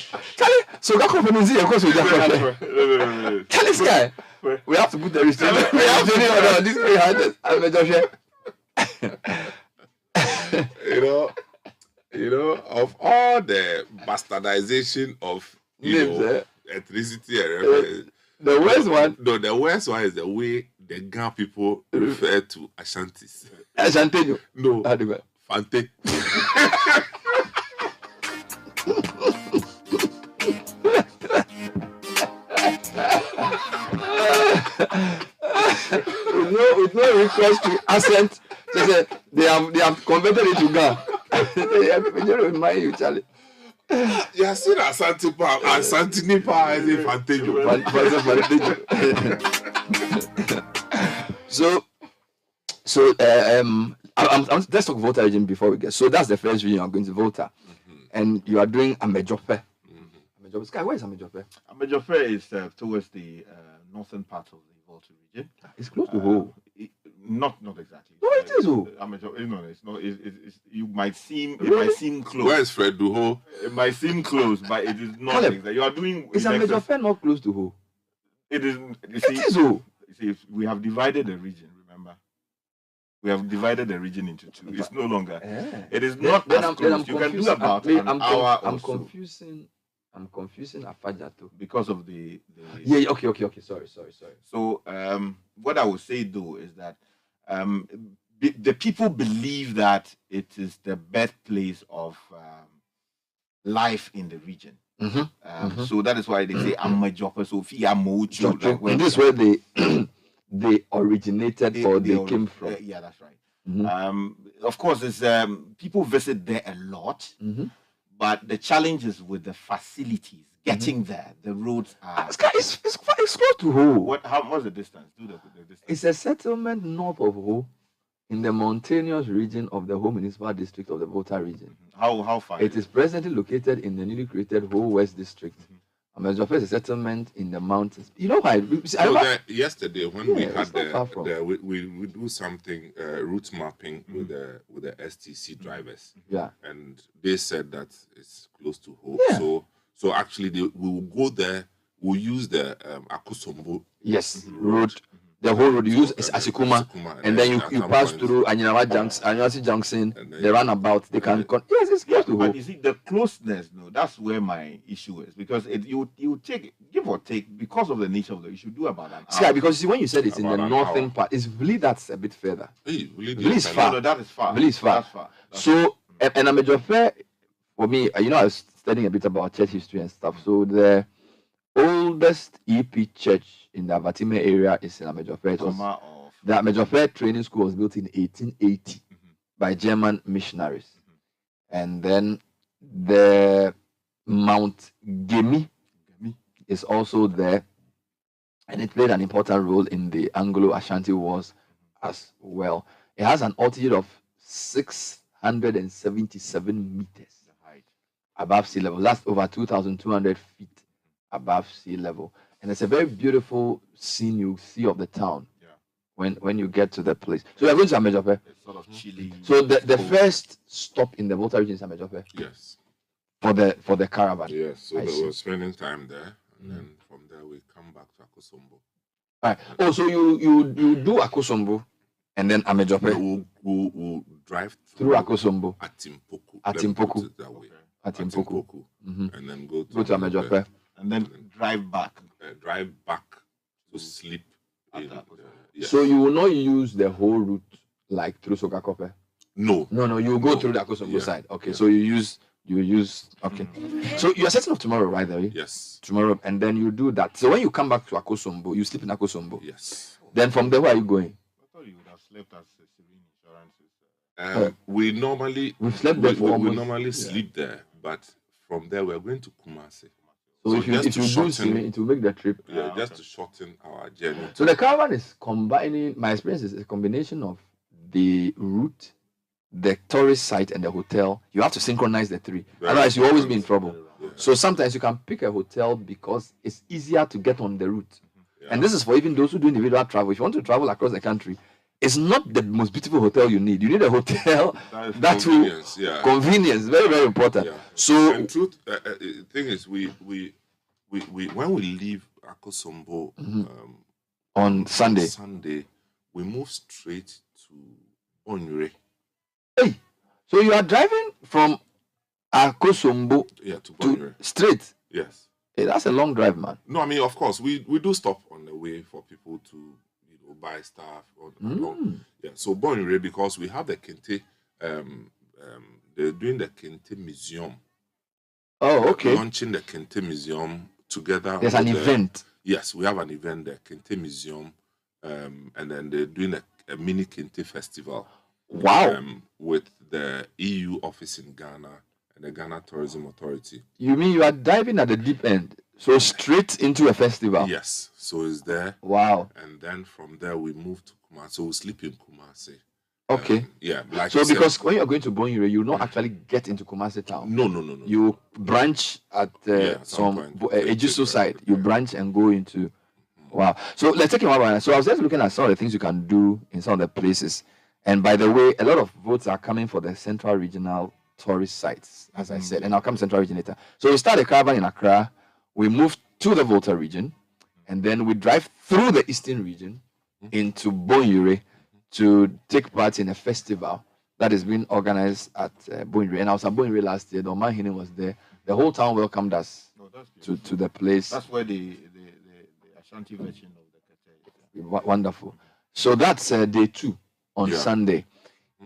So that company is here, of course, we just tell this guy. We have to put the restraint. We have to know this guy. I'm a Jofe. Of all the bastardization of names, ethnicity, the worst one. No, the worst one is the way the Ghana people refer to Ashantis. Ashanteño. No, Fante. with no request to accent. They have converted it to Ghana. They remind you, Charlie. You have seen Asante Pa, Asante Nipa, and Fantejo. So let's talk Volta region before we get. So that's the first region I'm going to Volta, and you are doing Amejope. Amejope. Sky, where is Amejope? Amejope is towards the northern part of the Volta region. It's close to Ho. Not exactly. No, it is Ho. No, it's not. It might seem close. Where is Fred Duho? It might seem close, but it is not. Exactly. You are doing. Is Amejope not close to Ho? It is. It is Ho. You see, we have divided the region. Remember, we have divided the region into two. It's no longer. It is not as close. You can do about an hour. I'm confusing I'm confusing Afajato. Because of the Yeah, okay. Sorry. So what I would say though is that the people believe that it is the birthplace of life in the region. So that is why they say Amajopa Sophia Mochu. And this is where they they originated or they came from. Yeah, that's right. Of course, it's people visit there a lot, but the challenge is with the facilities. Getting there, the roads are. It's close to Ho. What's the distance? Do the distance. It's a settlement north of Ho, in the mountainous region of the Ho municipal district of the Volta region. How far? It is presently located in the newly created Ho West district. Amajofe is a settlement in the mountains. You know why? Yesterday when we had we do something route mapping with the STC drivers. Yeah. And they said that it's close to Ho. Yeah. So actually we will go there. We'll use the Akosombo. Yes, road. The whole road you use is Asikuma, and then you pass through Anyinawa Junction, the runabout. They can yes, it's close to Ho. But you see, the closeness, no, that's where my issue is, because you take give or take because of the nature of the issue. Do about an hour. Yeah, because see, when you said it's in the northern part, it's Vili that's a bit further. Vili is far. No, that is far. Vili is far. So, and Amajofe, for me, I was studying a bit about church history and stuff. So the oldest EP church in the Abatime area is in Amajofe. The Amajofe training school was built in 1880 by German missionaries. And then the Mount Gemi is also there. And it played an important role in the Anglo-Ashanti Wars as well. It has an altitude of 677 meters above sea level. That's over 2,200 feet above sea level. And it's a very beautiful scene you see of the town when you get to the place. So you're going to Amajofe. It's sort of chilly. So the first stop in the Volta region is Amajofe. Yes. For the caravan. Yes. So we were spending time there, and then from there we come back to Akosombo. All right. Oh, so you do Akosombo and then Amajofe. We'll drive through Akosombo. Atimpoku. Atimpoku. And then go to Amajofe. And then drive back. Drive back to sleep. So you will not use the whole route like through Sokakope? No. You go through the Akosombo side. Okay, so you use okay. So you are setting off tomorrow, right, David? Yes. Tomorrow, and then you do that. So when you come back to Akosombo, you sleep in Akosombo. Yes. Then from there, where are you going? I thought you would have slept at civil insurance. We normally sleep there, but from there we're going to Kumasi. So if you do swimming, it will make the trip. Yeah, just to shorten our journey. So the caravan is combining. My experience is a combination of the route, the tourist site, and the hotel. You have to synchronize the three. Otherwise, you always be in trouble. Yeah. So sometimes you can pick a hotel because it's easier to get on the route. Yeah. And this is for even those who do individual travel. If you want to travel across the country, it's not the most beautiful hotel you need. You need a hotel that convenience, convenience, very, very important. Yeah. So, and truth, the thing is, we when we leave Akosombo on Sunday, we move straight to Bonyure. Hey, so you are driving from Akosombo to Bonyure straight? Yes. Hey, that's a long drive, man. No, I mean, of course, we do stop on the way for people to buy stuff. Yeah, so Bonyure, because we have the Kente, they're doing the Kente Museum. Oh, okay. Launching the Kente Museum together. There's an event. Yes, we have an event, the Kente Museum, and then they're doing a mini Kente festival. Wow. With the EU office in Ghana and the Ghana Tourism Authority. You mean you are diving at the deep end? So straight into a festival? Yes. So it's there. Wow. And then from there we move to Kumasi. So we sleep in Kumasi. Okay. Yeah. Like so because when you're going to Bonyure, you will not actually get into Kumasi town. No. You branch at some Ejisu side. You branch and go into. Wow. So let's take him out. So I was just looking at some of the things you can do in some of the places. And by the way, a lot of votes are coming for the central regional tourist sites, as I said. And I'll come central region later. So we start a caravan in Accra. We move to the Volta region. And then we drive through the eastern region into Bonyure to take part in a festival that is being organized at Bonyure. And I was at Bonyure last year. The Oman Hine was there. The whole town welcomed us. to the place. That's where the Ashanti version of the kete is. Wonderful. So that's day 2 on Sunday.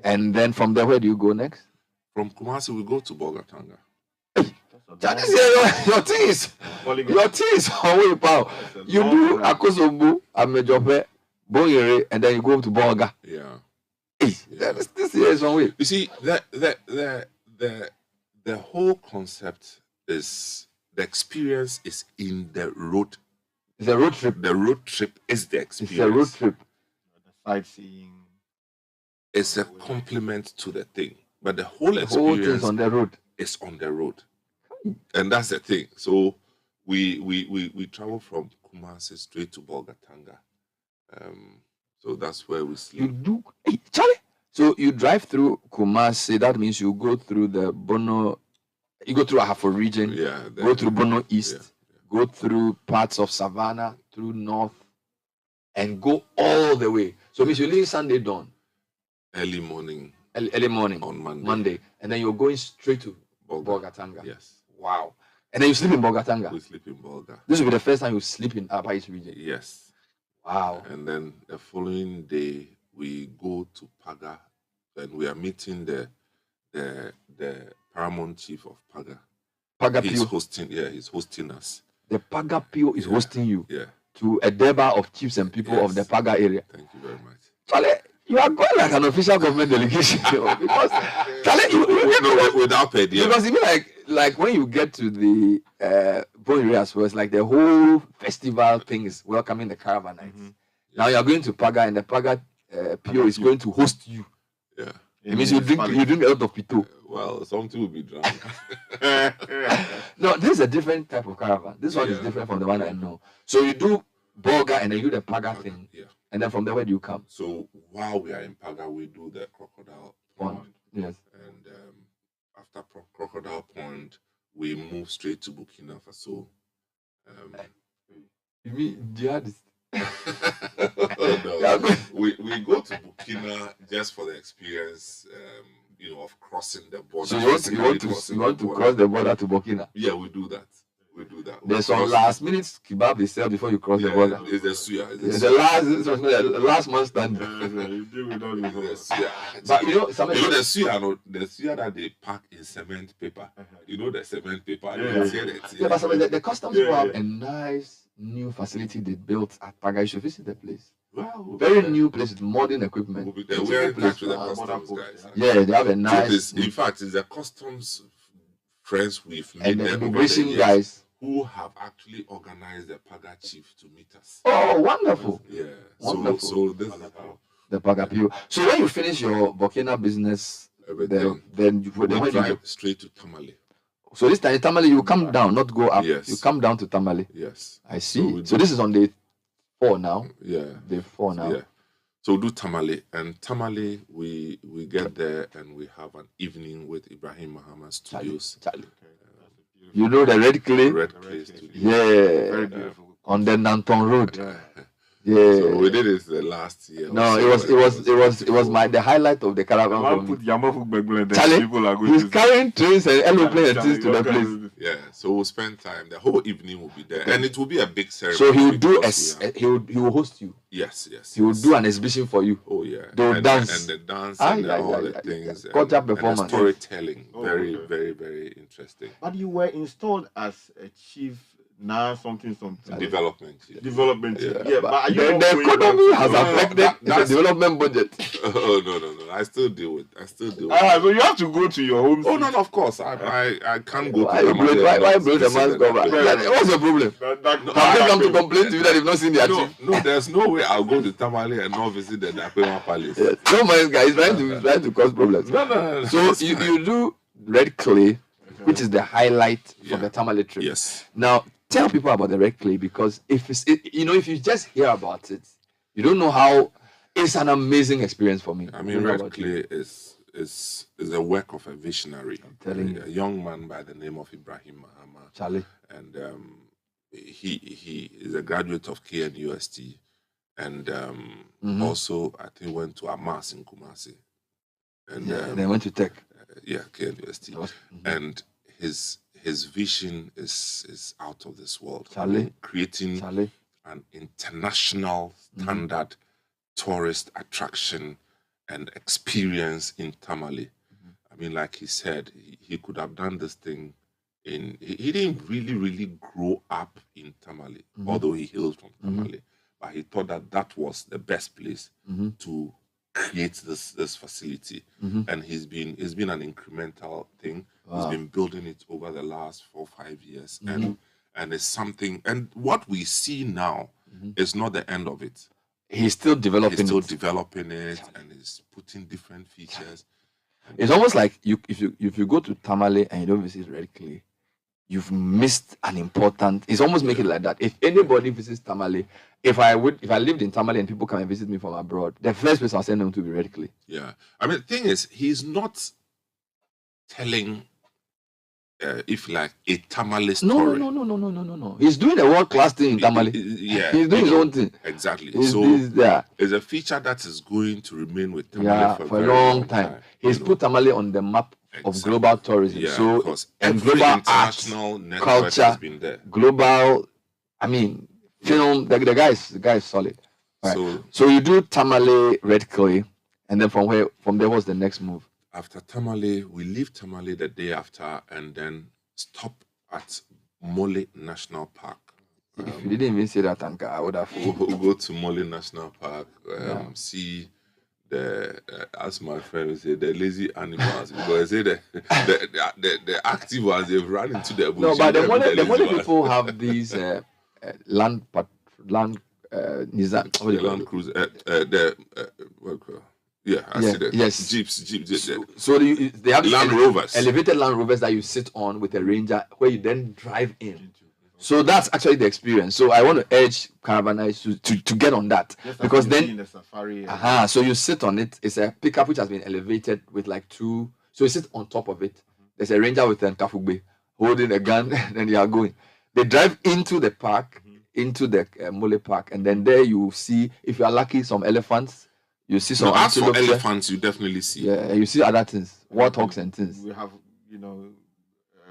And then from there, where do you go next? From Kumasi, we go to Bolgatanga. Your thing is always power. You do Akosobu, Amejope, Boyere, and then you go to Bolga. Yeah. This year is one way. You see, the whole concept is the experience is in the road. It's a road trip. The road trip is the experience. It's a road trip. The sightseeing. It's a complement to the thing, but the whole experience is on the road. Is on the road, and that's the thing. So we travel from Kumasi straight to Bolgatanga. So that's where we sleep. You do, Charlie. So you drive through Kumasi. That means you go through the Bono. You go through Ahafo region. Yeah. Go through Bono East. Go through parts of Savannah, through North, and go all the way. So it means you leave Sunday dawn. Early morning on Monday. And then you're going straight to Bolgatanga. Yes. Wow. And then you sleep in Bolgatanga. We sleep in Bolga. This will be the first time you sleep in Upper East region. Yes. Wow. And then the following day we go to Paga, and we are meeting the paramount chief of Paga. Paga He's Pio. He's hosting us. The Paga Pio is hosting you. Yeah. To a Deba of chiefs and people of the Paga area. Thank you very much. Charlie, you are going like an official government delegation. Because Charlie, without pay, because even like when you get to the Bon area as well, it's like the whole festival thing is welcoming the caravanites. Now you are going to Paga, and the Paga Pio is going to host you. Yeah. It means you drink a lot of pito. Well, something will be drunk. No, this is a different type of caravan. This one is different from the one I know. So you do Bolga and then you do the Paga thing. Yeah. And then from there, where do you come? So while we are in Paga, we do the Crocodile Pond. Yes. And after Crocodile Pond, we move straight to Burkina Faso. You mean jihadist? No. we go to Burkina just for the experience, of crossing the border. So you want to cross the border to Burkina? Yeah, we do that. There's some last minute kebab they sell before you cross the border. It's the suya. The last man standing. But the suya that they pack in cement paper. You know the cement paper. But the customs people have a nice new facility they built at Paga. You should visit the place. Wow. Very new place with modern equipment. We're in touch with the customs guys. Yeah, they have a nice. In fact, it's the customs friends we've met and the immigration guys who have actually organized the Paga chief to meet us. Oh, wonderful! Yeah. Wonderful. So this is how the Paga Pio. So when you finish your Burkina business, then you drive straight to Tamale. So this time Tamale, you come down, not go up. Yes. You come down to Tamale. Yes. I see. So this is on day 4 now. Yeah. Day 4 now. Yeah. So we do Tamale, and Tamale, we get there and we have an evening with Ibrahim Muhammad Studios. Charlie. You know the red clay? Red clay studio. Yeah. Very beautiful. On the Nanton Road. Yeah. So we did it last year. No, it was the highlight of the caravan. Charlie, he's carrying trains and aeroplanes and things to the place. Yeah, so we'll spend time. The whole evening will be there, and it will be a big ceremony. So he will do he will host you. Yes. He will do an exhibition for you. Oh yeah. They will dance and the dance and all the things. Culture performance. And the storytelling. Very, very, very interesting. But you were installed as a chief. Now something. Development. Yeah, but the economy has affected the development budget. Oh no. I still deal with. So you have to go to your home. Oh no, of course. I can't go. Why blow the man's cover? What's the problem? Have they come to complain to you that they've not seen their chief? No, there's no way I'll go to Tamale and not visit the Dapema Palace. Yes. No man, guys, trying to cause problems. No. So you do red clay, which is the highlight for the Tamale trip. Yes. Now tell people about the red clay, because if you just hear about it, you don't know how. It's an amazing experience for me. I mean, red clay is a work of a visionary, a young man by the name of Ibrahim Mahama. Charlie. And he is a graduate of KNUST, and also I think went to Amas in Kumasi. And they went to Tech. KNUST. And his vision is out of this world. Charlie. Creating an international standard tourist attraction and experience in Tamale. I mean, like he said, he could have done this thing he didn't really grow up in Tamale, although he hails from Tamale. But he thought that was the best place to create this facility. And it's been an incremental thing. He's been building it over the last 4 or 5 years. And it's something, and what we see now is not the end of it. He's still developing it and he's putting different features. It's almost like if you go to Tamale and you don't visit Red Clay, you've missed an important. It's almost make it like that. If anybody visits Tamale, if I lived in Tamale and people come and visit me from abroad, the first place I'll send them to be Red Clay. Yeah, I mean the thing is, he's not telling if like a Tamale story. No. He's doing a world-class thing in Tamale. Yeah, he's doing his own thing. Exactly. It's a feature that is going to remain with Tamale for a very long time. He's put Tamale on the map of global tourism. Yeah, so and global international arts, culture, has been there. Global, I mean, film. The guy is solid. Right. So you do Tamale, Red Clay, and then from there, what's the next move? After Tamale, we leave Tamale the day after and then stop at Mole National Park. If you didn't even say that, Anka, I would have. We'll go to Mole National Park, see as my friend would say, the lazy animals. Because I say the active ones, they've run into the bush. No, but the Mole people have these land Nizam. Land cruiser. Yeah, I see that. Yes. Jeeps. So they have Land Rovers. Elevated Land Rovers that you sit on with a ranger where you then drive in. So that's actually the experience. So I want to urge caravanners to get on that. Because then the safari. So you sit on it. It's a pickup which has been elevated with like 2. So you sit on top of it. There's a ranger with a kafugbe holding a gun and you are going. They drive into the park, into the Mole Park, and then there you see, if you are lucky, some elephants. You see some as for elephants, you definitely see. Yeah, you see other things, warthogs and things. We have,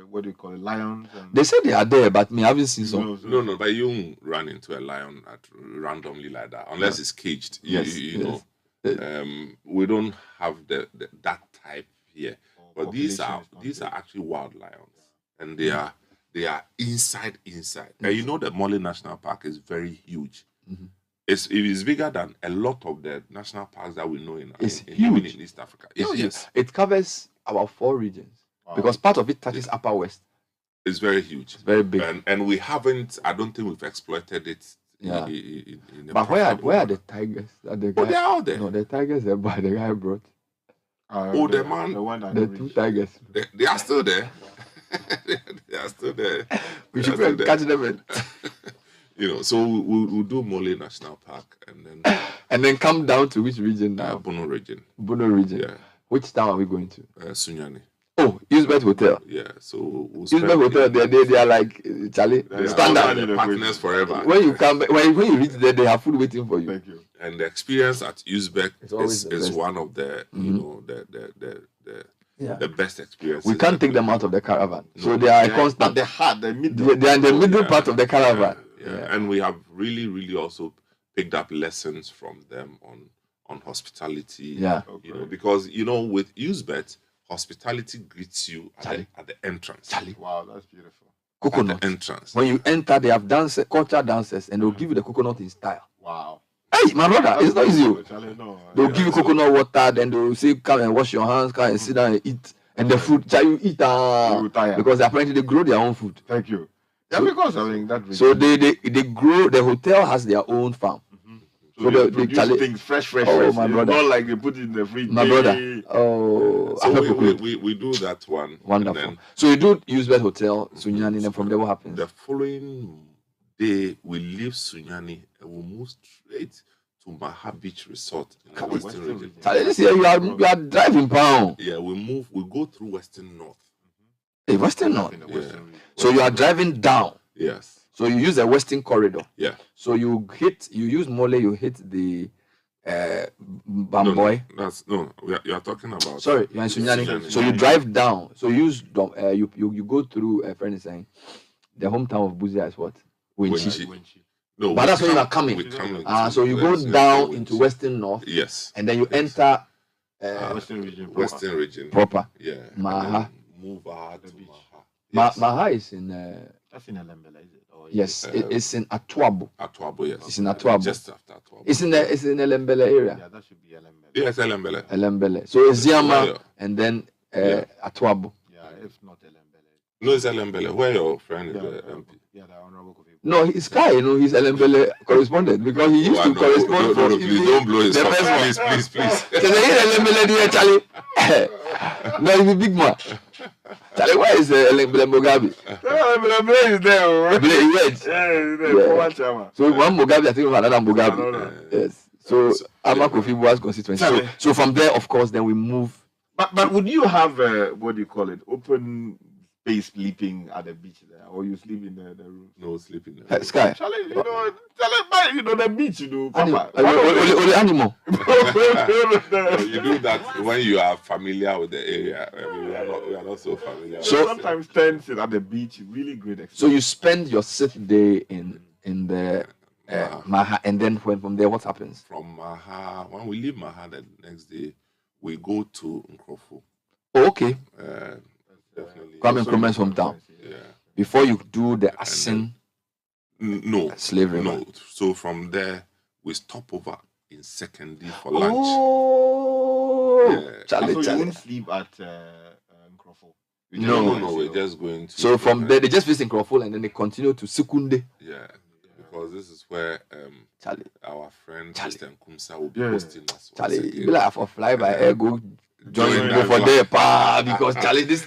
what do you call it, lions? They say they are there, but me, I haven't seen some. No, but you won't run into a lion randomly like that, unless it's caged. You know, we don't have that type here. But these are actually wild lions, and they are inside. And you know, the Mole National Park is very huge. It is bigger than a lot of the national parks that we know in East Africa. Yes. It covers about 4 regions because part of it touches Upper West. It's very huge. It's very big. And we haven't, I don't think we've exploited it. But where are the tigers? They're out there. No, the tigers the guy brought. The 2 tigers. They are still there. They are still there. We should catch them in. So we'll do Mole National Park and then come down to which region now? Bono region. Yeah. Which town are we going to? Sunyani. Oh, Usbet Hotel. Yeah. So Usbet Hotel. They are like Charlie standard partners forever. When you come, when you reach there, they have food waiting for you. Thank you. And the experience at Uzbek is one of the the best experiences. We can't take them out of the caravan, so they are constant. They are in the middle part of the caravan. Yeah. And we have really also picked up lessons from them on hospitality. Yeah. Because with Uzbek, hospitality greets you at the entrance. Wow, that's beautiful. Coconut at the entrance. When you enter, they have culture dances, and they'll give you the coconut in style. Wow. Hey, my brother, it's not easy. They'll give you coconut water, then they'll say, "Come and wash your hands, come and sit down and eat." And the food, you eat because apparently they grow their own food. Thank you. Yeah, because that. So they grow. The hotel has their own farm. So they produce things fresh. Oh, my brother. Not like they put it in the fridge. My brother. Oh, so we do that one. Wonderful. So you do Uzbek Hotel, Sunyani, and from there what happens? The following day we leave Sunyani and we move straight to Maha Beach Resort in the Western region. This year you are driving pound. Yeah, we go through Western North. Western North. So you are driving down. Yes. So you use a Western corridor. Yeah. So you use Mole, you hit the Bamboy. You are talking about. Sorry, you're in Sunyani. So you drive down. So you use you go through. A friend is saying, the hometown of Buzia is what? Winchi. No, but that's when you are coming. So you go down into Western North. Yes. And then you enter Western region. Proper. Yeah. Maha. Move out to Maha. Maha is in. That's in Elembele, is it? Yes, it's in Atuabo. Atuabo, yes. It's in Atuabo. Just after Atuabo. It's in Elembele area. Yeah, that should be Elembele. Yes, Elembele. Elembele. So it's Ziama and then Atuabo. Yeah, if not Elembele. No, it's Elembele. Where your friend is the MP? Yeah, the Honorable Kofi. No, he's Kai, he's Elembele correspondent because he used to correspond for. Please don't blow his phone. Please. Charlie. No, he's a big man. Charlie, where is Elembele Mugabe? Elembele is there. Yeah. So one Mugabe, I think another Mugabe. Yes. So Ama Kofi was constituency. So from there, of course, then we move. But would you have what do you call it? Open space sleeping at the beach there, or you sleep in the room? No, sleep in the room. Sky. Charlie, the beach, Papa. Only animal. You do that when you are familiar with the area. We are not so familiar. So sometimes tents at the beach, really great experience. So you spend your 6th day in the Maha, and then from there, what happens? From Maha, when we leave Maha the next day, we go to Nkrofo. Oh, okay. Definitely. Come Nkrumah's hometown. Yeah. Before you do the Asin. No. Slavery. No. So from there, we stop over in Secondary for lunch. Oh. Yeah. So you won't sleep at Nkrofo? No, we're just going to. So from there, they just visit Nkrofo and then they continue to Sekunde. Yeah. Because this is where our friend Christian Kumsa will be hosting us. Charlie, be like for fly by air, go join for there, because Charlie, this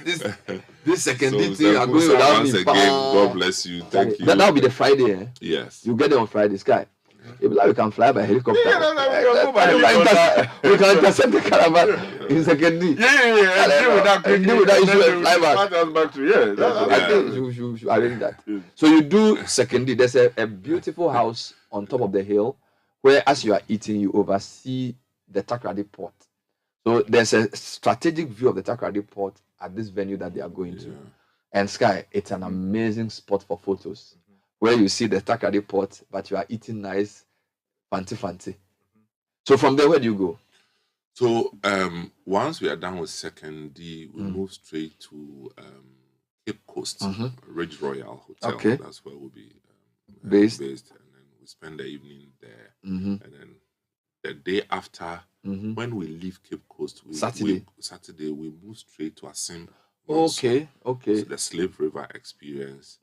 second thing are going without once me. Again, God bless you. Thank you. That'll be the Friday, eh? Yes. You get there on Friday, Sky. If like we can fly by helicopter. We can intercept the caravan in second. Deal without issue and fly back. I think you should arrange that. So you do second. There's a beautiful house on top of the hill where, as you are eating, you oversee the Takrady port. So there's a strategic view of the Takrady port at this venue that they are going to. And Sky, it's an amazing spot for photos. Where you see the Takrady port, but you are eating nice, fancy. So from there, where do you go? So once we are done with second D, we move straight to Cape Coast, Ridge Royal Hotel. Okay. That's where we'll be based. And then we spend the evening there. And then the day after, when we leave Cape Coast, Saturday we move straight to Asim. Okay. So the Slave River experience.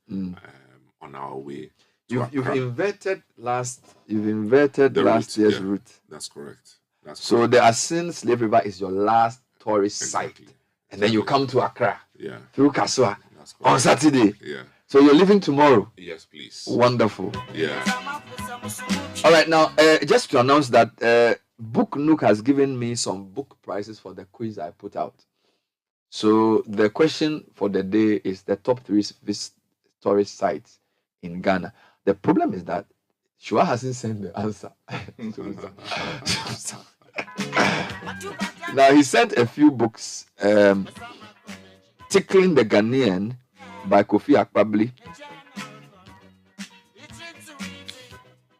On our way. You've inverted last year's route. That's correct. So the Asin Slave River is your last tourist site. And then you come to Accra through Kasua on Saturday. Yeah. So you're leaving tomorrow? Yes, please. Wonderful. Yeah. All right, now just to announce that Book Nook has given me some book prizes for the quiz I put out. So the question for the day is the top 3 tourist sites in Ghana. The problem is that Shua hasn't sent the answer. Now he sent a few books. Tickling the Ghanaian by Kofi Akpabli.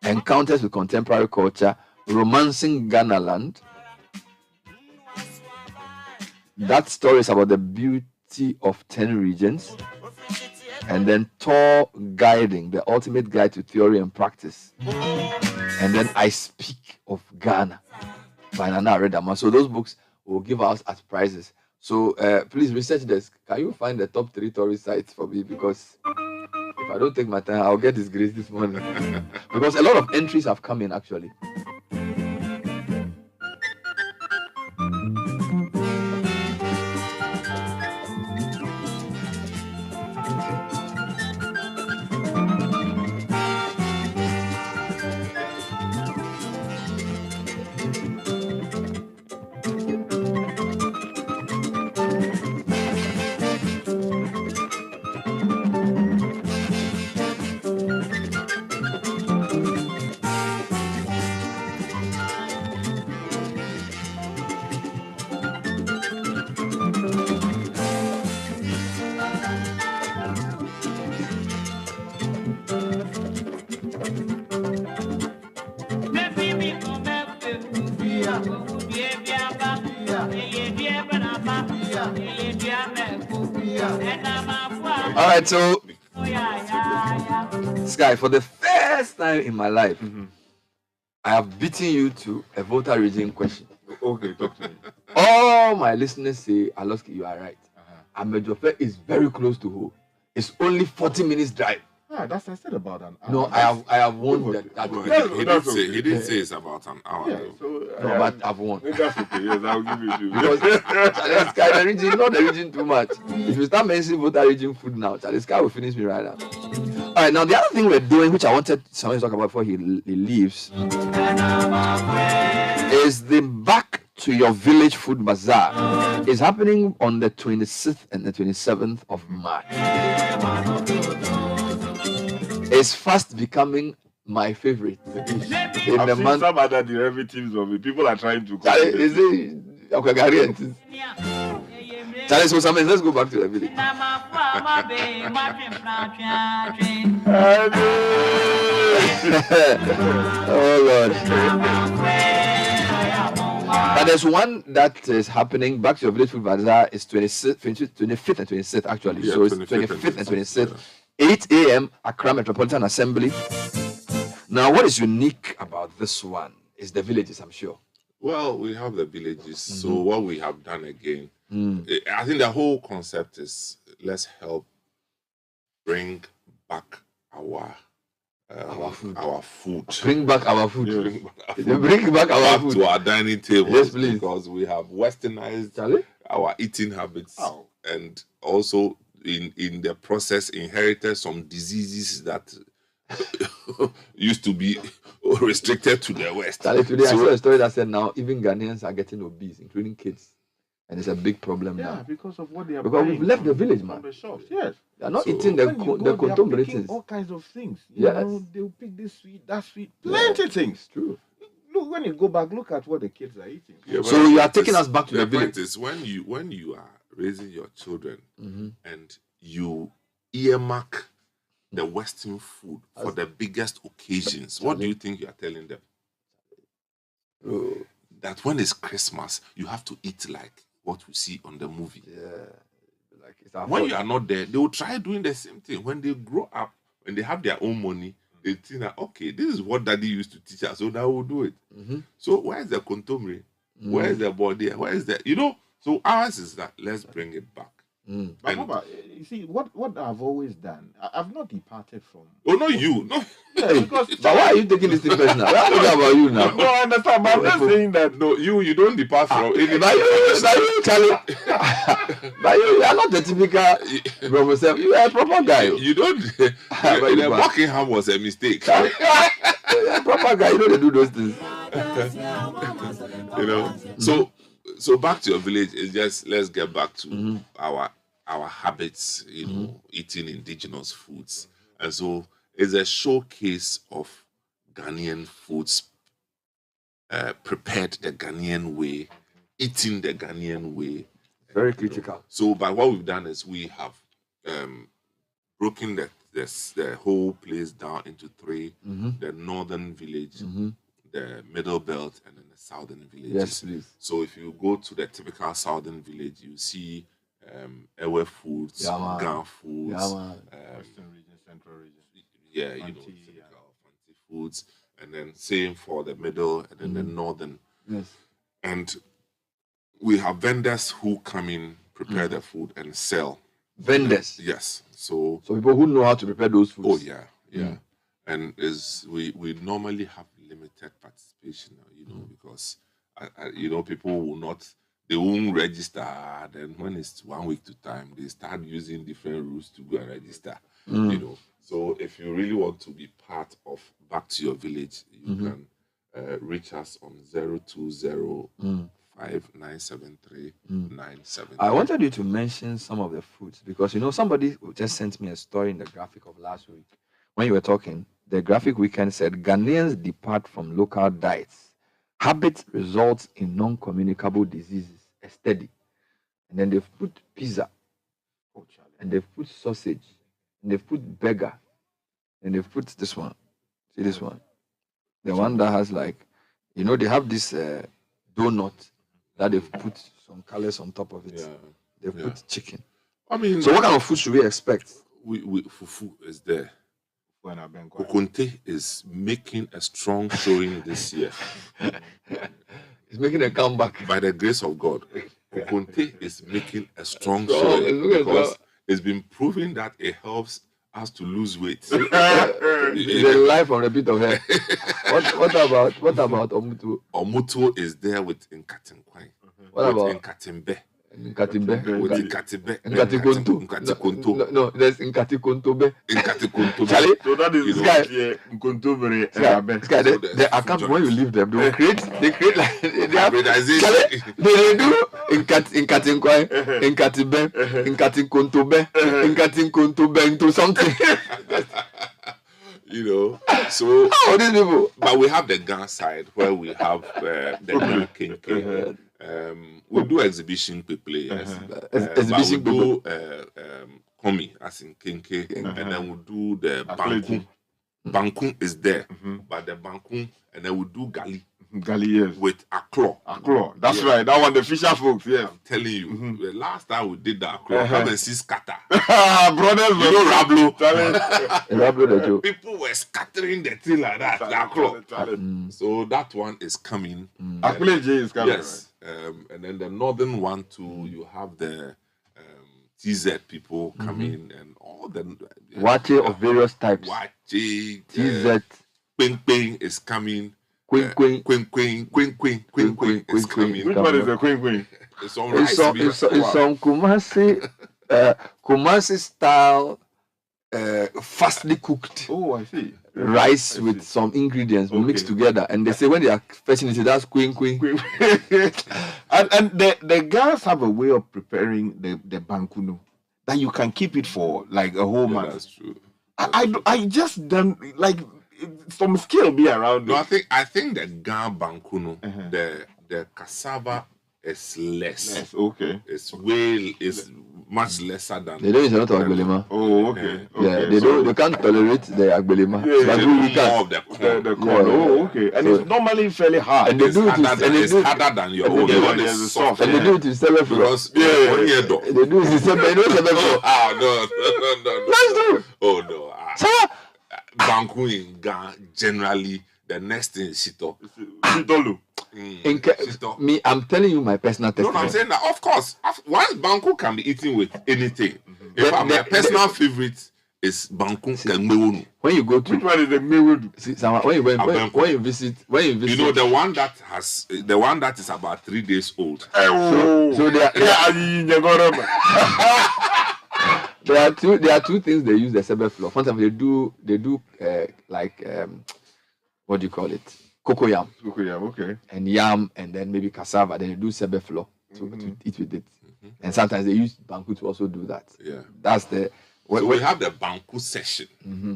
Encounters with Contemporary Culture, Romancing Ghana Land. That story is about the beauty of 10 regions. And then Tour Guiding, the ultimate guide to theory and practice. And then I Speak of Ghana by Nana Redama. So those books will give us as prizes. So please research this. Can you find the top 3 tourist sites for me? Because if I don't take my time, I'll get disgraced this morning. Because a lot of entries have come in actually. right, so Sky, for the first time in my life, I have beaten you to a voter region question. Okay, talk to me. All my listeners say, Aloski, you are right. Amejope is very close to home. It's only 40 minutes drive. That's I said about an hour. No, I have won that. He didn't say it's about an hour. Yeah, so, No, but I've won. That's okay. Yes, I'll give it to you. Because Charlie Sky, the region, not the region too much. If you start mentioning voter region food now, Charlie Sky will finish me right now. All right, now the other thing we're doing, which I wanted someone to talk about before he leaves, is the Back to Your Village Food Bazaar. It's happening on the 26th and the 27th of March. It's fast becoming my favorite. I've seen some other derivatives of it. People are trying to. Is it okay, Gary? Charlie, so something. Let's go back to the village. Oh Lord. But there's one that is happening. Back to Your Village Food Bazaar is 25th and 26th actually. Yeah, so it's 25th and 26th. 8 a.m. Accra Metropolitan Assembly. Now, what is unique about this one is the villages, I'm sure. Well, we have the villages. So what we have done again, I think the whole concept is let's help bring back our food. Bring back our food. Bring back our food to our dining table. Yes, please. Because we have westernized our eating habits and also in the process inherited some diseases that used to be restricted to the West. Today I saw a story that said now even Ghanaians are getting obese, including kids. And it's a big problem now. Yeah, because of what they are Because we've left the village, man. The shops, yes. They are not eating the contomerations. All kinds of things. Yes. They'll pick this sweet, that sweet, plenty things. True. Look, when you go back, look at what the kids are eating. Yeah, so you are taking us back to the village. Point is when you are raising your children and you earmark the Western food for the biggest occasions, what do you think you are telling them? That when it's Christmas, you have to eat like what we see on the movie. When you are not there, they will try doing the same thing. When they grow up, when they have their own money, they think that, okay, this is what daddy used to teach us, so now we'll do it. So where is the contomere? Where is the body? Where is the, so ours is that, let's bring it back. But Papa, you see, what I've always done, I've not departed from. Oh, no, you. No. Hey, but why are you taking this thing personal? We're talking about you now. No, I understand, but I'm not saying that. No, you don't depart from it. But you, Charlie. But you are not the typical professor. You are a proper guy. You don't. The Buckingham was a mistake. You're a proper guy. You know they do those things. So back to your village is just let's get back to our habits, eating indigenous foods. And so it's a showcase of Ghanaian foods prepared the Ghanaian way, eating the Ghanaian way. Very critical. So by what we've done is we have broken the whole place down into three: the northern village, the middle belt, and then the southern villages. Yes, please. So if you go to the typical southern village, you see Ewe foods, Gan foods, Western region, central region. Yeah, typical fancy foods, and then same for the middle and then the northern. Yes. And we have vendors who come in, prepare the food and sell. Vendors? Yes. So people who know how to prepare those foods. Oh yeah. And we normally have limited participation, because people will not, they won't register. Then when it's 1 week to time, they start using different rules to go and register. So if you really want to be part of Back to Your Village, you can reach us on 020-5973-973. I wanted you to mention some of the foods because somebody just sent me a story in the graphic of last week. When you were talking, the graphic weekend said Ghanaians depart from local diets. Habit results in non-communicable diseases. A study. And then they've put pizza. And they've put sausage. And they've put burger. And they've put this one. See this one? The one that has they have this donut that they've put some colors on top of it. They've put chicken. I mean, so what kind of food should we expect? Fufu is there. Kokonte is making a strong showing this year. He's making a comeback. By the grace of God, Kokonte is making a strong showing because it's been proven that it helps us to lose weight. The life on a bit of hair. What about Omutu? Omutu is there with Nkatinkwai. What about Nkatimbe? Nkatimbe. With Nkatibe. Nkatikonto. No, there's Nkatikontobe. Charlie, so that is Nkontobere. The account when you leave them, they create like they have they do Nkatinkwai, Nkatibe, Nkatinkontobe, Nkatinkontobe into something. So all these people. But we have the Ghana side where we have the Ghana Kinky. We do exhibition play, yes. Exhibition we do Komi, as in Kinky, and then we do the Bankun. Bankun is there, but the Bankun, and then we do Gali. Yes. With Aklo. That's right. That one, the Fisher folks, yes. I'm telling you, the last time we did the Aklo, come and see scatter. Brothers, you know Rablo. Rablo, people were scattering the thing like that. The Aklo. So that one is coming. Akule J is coming. Yes. And then the northern one too, you have the TZ people coming and all the Wache of various types. Wache, TZ, Ping is coming. Queen is coming. Which one is the Queen? It's on rice. It's on Kumasi style, fastly cooked. Oh, I see. Rice with some ingredients mixed together, and they say when they are fetching it, that's queen. and the girls have a way of preparing the bankuno that you can keep it for like a whole month. That's true. I just done like some skill be around. No, I think the Ghana bankuno, the cassava is less. Okay. It's much lesser than. They don't use a lot of agbelema. Oh, okay. Yeah, they can't tolerate the agbelema. They do more of the corn. The corn. Oh, okay. And it's normally fairly hard. And they do it harder than your own. The one is soft. And they do it in 7 because they do it in 7 no. Let's do. Oh no. Banku in Ghana generally the next thing is Shito. Me, I'm telling you my personal testimony. No, I'm saying that of course. Once Banku can be eaten with anything. In fact, my personal favorite is Banku Kengmewonu. When you go to which one is the Mewonu? When you visit, you know the one that is about 3 days old. So there are two things they use the sebe flour. Sometimes they do what do you call it? Cocoyam. Cocoyam, okay. And yam, and then maybe cassava. Then they do sebe flour to eat with it. And sometimes they use banku to also do that. Yeah. That's the. So we have the banku section.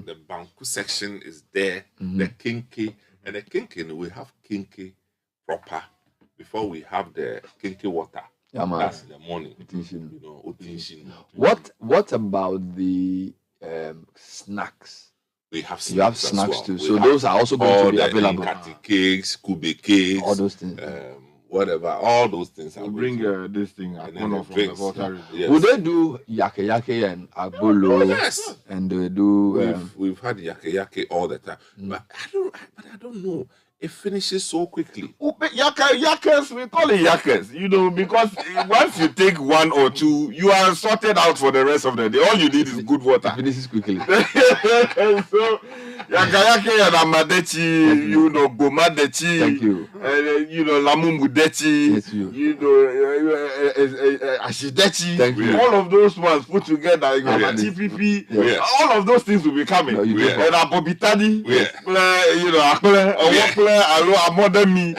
The banku section is there. The kinky, and the kinky we have kinky proper before we have the kinky water. Yeah, man. That's in the morning. Utinshin. What about the snacks? We have snacks. You have snacks too. We so those are also going to be available. Nkati cakes, kube cakes, all those things. Whatever, all those things. We'll bring this thing from the water. Yes. Would they do yake and agbolo? Yes. And they do. We've had yake all the time, but I don't know. It finishes so quickly. Oh, but yakers, we call it yakers, because once you take one or two, you are sorted out for the rest of the day. All you need is good water. It finishes quickly. So, yake and amadechi, gomadechi. Thank you. Lamumudechi. Yes, you. Ashidechi. Thank you. All of those ones put together, TPP. Yes. All of those things will be coming. No, And abobitadi, me.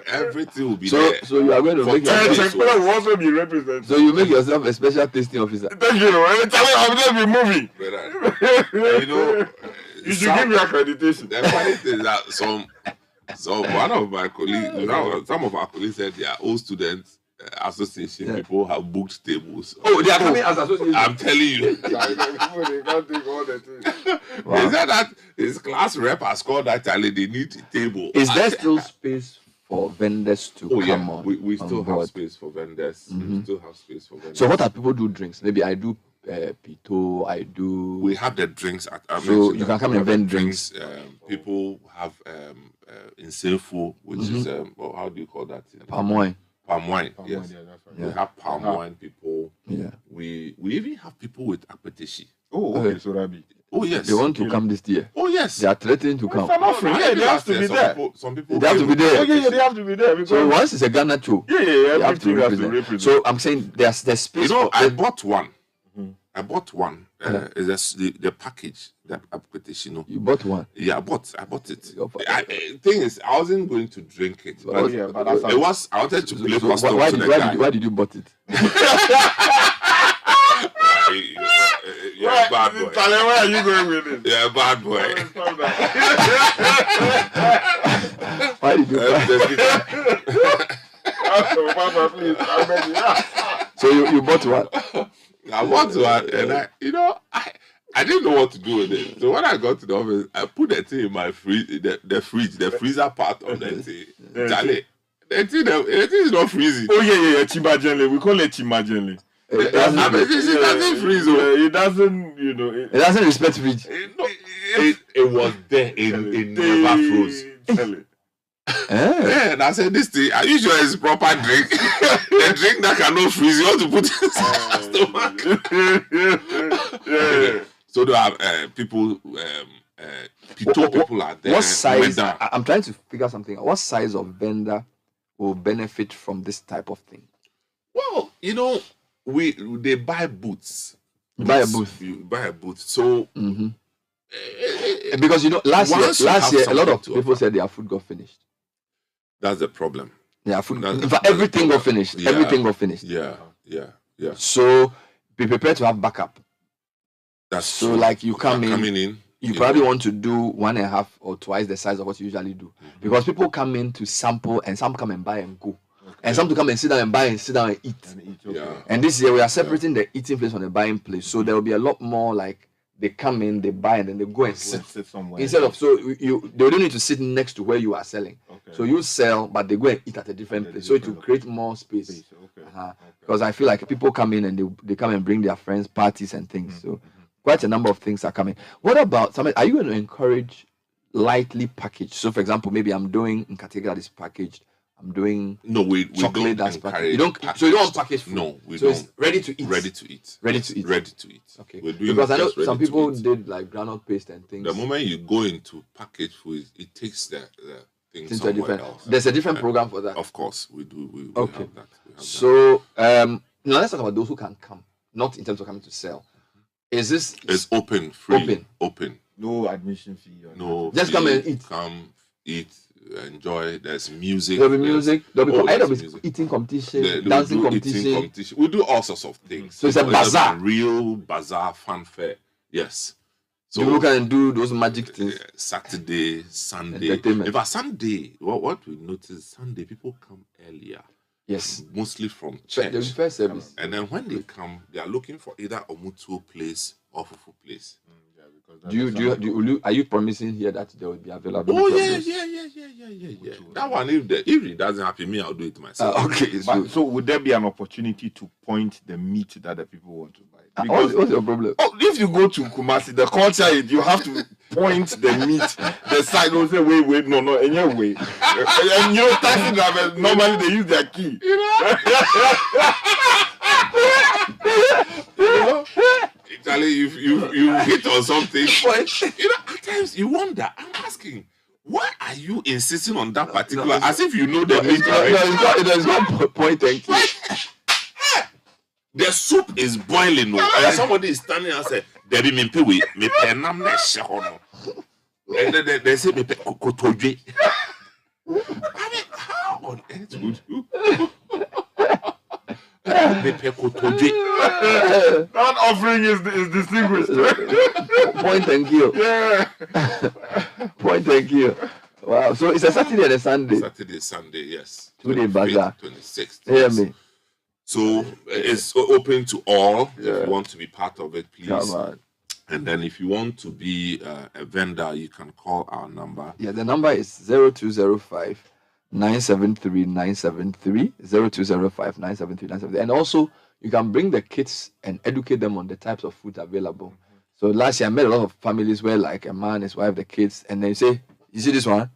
Everything will be there. So you are going to make yourself. Will also be represented. So you make yourself a special tasting officer. Thank you. I'm going to be moving. You should give me accreditation. The funny thing is that some one of my colleagues, some of our colleagues said they are old students. Association people have booked tables. Oh, they are coming as association. I'm telling you. They can't take all the things. Wow. They said that his class rep has called that child. They need a table. Is there still space for vendors to come on? We on still have board? space for vendors. Mhm. We still have space for vendors. So what are people do drinks? Maybe I do pito, I do. We have the drinks at. I So mentioned you that. can come We and have the vend drinks. People have insenfo, which is Mhm. how do you call that? Palm wine. Palm wine. Palm Yes. wine, yeah, that's right. We Yeah. have palm Uh-huh. wine people. Yeah. We even have people with apetishi. Oh, okay, so Rabi. Oh yes. They want to come this year. Oh yes. They are threatening to come. If I'm not free, yeah, they have to be there. Some people They have to be there. Oh, yeah, they have to be there. Because So once it's a Ghana show, yeah, they have to everything has to represent. represent. So I'm saying there's space. You know, for I bought one. Mm-hmm. I bought one. Is the package, the application. You bought one? Yeah, I bought it. Thing is, I wasn't going to drink it. But but that's it was. I wanted to play custom why to did, the why, guy. did, why did you bought it? Yeah, bad boy. Where are you going with it? Yeah, bad boy. Why did you So you bought one? I bought one, and I didn't know what to do with it. So when I got to the office, I put the thing in my fridge, the fridge, the freezer part of the thing. Charlie, the thing is not freezing. Oh yeah, Chimajenle. We call it Chimajenle. It doesn't freeze. It doesn't, It doesn't respect fridge. It was there. It never froze. Yeah, and I said, this thing, are you sure it's proper drink? The drink that cannot freeze, you want to put in stomach. Yeah. So there are people, people are there. What size? I'm trying to figure something out. What size of vendor will benefit from this type of thing? Well, they buy booths. You buy a booth. You buy a booth. So because last year a lot of to people said their food got finished. That's the problem. Yeah, food. Everything got finished. Yeah. Everything got finished. Yeah. So be prepared to have backup. That's so true. like you come Coming in. You probably want to do 1.5 or twice the size of what you usually do, because people come in to sample and some come and buy and go. And some to come and sit down and buy and sit down and eat. And this year we are separating the eating place from the buying place. So there will be a lot more like they come in, they buy, and then they go and sit somewhere. Instead of they don't need to sit next to where you are selling. So you sell, but they go and eat at a different place. So it will create more space. Because I feel like people come in and they come and bring their friends, parties and things. So quite a number of things are coming. What about are you going to encourage lightly packaged? So for example, maybe I'm doing Nkatega that is packaged. I'm doing we chocolate don't that's packaged. encourage You don't package food. No, we so don't. It's ready to eat. Ready to eat. Ready to eat. Ready to eat. Okay. We're doing Because I know just ready some to people eat. did like granite paste and things. The moment you go into packaged food, it takes the thing Into a somewhere different. else. There's a different program for that. Of course, we do. We Okay. have that. We have So now let's talk about those who can come, not in terms of coming to sell. Is this? It's open, free, open. No admission fee. No. Just fee. come and eat. Come, eat, enjoy. There's music. There'll be music. There'll be there's music. eating competition, They dancing do competition. eating competition. We do all sorts of things. So it's a bazaar. Real bazaar fanfare. Yes. So people can do those magic things. Saturday, Sunday. Entertainment. In fact, Sunday, what we notice, Sunday people come earlier. Yes. Mostly from The church. first service. And then when they come, they are looking for either Omutuo place or Fufu place. Are you promising here that there will be available? Oh yeah. That one, if it doesn't happen, me, I'll do it myself. Okay. So would there be an opportunity to point the meat that the people want to buy? What's your problem? Oh, if you go to Kumasi, the culture is you have to point the meat. The side will say, wait, no, anyway. And taxi drivers normally they use their key. Charlie, you hit on something. At times you wonder. I'm asking, why are you insisting on that particular? As if you know the meat. There's no point. Thank you. The soup is boiling, and somebody is standing and say, "Debbie, me pay we me pay nam na shehono." And then they say me pay kotoje. I mean, how on earth would you? Me pay kotoje. That offering is distinguished. Point and kill. Yeah. Point and kill. Wow. So it's a Saturday and a Sunday. Saturday, Sunday, yes. 2-day bazaar. 26th. Hear Yes. me. So it's open to all. If you want to be part of it, please. Come on. And then if you want to be a vendor, you can call our number. Yeah, the number is 0205 973 973 0205 973 973. And also, you can bring the kids and educate them on the types of food available. So last year I met a lot of families where like a man, his wife, the kids, and they say, you see this one?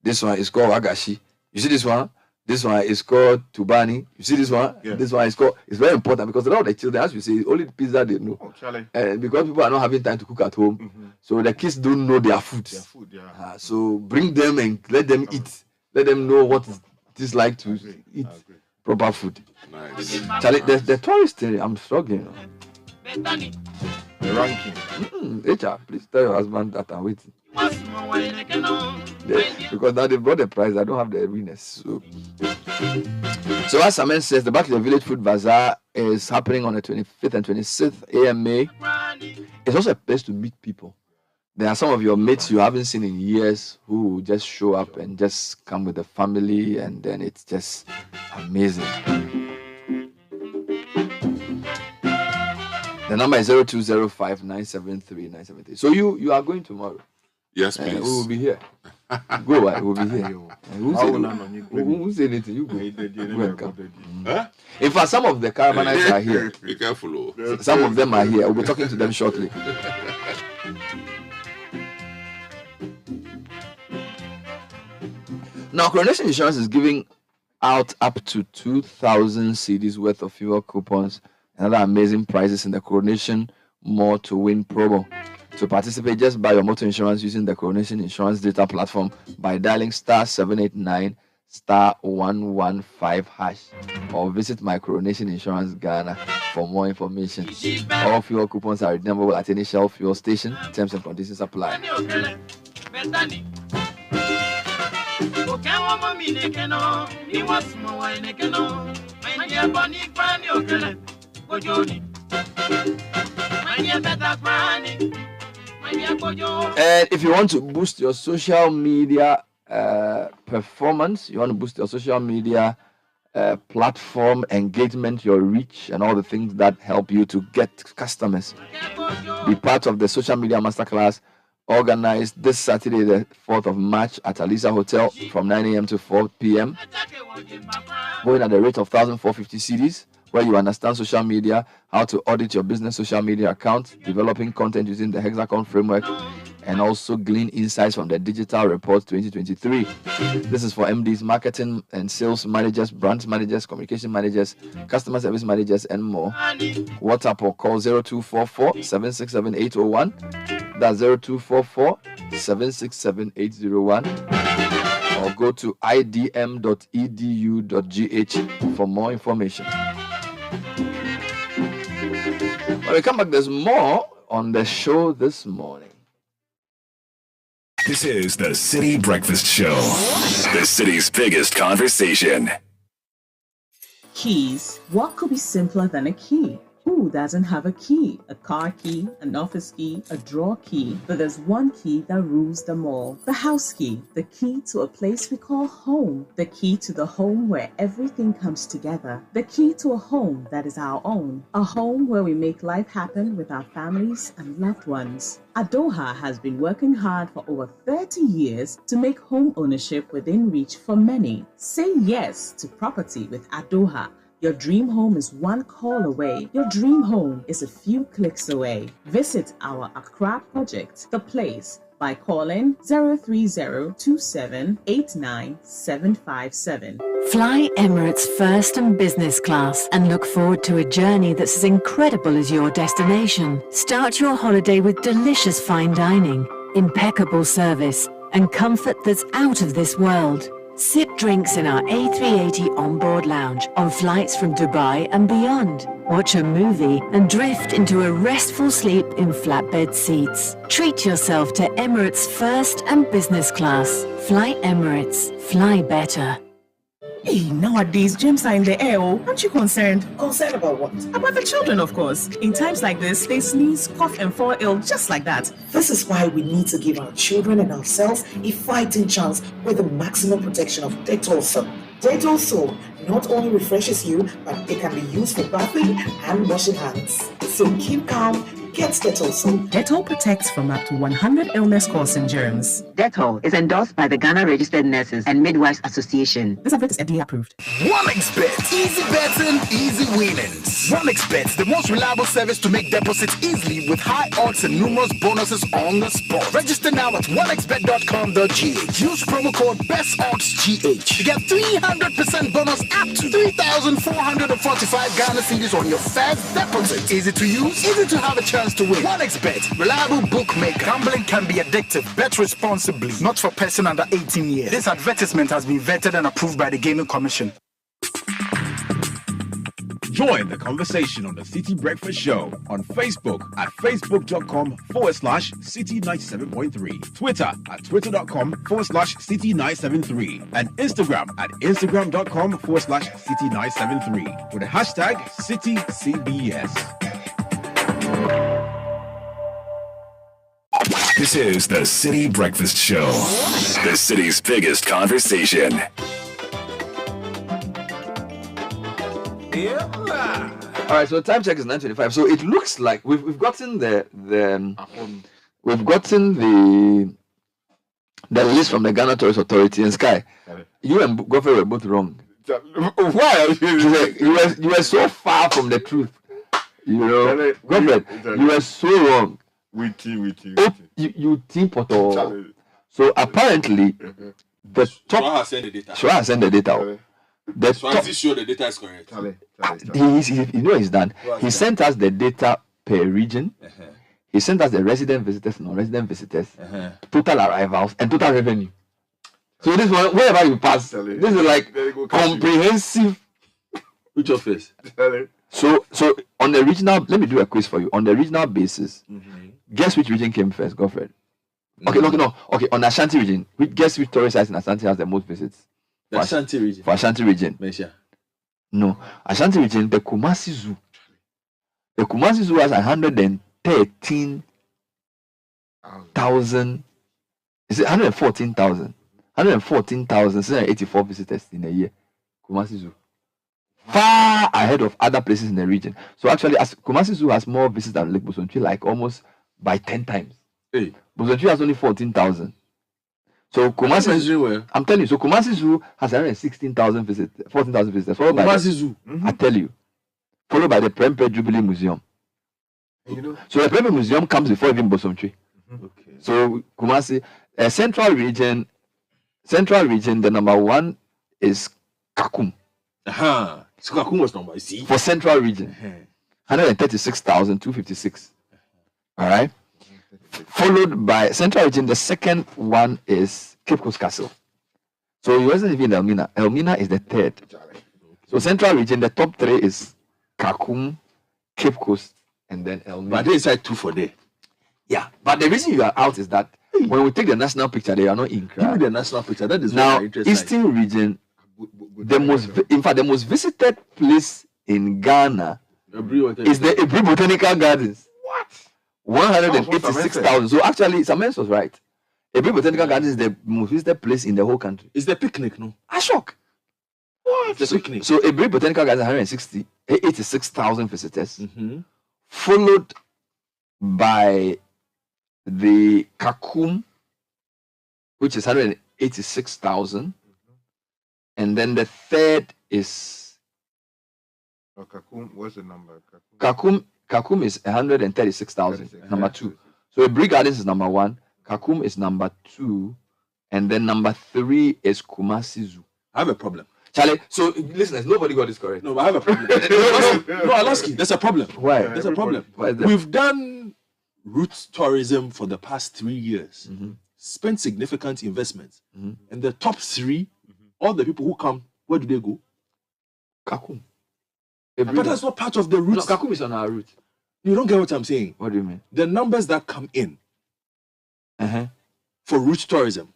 This one is called Agashi. You see this one? This one is called Tubani. You see this one? Yeah. This one is called. It's very important because a lot of the children, as you say, only the pizza they know. Because people are not having time to cook at home, so the kids don't know their food. So bring them and let them eat. Let them know what it is like to eat proper food. Nice. Charlie, the tourist area, I'm struggling. The ranking. HR, please tell your husband that I'm waiting. Because now they brought the price, I don't have the winners. So as Samen says, the Back to the Village Food Bazaar is happening on the 25th and 26th AMA. It's also a place to meet people. There are some of your mates you haven't seen in years who will just show up and just come with the family, and then it's just amazing. The number is 0205 973 973. So you are going tomorrow? Yes, please. We will be here. Go, we'll be here. Who say anything? You go. In fact, some of the caravanners are here. Be careful. Some of them are here. We'll be talking to them shortly. Now, Coronation Insurance is giving out up to 2,000 CDs worth of fuel coupons and other amazing prizes in the Coronation More to Win promo. To participate, just buy your motor insurance using the Coronation Insurance data platform by dialing *789 *115# or visit my Coronation Insurance Ghana for more information. All fuel coupons are redeemable at any Shell fuel station. Terms and conditions apply. And if you want to boost your social media performance, you want to boost your social media platform engagement, your reach, and all the things that help you to get customers, be part of the social media masterclass organized this Saturday, the 4th of March at Alisa Hotel from 9 a.m. to 4 p.m. Going at the rate of 1,450 CDs, where you understand social media, how to audit your business social media account, developing content using the Hexagon framework, and also glean insights from the Digital Report 2023. This is for MDs, marketing and sales managers, brand managers, communication managers, customer service managers, and more. WhatsApp or call 0244 767 801. That's 0244 767 801. Or go to idm.edu.gh for more information. When we come back, there's more on the show this morning. This is the Citi Breakfast Show, the city's biggest conversation. Keys. What could be simpler than a key? Who doesn't have a key? A car key, an office key, a drawer key. But there's one key that rules them all. The house key. The key to a place we call home. The key to the home where everything comes together. The key to a home that is our own. A home where we make life happen with our families and loved ones. Adoha has been working hard for over 30 years to make home ownership within reach for many. Say yes to property with Adoha. Your dream home is one call away. Your dream home is a few clicks away. Visit our Accra project, The Place, by calling 030-2789-757. Fly Emirates first and business class and look forward to a journey that's as incredible as your destination. Start your holiday with delicious fine dining, impeccable service, and comfort that's out of this world. Sip drinks in our A380 onboard lounge on flights from Dubai and beyond. Watch a movie and drift into a restful sleep in flatbed seats. Treat yourself to Emirates first and business class. Fly Emirates. Fly better. Hey, nowadays germs are in the air. Aren't you concerned? Concerned about what? About the children, of course. In times like this, they sneeze, cough, and fall ill just like that. This is why we need to give our children and ourselves a fighting chance with the maximum protection of Dettol soap. Dettol soap not only refreshes you, but it can be used for bathing and washing hands. So keep calm, Get Dettol soap. Dettol protects from up to 100 illness-causing germs. Dettol is endorsed by the Ghana Registered Nurses and Midwives Association. This advert is FDA approved. 1xBet. Easy betting, easy winnings. 1xBet, the most reliable service to make deposits easily with high odds and numerous bonuses on the spot. Register now at 1xBet.com.gh. Use promo code BESTODDSGH to get 300% bonus up to 3,445 Ghana cedis on your first deposit. Easy to use, easy to have a chance to win. 1xBet, reliable bookmaker. Gambling can be addictive. Bet responsibly. Not for person under 18 years. This advertisement has been vetted and approved by the Gaming Commission. Join the conversation on the Citi Breakfast Show on Facebook at facebook.com/Citi97.3, Twitter at twitter.com/Citi973, and Instagram at instagram.com/Citi973 with the hashtag CitiCBS. This is the Citi Breakfast Show, the city's biggest conversation. All right, so time check is 9:25. So it looks like we've gotten the list from the Ghana Tourist Authority and Sky. You and Godfrey were both wrong. Why? You were so far from the truth. You know, Godfrey, you were so wrong. With you. You think Poto. So apparently, the top. Shua has sent the data. Shua has sent the data. The So I'm sure the data is correct. You know he's done. He sent us the data per region. He sent us the resident visitors, non-resident visitors, total arrivals, and total revenue. So this one, wherever you pass, this is like comprehensive. Which office? So on the regional, let me do a quiz for you. On the regional basis, guess which region came first, Godfred? Okay, no. Okay, on Ashanti region, guess which tourist site in Ashanti has the most visits? The Ashanti region. For Ashanti region. Measure. No, Ashanti region, the Kumasi Zoo. The Kumasi Zoo has 113,000. Is it 114,000? 114,684 visitors in a year. Kumasi Zoo. Far ahead of other places in the region. So actually, as Kumasi Zoo has more visitors than Lake Bosontwi, like almost by 10 times. Hey. Bosontwi has only 14,000. So Kumasi Zoo, I'm telling you, so Kumasi Zoo has 116,000 visitors, 14,000 visitors. Followed by Kumasi Zoo. I tell you, followed by the Prempeh Jubilee Museum. So the Prempeh Museum comes before even Bosontwi. Okay. So Kumasi, Central region, the number one is Kakum. So Kakum was number C. For Central region, 136,256. All right. Followed by Central region, the second one is Cape Coast Castle. So you wasn't even Elmina. Elmina is the third. So Central region, the top three is Kakum, Cape Coast, and then Elmina. But they inside two for there. Yeah, but the reason you are out is that when we take the national picture, they are not in crowd. Give me the national picture. That is now very interesting. Eastern region, the most visited place in Ghana is the Ebri Botanical Gardens. What? 186,000. So actually, Samen was right. Ebri Botanical Gardens is the most visited place in the whole country. It's the picnic, no? A shock. What? The picnic. So Ebri Botanical Gardens 86,000 visitors, followed by the Kakum, which is 186,000, and then the third is Kakum. What's the number? Kakum is 136,000. Number two. So Ebri Gardens is number one. Kakum is number two, and then number three is Kumasi Zoo. I have a problem. Charlie, so listeners, nobody got this correct. No, but I have a problem. No, I'll ask you. There's a problem. Why? There's a problem. We've done route tourism for the past 3 years. Spent significant investments. And the top three, all the people who come, where do they go? Kakum. But that's not part of the route. No, Kakum is on our route. You don't get what I'm saying. What do you mean? The numbers that come in for route tourism.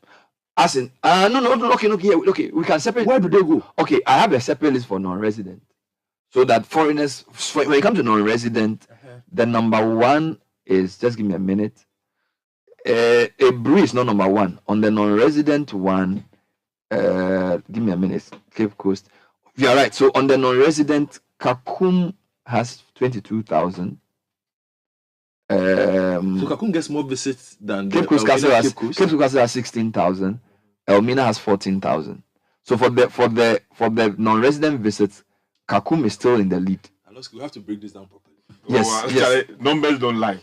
As in, okay, we can separate. Where do they go? Okay, I have a separate list for non-resident. So that foreigners, when it comes to non-resident, the number one is, just give me a minute. Ebri is not number one. On the non-resident one, give me a minute. Cape Coast. You are right. So on the non-resident, Kakum has 22,000. So Kakum gets more visits than Cape Coast Castle has 16,000. Elmina has 14,000. So for the non-resident visits, Kakum is still in the lead. We have to break this down properly. Yes. Numbers don't lie.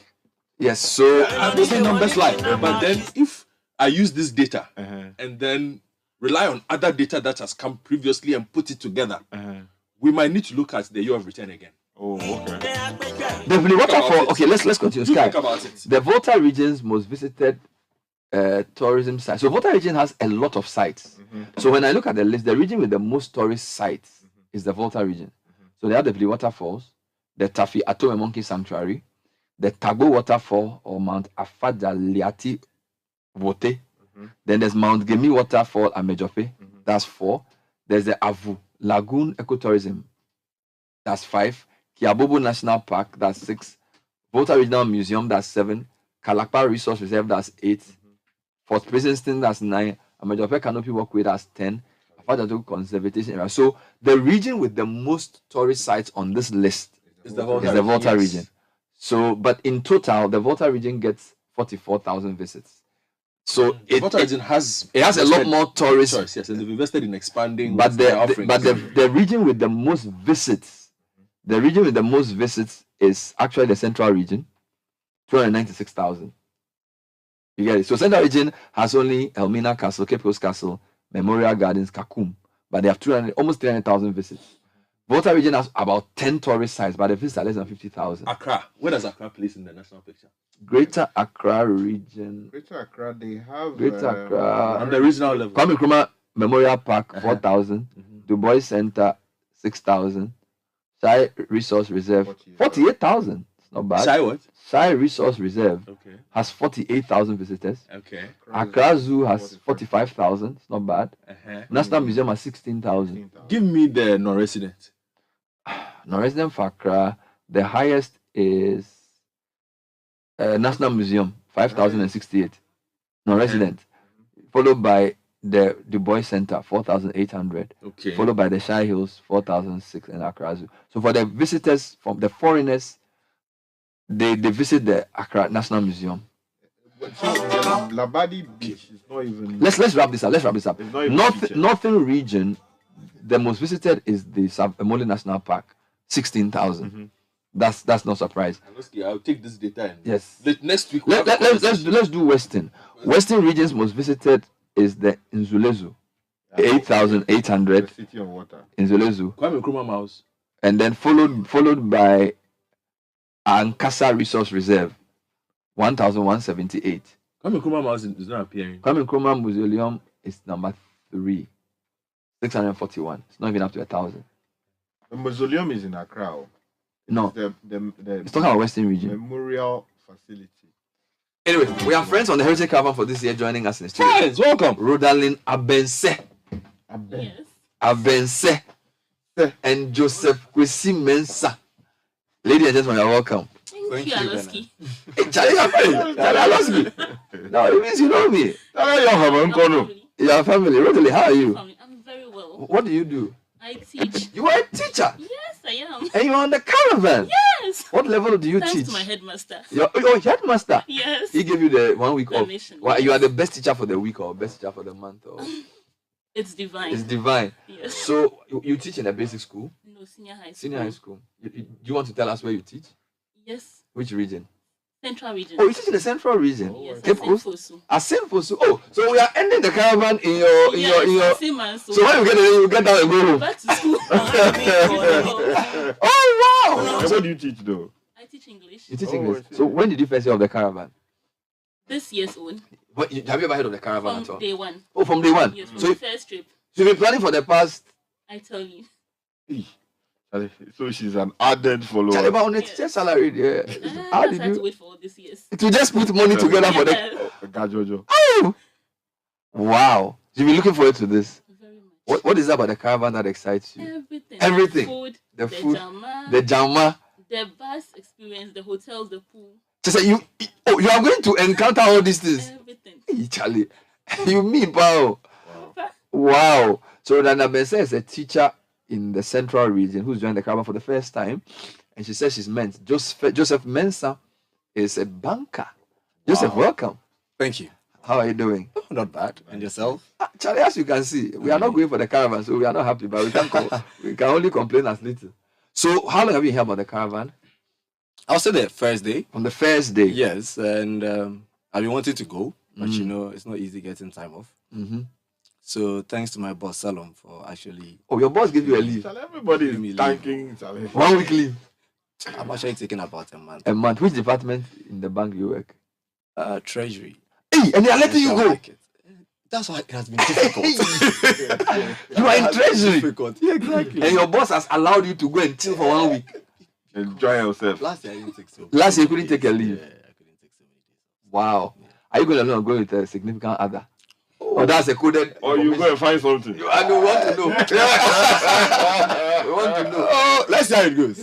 Yes. So I'm not saying numbers lie, but then if I use this data and then rely on other data that has come previously and put it together, we might need to look at the year of return again. Oh, okay. Definitely. Okay, let's continue. Sky. Think about it. The Volta region's most visited tourism sites. So Volta region has a lot of sites. So when I look at the list, the region with the most tourist sites is the Volta region. So they have the Bli Waterfalls, the Tafi Atome Monkey Sanctuary, the Tagbo Waterfall or Mount Afada Liati Vote. Then there's Mount Gemi Waterfall at Mejope. That's 4. There's the Avu Lagoon Ecotourism. That's 5. Kiabobo National Park. That's 6. Volta Regional Museum. That's 7. Kalakpa Resource Reserve. That's 8. Fort Pleasanton. That's 9. Mejope Canopy Walkway. That's 10. Afadatu Conservation Area. So the region with the most tourist sites on this list is the Volta region. So, but in total, the Volta region gets 44,000 visits. So the Volta region has a lot more tourists. Yes, and they've invested in expanding. But the region with the most visits, is actually the Central region, 296,000. You get it. So Central region has only Elmina Castle, Cape Coast Castle, Memorial Gardens, Kakum, but they have almost 300,000 visits. Volta region has about 10 tourist sites, but the visits are less than 50,000. Accra. Where does Accra place in the national picture? Greater Accra region. Greater Accra, they have Greater Accra on the regional level. Kwame Nkrumah Memorial Park, 4,000. Du Bois Center, 6,000. Shai Resource Reserve, 48,000. It's not bad. Shai what? Shai Resource Reserve has 48,000 visitors. Okay. Accra Zoo has 45,000. It's not bad. National Museum has 16,000. Give me the non-resident. Non-resident for Accra, the highest is National Museum, 5,068. Non-resident. Followed by the Du Bois Center, 4,800. Okay. Followed by the Shai Hills, 4,006 in Accra Zoo. So for the visitors, from the foreigners, they visit the Accra National Museum. Labadi Beach is not even. Let's wrap this up. Northern region, the most visited is the Emole National Park, 16,000. That's no surprise. I'll take this data. And yes. Next week. Let's do Western. Western region's most visited is the Nzulezu, 8,800. City of Water. Nzulezu. Kwame Nkrumah Mouse. And then followed by Ankasa Resource Reserve, 1,178. Kwame Nkrumah Mouse is not appearing. Kwame Nkrumah Mausoleum is number 3, 641. It's not even up to 1,000. The mausoleum is in Accra. No, it's talking about Western region. Memorial facility. Anyway, we are friends on the Heritage Caravan for this year joining us in the studio. Friends, welcome. Rodalyn Abense. Abense. And Joseph Kwesi Mensah. Ladies and gentlemen, you are welcome. Thank you, Aloski. Hey, Charlie Aloski. No, it means you know me. Your family. Rodalyn, how are you? I'm very well. What do you do? I teach. You are a teacher? Yes, I am. And you are on the caravan? Yes. What level do you Thanks teach? to my headmaster. Your headmaster? Yes. He gave you the 1 week off. Permission, Well, yes. you are the best teacher for the week or best teacher for the month? Or... It's divine. It's divine. Yes. So you teach in a basic school? No, senior high school. Senior high school. Do you want to tell us where you teach? Yes. Which region? Central region. Oh, you teach in the Central region? Yes, Cape at Coast? Senfosu. At Senfosu. Oh, so we are ending the caravan in your So when you get there, you get down and go home. Back to school. Oh wow! And what do you teach though? I teach English. You teach English. So when did you first hear of the caravan? This year's own. Have you ever heard of the caravan at all? From day one. Oh, from day one. Yes, from So the first trip. you've been planning for the past. I tell you. So she's an ardent follower. Tell about on a teacher salary. Yeah. How I did had to you? wait for all these years. To just put money together for the. Gajojo. Oh! Wow! You've been looking forward to this. What is that about the caravan that excites you? Everything. Everything. The food. The jama. The bus experience. The hotels. The pool. So say you are going to encounter all these things. Everything. Hey, Charlie, you mean, pal? Wow. So Nana Bense is a teacher in the Central region who's joined the caravan for the first time, and she says she's meant Joseph Mensah is a banker. Joseph, welcome. Thank you. How are you doing? Oh, not bad. And yourself? Charlie, as you can see, we are not going for the caravan, so we are not happy, but we can only complain as little. So, how long have you heard about the caravan? I'll say the first day. On the first day? Yes, and I've been wanting to go, but you know, it's not easy getting time off. Mm-hmm. So, thanks to my boss, Salom, for actually... Oh, your boss gave you a leave? Everybody is thanking Charlie. 1 week leave? I'm actually taking about a month. A month? Which department in the bank you work? Treasury. Hey, and they are letting you go? That's why it has been difficult. You are in treasury? Difficult. Yeah, exactly. And your boss has allowed you to go and chill for 1 week? Enjoy yourself. Last year I didn't take so. Last year you couldn't take a leave? Yeah, I couldn't take so many days. Wow. Are you going alone or going with a significant other? Oh, that's a coded. Or you go and find something. I don't want to know. We want to know. Oh, let's see how it goes.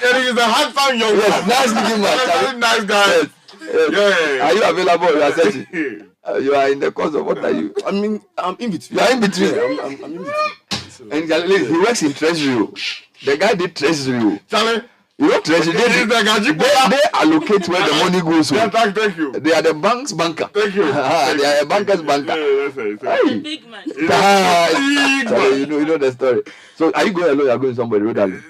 And he's a handsome young man. Nice looking man. Nice guy. Yeah. Are you available? You are searching. You are in the course of what are you? I mean, I'm in between. You are in between. Yeah, I'm in between. So, and he works in treasury. The guy did treasury. Charlie. You know treasury. They allocate where the money goes. Yeah, thank you. They are the bank's banker. Thank you. They are a banker's banker. Yeah, hey. Big man. Charlie, you know the story. So are you going alone? You are going somewhere? I'm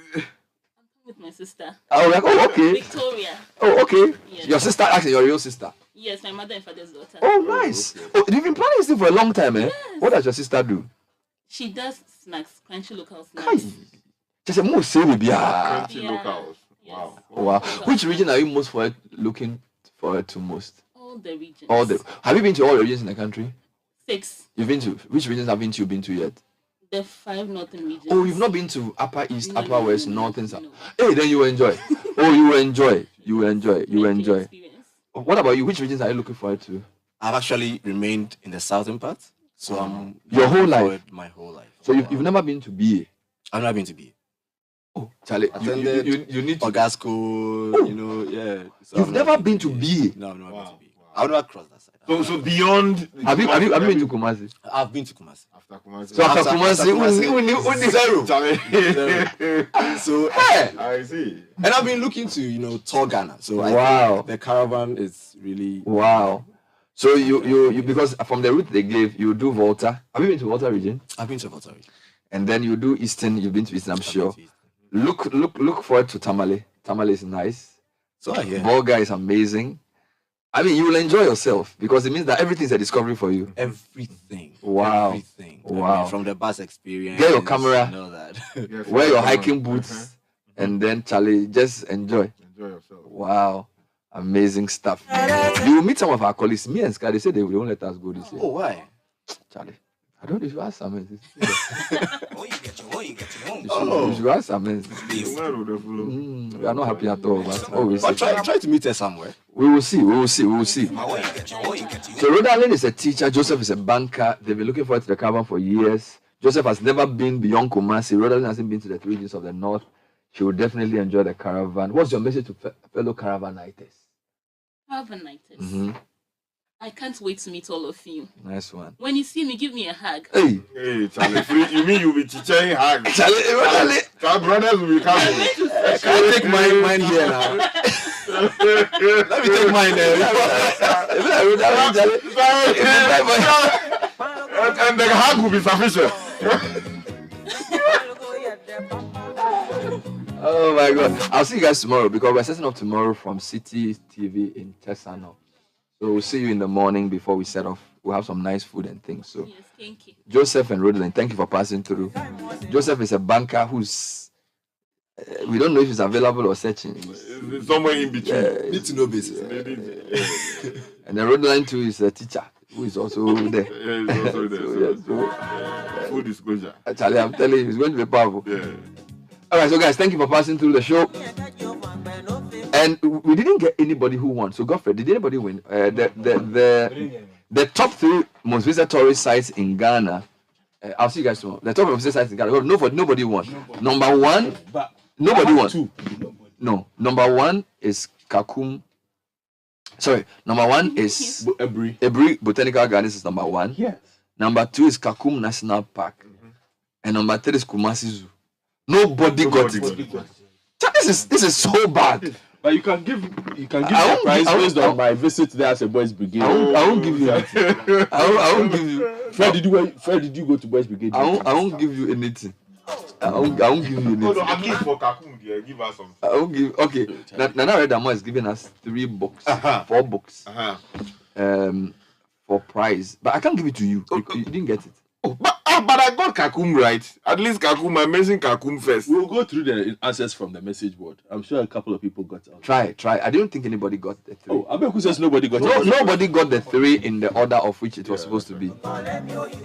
with my sister. Oh, okay. Victoria. Oh, okay. Yes. Your sister, actually, your real sister. Yes, my mother and father's daughter. Oh, nice. Okay. Oh, you've been planning this thing for a long time, eh? Yes. What does your sister do? She does snacks, crunchy local snacks. Just a more baby. Crunchy locals. Wow. Wow. Which region are you most looking forward to most? All the regions. Have you been to all the regions in the country? 6. You've been to which regions haven't you been to yet? The 5 northern regions. Oh, you've not been to Upper East, Upper West, North and South. No. Hey, then you will enjoy. You will enjoy. You will enjoy. You will enjoy. What about you? Which regions are you looking forward to? I've actually remained in the southern part, so I'm your whole life. My whole life. So you've never been to BA? I've never been to BA. Oh, Charlie, you need to Ogasco, you know, yeah. So you've never been to BA? No, I've never been to BA. I've never crossed that side. So beyond. Have you been to Kumasi? I've been to Kumasi. After Kumasi. So after Kumasi, zero. So hey, I see. And I've been looking to tour Ghana. So I think the caravan is really wow. So you because from the route they gave, you do Volta. Have you been to Volta region? I've been to Volta region. And then you do Eastern. You've been to Eastern, I'm sure. Look forward to Tamale. Tamale is nice. So yeah. Bolga is amazing. I mean, you will enjoy yourself because it means that everything is a discovery for you. Everything. Wow. Everything. Wow. I mean, from the bus experience. Get your camera. Know that. Wear your hiking boots. And then, Charlie, just enjoy. Enjoy yourself. Wow. Amazing stuff. You will meet some of our colleagues. Me and Sky, they said they won't let us go this year. Oh, why? Charlie, I don't know if you ask some. You should ask some. We are not happy at all. But try to meet her somewhere. We will see. So Rhode Island is a teacher. Joseph is a banker. They've been looking forward to the caravan for years. Joseph has never been beyond Kumasi. Rhode Island hasn't been to the 3 regions of the north. She will definitely enjoy the caravan. What's your message to fellow caravanites? Caravanites. Mm-hmm. I can't wait to meet all of you. Nice one. When you see me, give me a hug. Hey, Charlie, you mean you'll be teaching hug? Charlie, our brothers will be coming. Can I take mine here now? Let me take mine there. And the hug will be sufficient. Oh my God. I'll see you guys tomorrow because we're setting up tomorrow from Citi TV in Tesano. So we'll see you in the morning before we set off. We'll have some nice food and things. So yes, thank you. Joseph and Rodelyn, thank you for passing through. Joseph is a banker who's we don't know if he's available or searching. Somewhere in between. Need to know basis. And then Rodelyn too is a teacher who is also there. Yeah, he's also there. Full disclosure. Actually, I'm telling you, it's going to be powerful. Yeah. All right, so guys, thank you for passing through the show. And we didn't get anybody who won. So Godfrey, did anybody win? The top 3 most visited tourist sites in Ghana. I'll see you guys tomorrow. The top most visited sites in Ghana. Nobody won. Number 1, nobody won. No, number 1 is Kakum. Sorry, number 1 is Ebri Botanical Gardens is number 1. Yes. Number 2 is Kakum National Park. And number 3 is Kumasi Zoo. Nobody got it. This is so bad. But you can give a prize based on my visit there as a boys brigade. I won't give you anything. I won't give you. Fred, did you go to boys brigade? I won't give you anything. I won't give you anything. No, at least for Kakum, give us something. I won't give. Okay. Nana Redamo is giving us 3 books, 4 books, for prize. But I can't give it to you. You didn't get it. Oh, but I got Kakum right. At least Kakum, I'm missing Kakum first. We'll go through the answers from the message board. I'm sure a couple of people got out. Try. I don't think anybody got the 3. Oh, Abeku says nobody got it. Nobody got the 3 in the order of which it was supposed to be.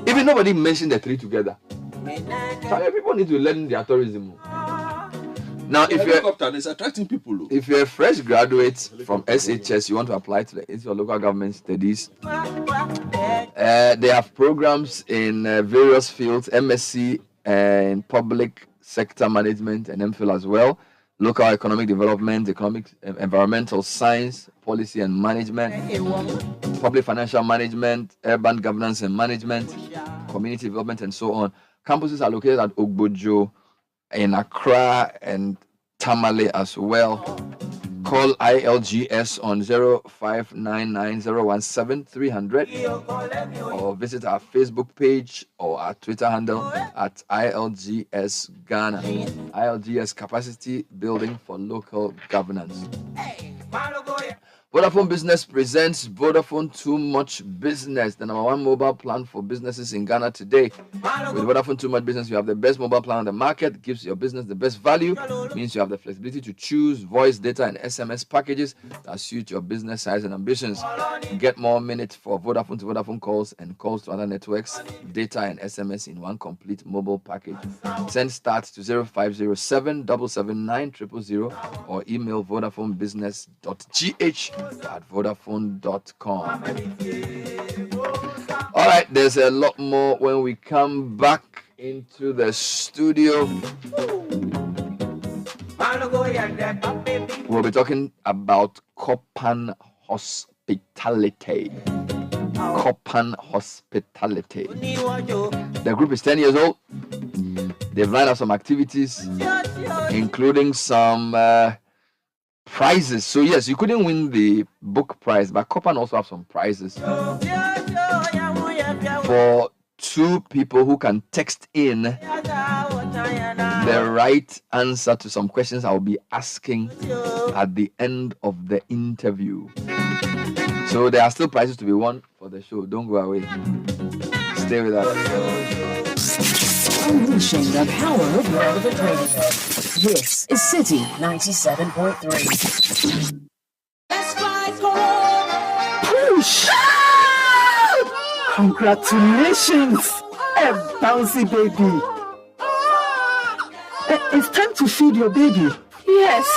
Even nobody mentioned the 3 together. So people need to learn their tourism. Now, it's attracting people. If you're a fresh graduate from SHS, you want to apply to the Institute of Local Government Studies, they have programs in various fields, MSc in public sector management and MPhil as well, local economic development, environmental science, policy and management, public financial management, urban governance and management, community development, and so on. Campuses are located at Ogbojo, in Accra and Tamale as well. Call ILGS on 0599017300 or visit our Facebook page or our Twitter handle at ILGS Ghana. ILGS Capacity Building for Local Governance. Vodafone Business presents Vodafone Too Much Business, the #1 mobile plan for businesses in Ghana today. With Vodafone Too Much Business, you have the best mobile plan on the market, gives your business the best value, means you have the flexibility to choose voice, data, and SMS packages that suit your business size and ambitions. Get more minutes for Vodafone to Vodafone calls and calls to other networks, data, and SMS in one complete mobile package. Send start to 0507 779 000 or email vodafonebusiness.gh at vodafone.com. All right, there's a lot more when we come back into the studio. We'll be talking about Kopan Hospitality. Kopan Hospitality. The group is 10 years old. They've lined up some activities, including some prizes. So yes, you couldn't win the book prize, but Kopan also have some prizes for 2 people who can text in the right answer to some questions I'll be asking at the end of the interview. So there are still prizes to be won for the show. Don't go away. Stay with us. Unleashing the power of relevant radio. This is Citi 97.3. Let's fight Corona. Push! Congratulations! A bouncy baby. It's time to feed your baby. Yes.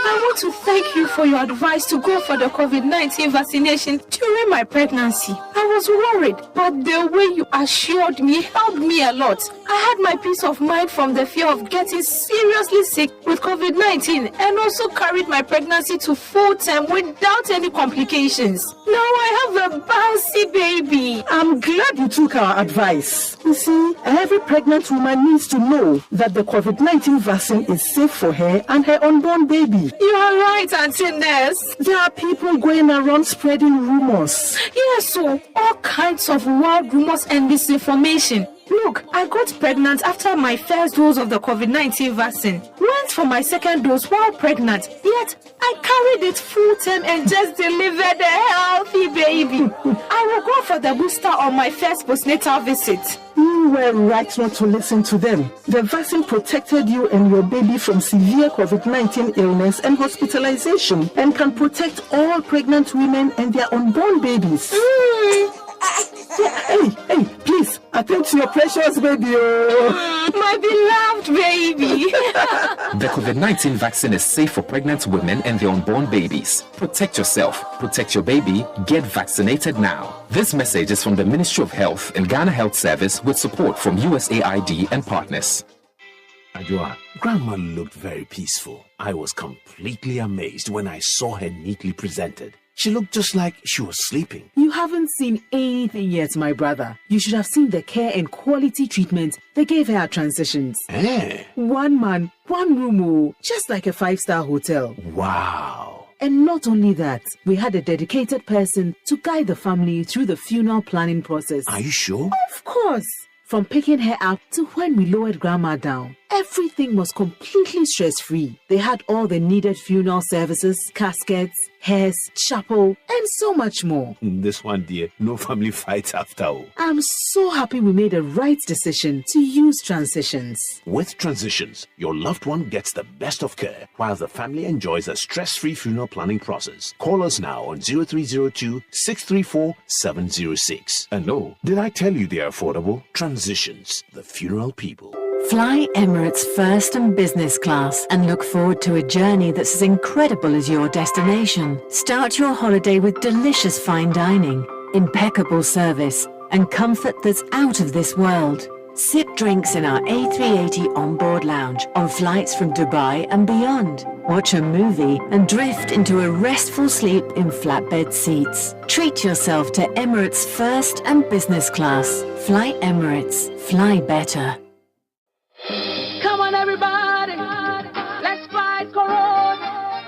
I want to thank you for your advice to go for the COVID-19 vaccination during my pregnancy. I was worried, but the way you assured me helped me a lot. I had my peace of mind from the fear of getting seriously sick with COVID-19 and also carried my pregnancy to full term without any complications. Now I have a bouncy baby. I'm glad you took our advice. You see, every pregnant woman needs to know that the COVID-19 vaccine is safe for her and her unborn baby. You are right, Auntie Ness. There are people going around spreading rumors. Yes, so all kinds of wild rumors and misinformation. Look, I got pregnant after my first dose of the COVID-19 vaccine. Went for my second dose while pregnant, yet I carried it full term and just delivered a healthy baby. I will go for the booster on my first postnatal visit. You were right not to listen to them. The vaccine protected you and your baby from severe COVID-19 illness and hospitalization and can protect all pregnant women and their unborn babies. Hey, please, attend to your precious baby. My beloved baby. The COVID-19 vaccine is safe for pregnant women and their unborn babies. Protect yourself, protect your baby, get vaccinated now. This message is from the Ministry of Health and Ghana Health Service with support from USAID and partners. Ajua, Grandma looked very peaceful. I was completely amazed when I saw her neatly presented. She looked just like she was sleeping. You haven't seen anything yet, my brother. You should have seen the care and quality treatment they gave her at transitions. One man, one room, just like a 5-star hotel. Wow. And not only that, we had a dedicated person to guide the family through the funeral planning process. Are you sure? Of course. From picking her up to when we lowered Grandma down, everything was completely stress-free. They had all the needed funeral services, caskets, hearse, chapel, and so much more. This one, dear, no family fights after all. I'm so happy we made the right decision to use transitions. With Transitions, your loved one gets the best of care while the family enjoys a stress-free funeral planning process. Call us now on 0302 634 706. And no, did I tell you they're affordable? Transitions, the funeral people. Fly Emirates first and business class and look forward to a journey that's as incredible as your destination. Start your holiday with delicious fine dining, impeccable service, and comfort that's out of this world. Sip drinks in our A380 onboard lounge on flights from Dubai and beyond. Watch a movie and drift into a restful sleep in flatbed seats. Treat yourself to Emirates first and business class. Fly Emirates. Fly better. Come on, everybody, let's fight Corona.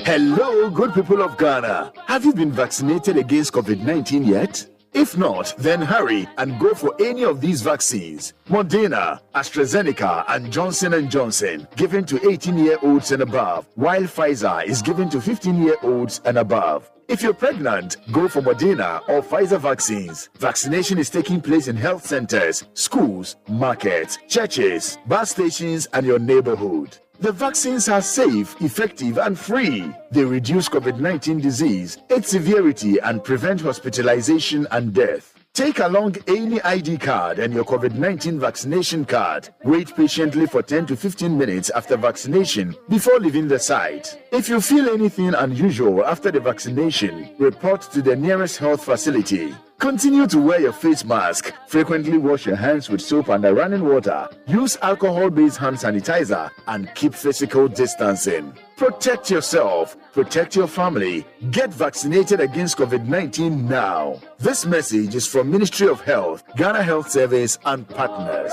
Hello, good people of Ghana. Have you been vaccinated against COVID-19 yet? If not, then hurry and go for any of these vaccines. Moderna, AstraZeneca, and Johnson & Johnson, given to 18-year-olds and above, while Pfizer is given to 15-year-olds and above. If you're pregnant, go for Moderna or Pfizer vaccines. Vaccination is taking place in health centers, schools, markets, churches, bus stations, and your neighborhood. The vaccines are safe, effective, and free. They reduce COVID-19 disease, its severity, and prevent hospitalization and death. Take along any ID card and your COVID-19 vaccination card. Wait patiently for 10 to 15 minutes after vaccination before leaving the site. If you feel anything unusual after the vaccination, report to the nearest health facility. Continue to wear your face mask. Frequently wash your hands with soap and running water. Use alcohol-based hand sanitizer and keep physical distancing. Protect yourself. Protect your family. Get vaccinated against COVID-19 now. This message is from Ministry of Health, Ghana Health Service, and partners.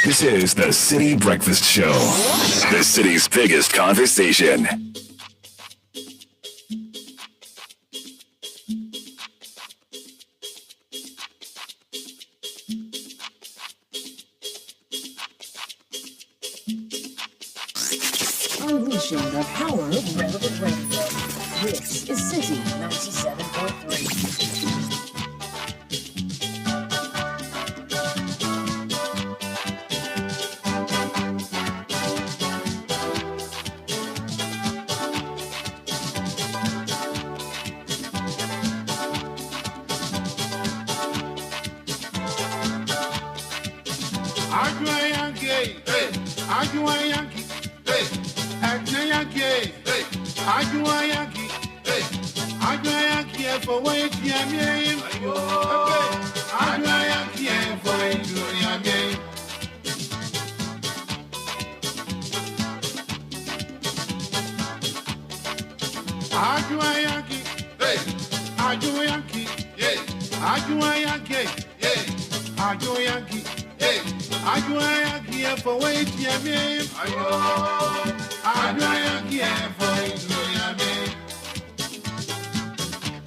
This is the Citi Breakfast Show, the city's biggest conversation. Unleashing the power of relevant radio. This is Citi 97.3.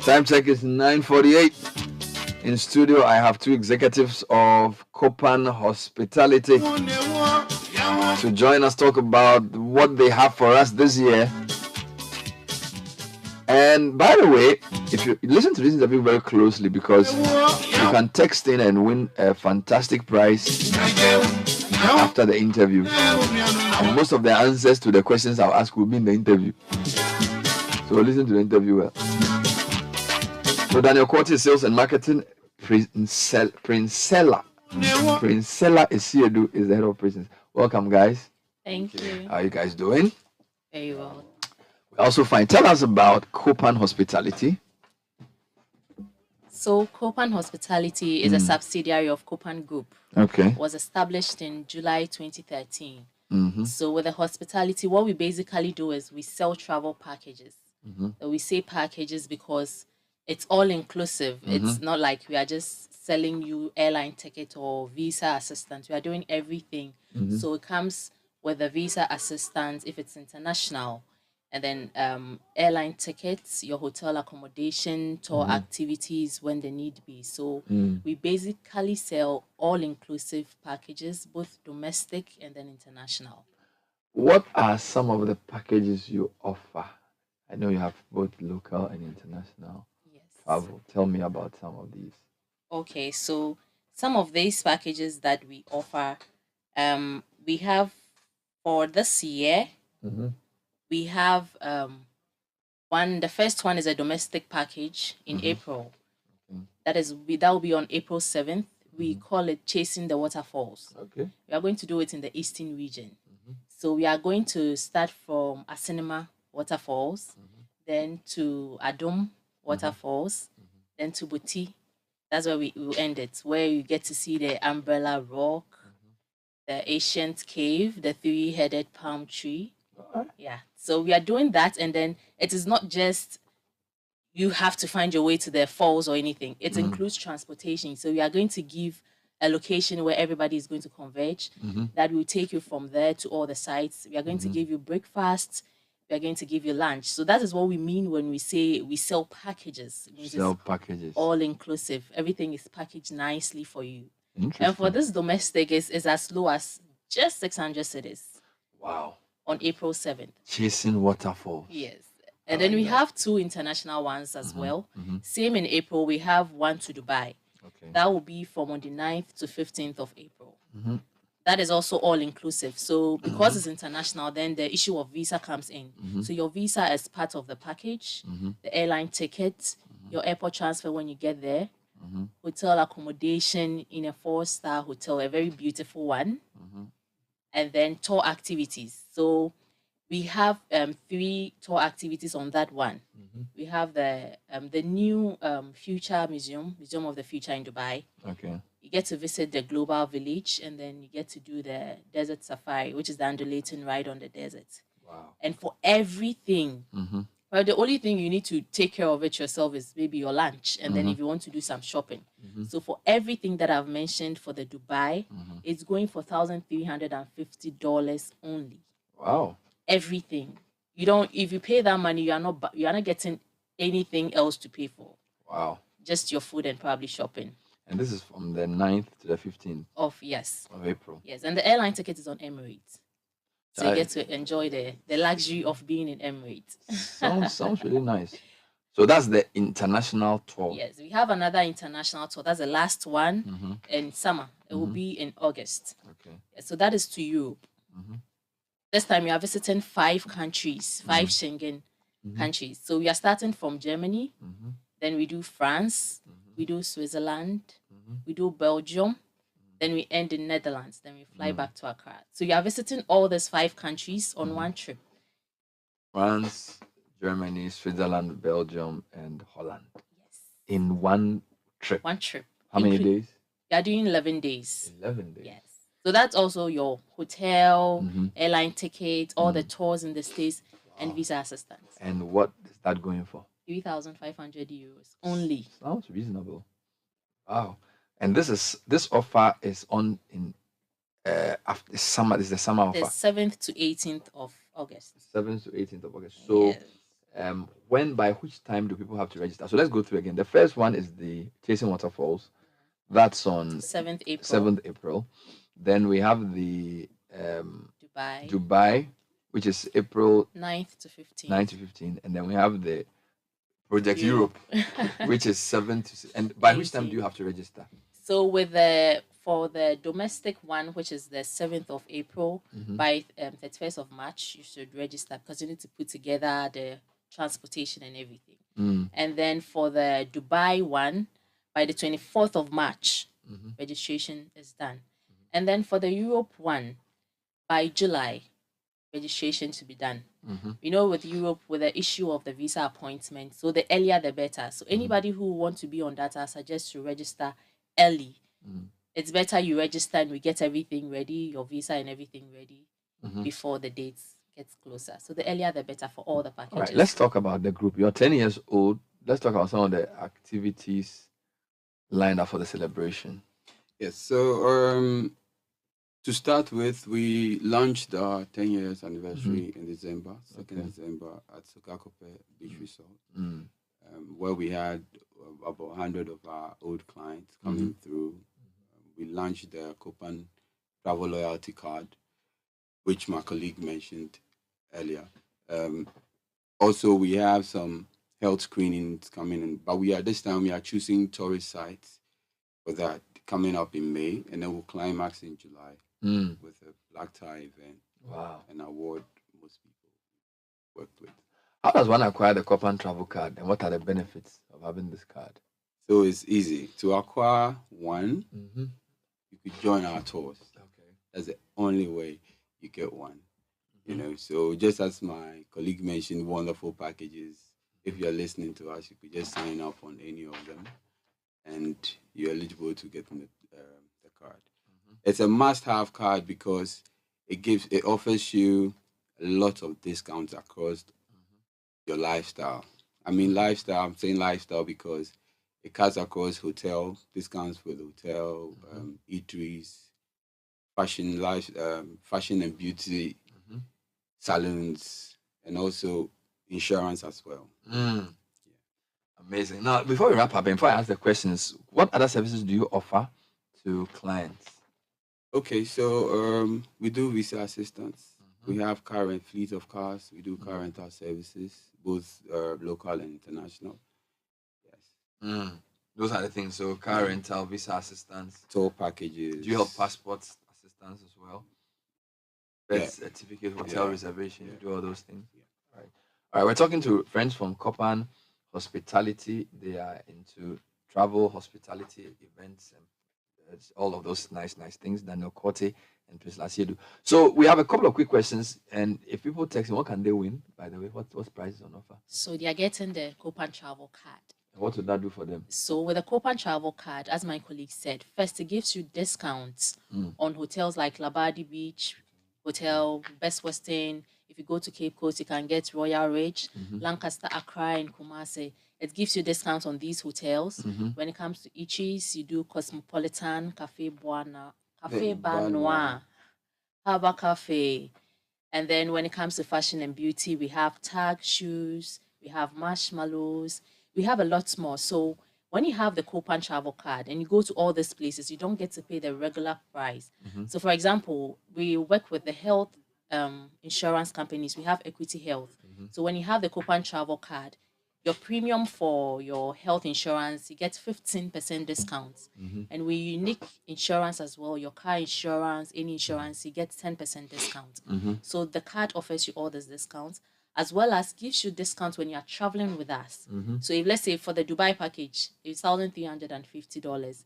Time check is 9:48. In studio, I have two executives of Copan Hospitality to join us, talk about what they have for us this year. And by the way, if you listen to this interview very closely, because you can text in and win a fantastic prize after the interview. And most of the answers to the questions I'll ask will be in the interview. So listen to the interview well. So Daniel Quarty, Sales and Marketing, Princella Isiedu is the head of Princess. Welcome, guys. Thank you. How are you guys doing? Very well. Also fine. Tell us about Copan Hospitality. So Copan Hospitality is a subsidiary of Copan Group. Okay. Was established in July 2013. Mm-hmm. So with the hospitality, what we basically do is we sell travel packages. Mm-hmm. So we say packages because it's all inclusive. It's not like we are just selling you airline ticket or visa assistance. We are doing everything. So it comes with a visa assistance if it's international, and then airline tickets, your hotel accommodation, tour activities when the need be. So we basically sell all-inclusive packages, both domestic and then international. What are some of the packages you offer? I know you have both local and international travel. Tell me about some of these. Okay, so some of these packages that we offer, we have for this year, we have the first one is a domestic package in April. That will be on April 7th. We call it Chasing the Waterfalls. Okay. We are going to do it in the Eastern region. So we are going to start from Asinima Waterfalls, then to Adum Waterfalls, then to Buti. That's where we will end it, where you get to see the Umbrella Rock, the ancient cave, the three-headed palm tree. Yeah. So we are doing that, and then it is not just you have to find your way to the falls or anything. It includes transportation. So we are going to give a location where everybody is going to converge. That will take you from there to all the sites. We are going to give you breakfast. We are going to give you lunch. So that is what we mean when we say we sell packages. Sell packages. All inclusive. Everything is packaged nicely for you. And for this domestic, is as low as just 600 cedis. Wow. On April 7th. Chasing Waterfalls. Yes. And then we have 2 international ones as well. Same in April, we have one to Dubai. Okay. That will be from on the 9th to 15th of April. That is also all inclusive. So because it's international, then the issue of visa comes in. So your visa is part of the package, the airline ticket, your airport transfer when you get there, hotel accommodation in a 4-star hotel, a very beautiful one, and then tour activities. So we have 3 tour activities on that one. We have the new Future Museum of the Future in Dubai. Okay. You get to visit the Global Village, and then you get to do the Desert Safari, which is the undulating ride on the desert. Wow. And for everything, well, the only thing you need to take care of it yourself is maybe your lunch, and then if you want to do some shopping. So for everything that I've mentioned for the Dubai, it's going for $1,350 only. Wow. Everything. If you pay that money, you are not getting anything else to pay for. Wow. Just your food and probably shopping. And this is from the 9th to the 15th of April. Yes, and the airline ticket is on Emirates. So you get to enjoy the luxury of being in Emirates. Sounds really nice. So that's the international tour. Yes, we have another international tour. That's the last one in summer. It will be in August. Okay. So that is to Europe. This time we are visiting 5 countries, 5 Schengen countries. So we are starting from Germany, then we do France, we do Switzerland, we do Belgium, then we end in Netherlands, then we fly back to Accra. So you are visiting all these 5 countries on one trip. France, Germany, Switzerland, Belgium, and Holland. Yes. In one trip. One trip. How many days? You are doing 11 days. 11 days. Yes. So that's also your hotel, airline ticket, all the tours in the States, and visa assistance. And what is that going for? 3,500 euros only. Sounds reasonable. Wow. And this offer is on in after summer. This is the summer offer. The 7th to 18th of August. 7th to 18th of August. So by which time do people have to register? So let's go through again. The first one is the Chasing Waterfalls. That's on 7th April. 7th April. Then we have the Dubai, which is April 9th to 15th. 9th to 15th. And then we have the Project Europe, which is 7th to 6th. And by which time do you have to register? So for the domestic one, which is the 7th of April, by 31st of March, you should register because you need to put together the transportation and everything. And then for the Dubai one, by the 24th of March, registration is done. And then for the Europe one, by July, registration to be done. You know, with Europe, with the issue of the visa appointment, so the earlier the better. So anybody who wants to be on that, I suggest to register early. It's better you register and we get everything ready, your visa and everything ready before the dates gets closer. So the earlier the better for all the packages. All right, let's talk about the group. You're 10 years old. Let's talk about some of the activities lined up for the celebration. Yes, so to start with, we launched our 10 years anniversary in December, 2nd December at Sokakope Beach Resort, where we had about 100 of our old clients coming through. We launched the Copan Travel Loyalty Card, which my colleague mentioned earlier. Also, we have some health screenings coming in, but this time we are choosing tourist sites for that coming up in May, and then we'll climax in July with a black tie event. Wow. An award most people worked with. How does one acquire the Copan travel card, and what are the benefits of having this card? So it's easy. To acquire one, you could join our tours. Okay. That's the only way you get one. You know, so just as my colleague mentioned, wonderful packages. If you're listening to us, you could just sign up on any of them, and you're eligible to get the card. It's a must-have card because it offers you a lot of discounts across your lifestyle. I mean lifestyle. I'm saying lifestyle because it cuts across hotel discounts for the hotel, eateries, fashion and beauty salons, and also insurance as well. Amazing. Now, before we wrap up, and before I ask the questions, what other services do you offer to clients? Okay, so we do visa assistance. We have car and fleet of cars. We do car rental services, both local and international. Yes. Those are the things. So car rental, visa assistance, tour packages. Do you help passport assistance as well? Birth certificate, hotel reservation. You do all those things. All right. We're talking to friends from Copan Hospitality. They are into travel, hospitality, events, and all of those nice things. Daniel Corte and Priscilla Siedu. So we have a couple of quick questions, and if people text me, what can they win? By the way, what's prizes on offer? So they are getting the Copan travel card. And what would that do for them? So with the Copan travel card, as my colleague said, first it gives you discounts on hotels like Labadi Beach Hotel, Best Western. If you go to Cape Coast, you can get Royal Ridge, Lancaster, Accra, and Kumasi. It gives you discounts on these hotels. When it comes to Ichis, you do Cosmopolitan, Cafe Banois, Harbour Cafe. And then when it comes to fashion and beauty, we have Tag shoes, we have marshmallows, we have a lot more. So when you have the Copan travel card and you go to all these places, you don't get to pay the regular price. So for example, we work with the health insurance companies. We have Equity Health. So when you have the Copan travel card, your premium for your health insurance, you get 15% discount. And with Unique Insurance as well, your car insurance, any insurance, you get 10% discount. So the card offers you all these discounts, as well as gives you discounts when you're traveling with us. So if, let's say, for the Dubai package, it's $1,350,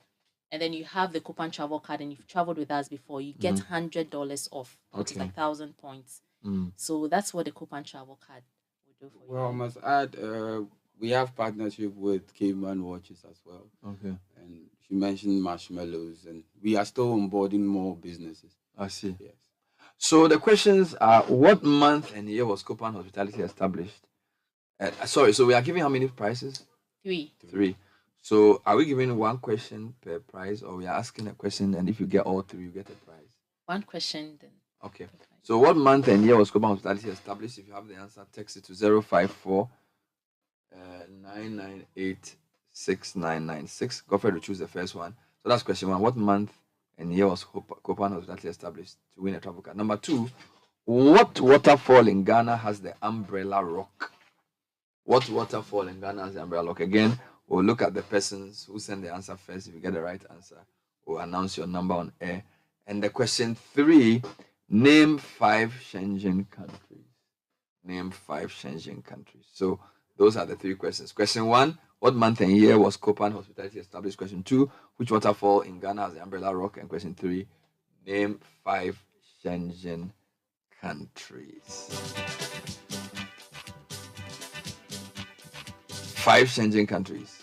and then you have the Copan travel card and you've traveled with us before, you get $100 off, which is like 1,000 points. So that's what the Copan travel card will do for you. Well, I must add, we have partnership with Caveman Watches as well. Okay. And she mentioned marshmallows, and we are still onboarding more businesses. I see. Yes. So the questions are: what month and year was Copan Hospitality established? So we are giving how many prizes? 3. 3. So are we giving one question per prize, or we are asking a question, and if you get all 3, you get a prize? One question then. Okay. So what month and year was Copan Hospitality established? If you have the answer, text it to 054 998 6996. Godfrey will choose the first one. So that's question 1. What month and year was Copan Hospitality established to win a travel card? Number 2, what waterfall in Ghana has the Umbrella Rock? What waterfall in Ghana has the Umbrella Rock? Again, we'll look at the persons who send the answer first. If you get the right answer, we'll announce your number on air. And the question 3, name 5 Schengen countries. Name 5 Schengen countries. So those are the 3 questions. Question 1, what month and year was Copan Hospitality established? Question 2, which waterfall in Ghana has the Umbrella Rock? And question 3, name 5 Schengen countries. 5 changing countries.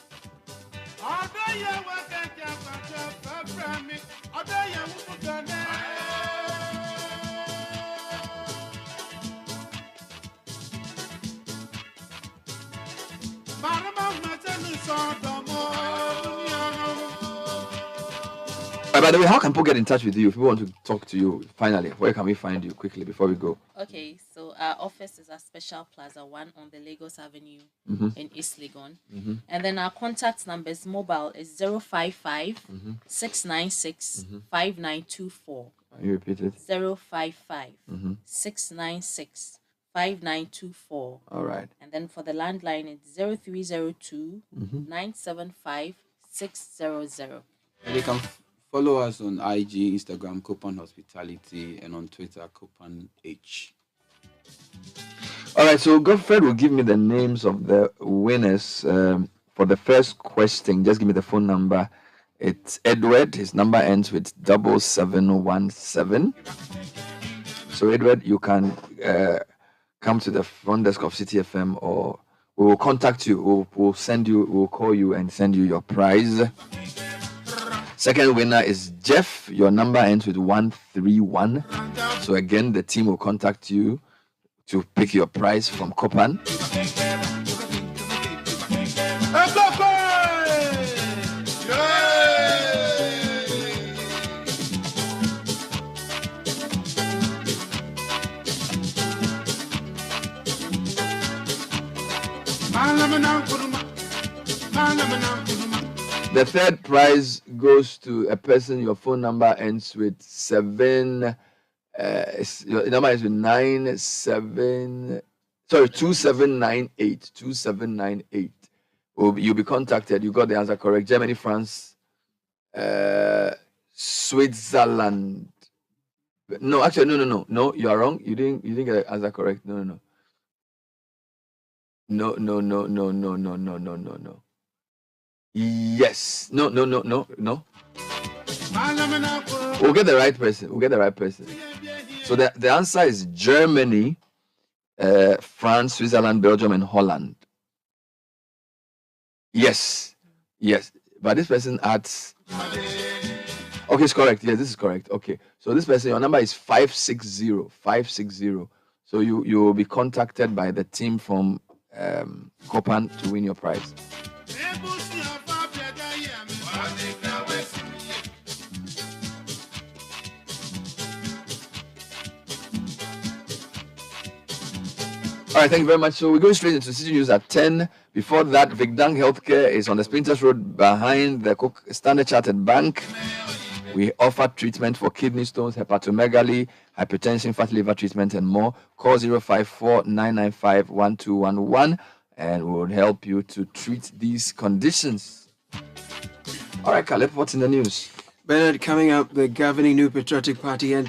By the way, how can people get in touch with you if people want to talk to you? Finally, where can we find you quickly before we go? Okay, so our office is at Special Plaza 1 on the Lagos Avenue in East Legon. And then our contact numbers mobile is 055 696 5924. You repeat it. 055 696 5924. All right. And then for the landline, it's 0302 975 600. And you can follow us on IG, Instagram, Coupon Hospitality, and on Twitter, Coupon H. All right, so Godfred will give me the names of the winners for the first question. Just give me the phone number. It's Edward. His number ends with 7717. So Edward, you can come to the front desk of Citi FM, or we will contact you. We'll send you. We'll call you and send you your prize. Second winner is Jeff. Your number ends with 131. So again, the team will contact you to pick your prize from Copan. The third prize goes to a person. Your phone number ends with 7. Your number is with 2798. 2798. You'll be contacted. You got the answer correct. Germany, France, Switzerland. No, actually, no. You are wrong. You didn't get the answer correct. No. No. Yes. No. We'll get the right person. So the answer is Germany, France, Switzerland, Belgium, and Holland. Yes. But this person adds. Okay, it's correct. Yes, this is correct. Okay. So this person, your number is 560. So you will be contacted by the team from Copan to win your prize. All right, thank you very much. So we're going straight into City News at 10. Before that, Vigdang Healthcare is on the Sprinters Road behind the Standard Chartered Bank. We offer treatment for kidney stones, hepatomegaly, hypertension, fatty liver treatment, and more. Call 054-995-1211 and we will help you to treat these conditions. All right, Caleb, what's in the news? Bernard, coming up, the governing New Patriotic Party NP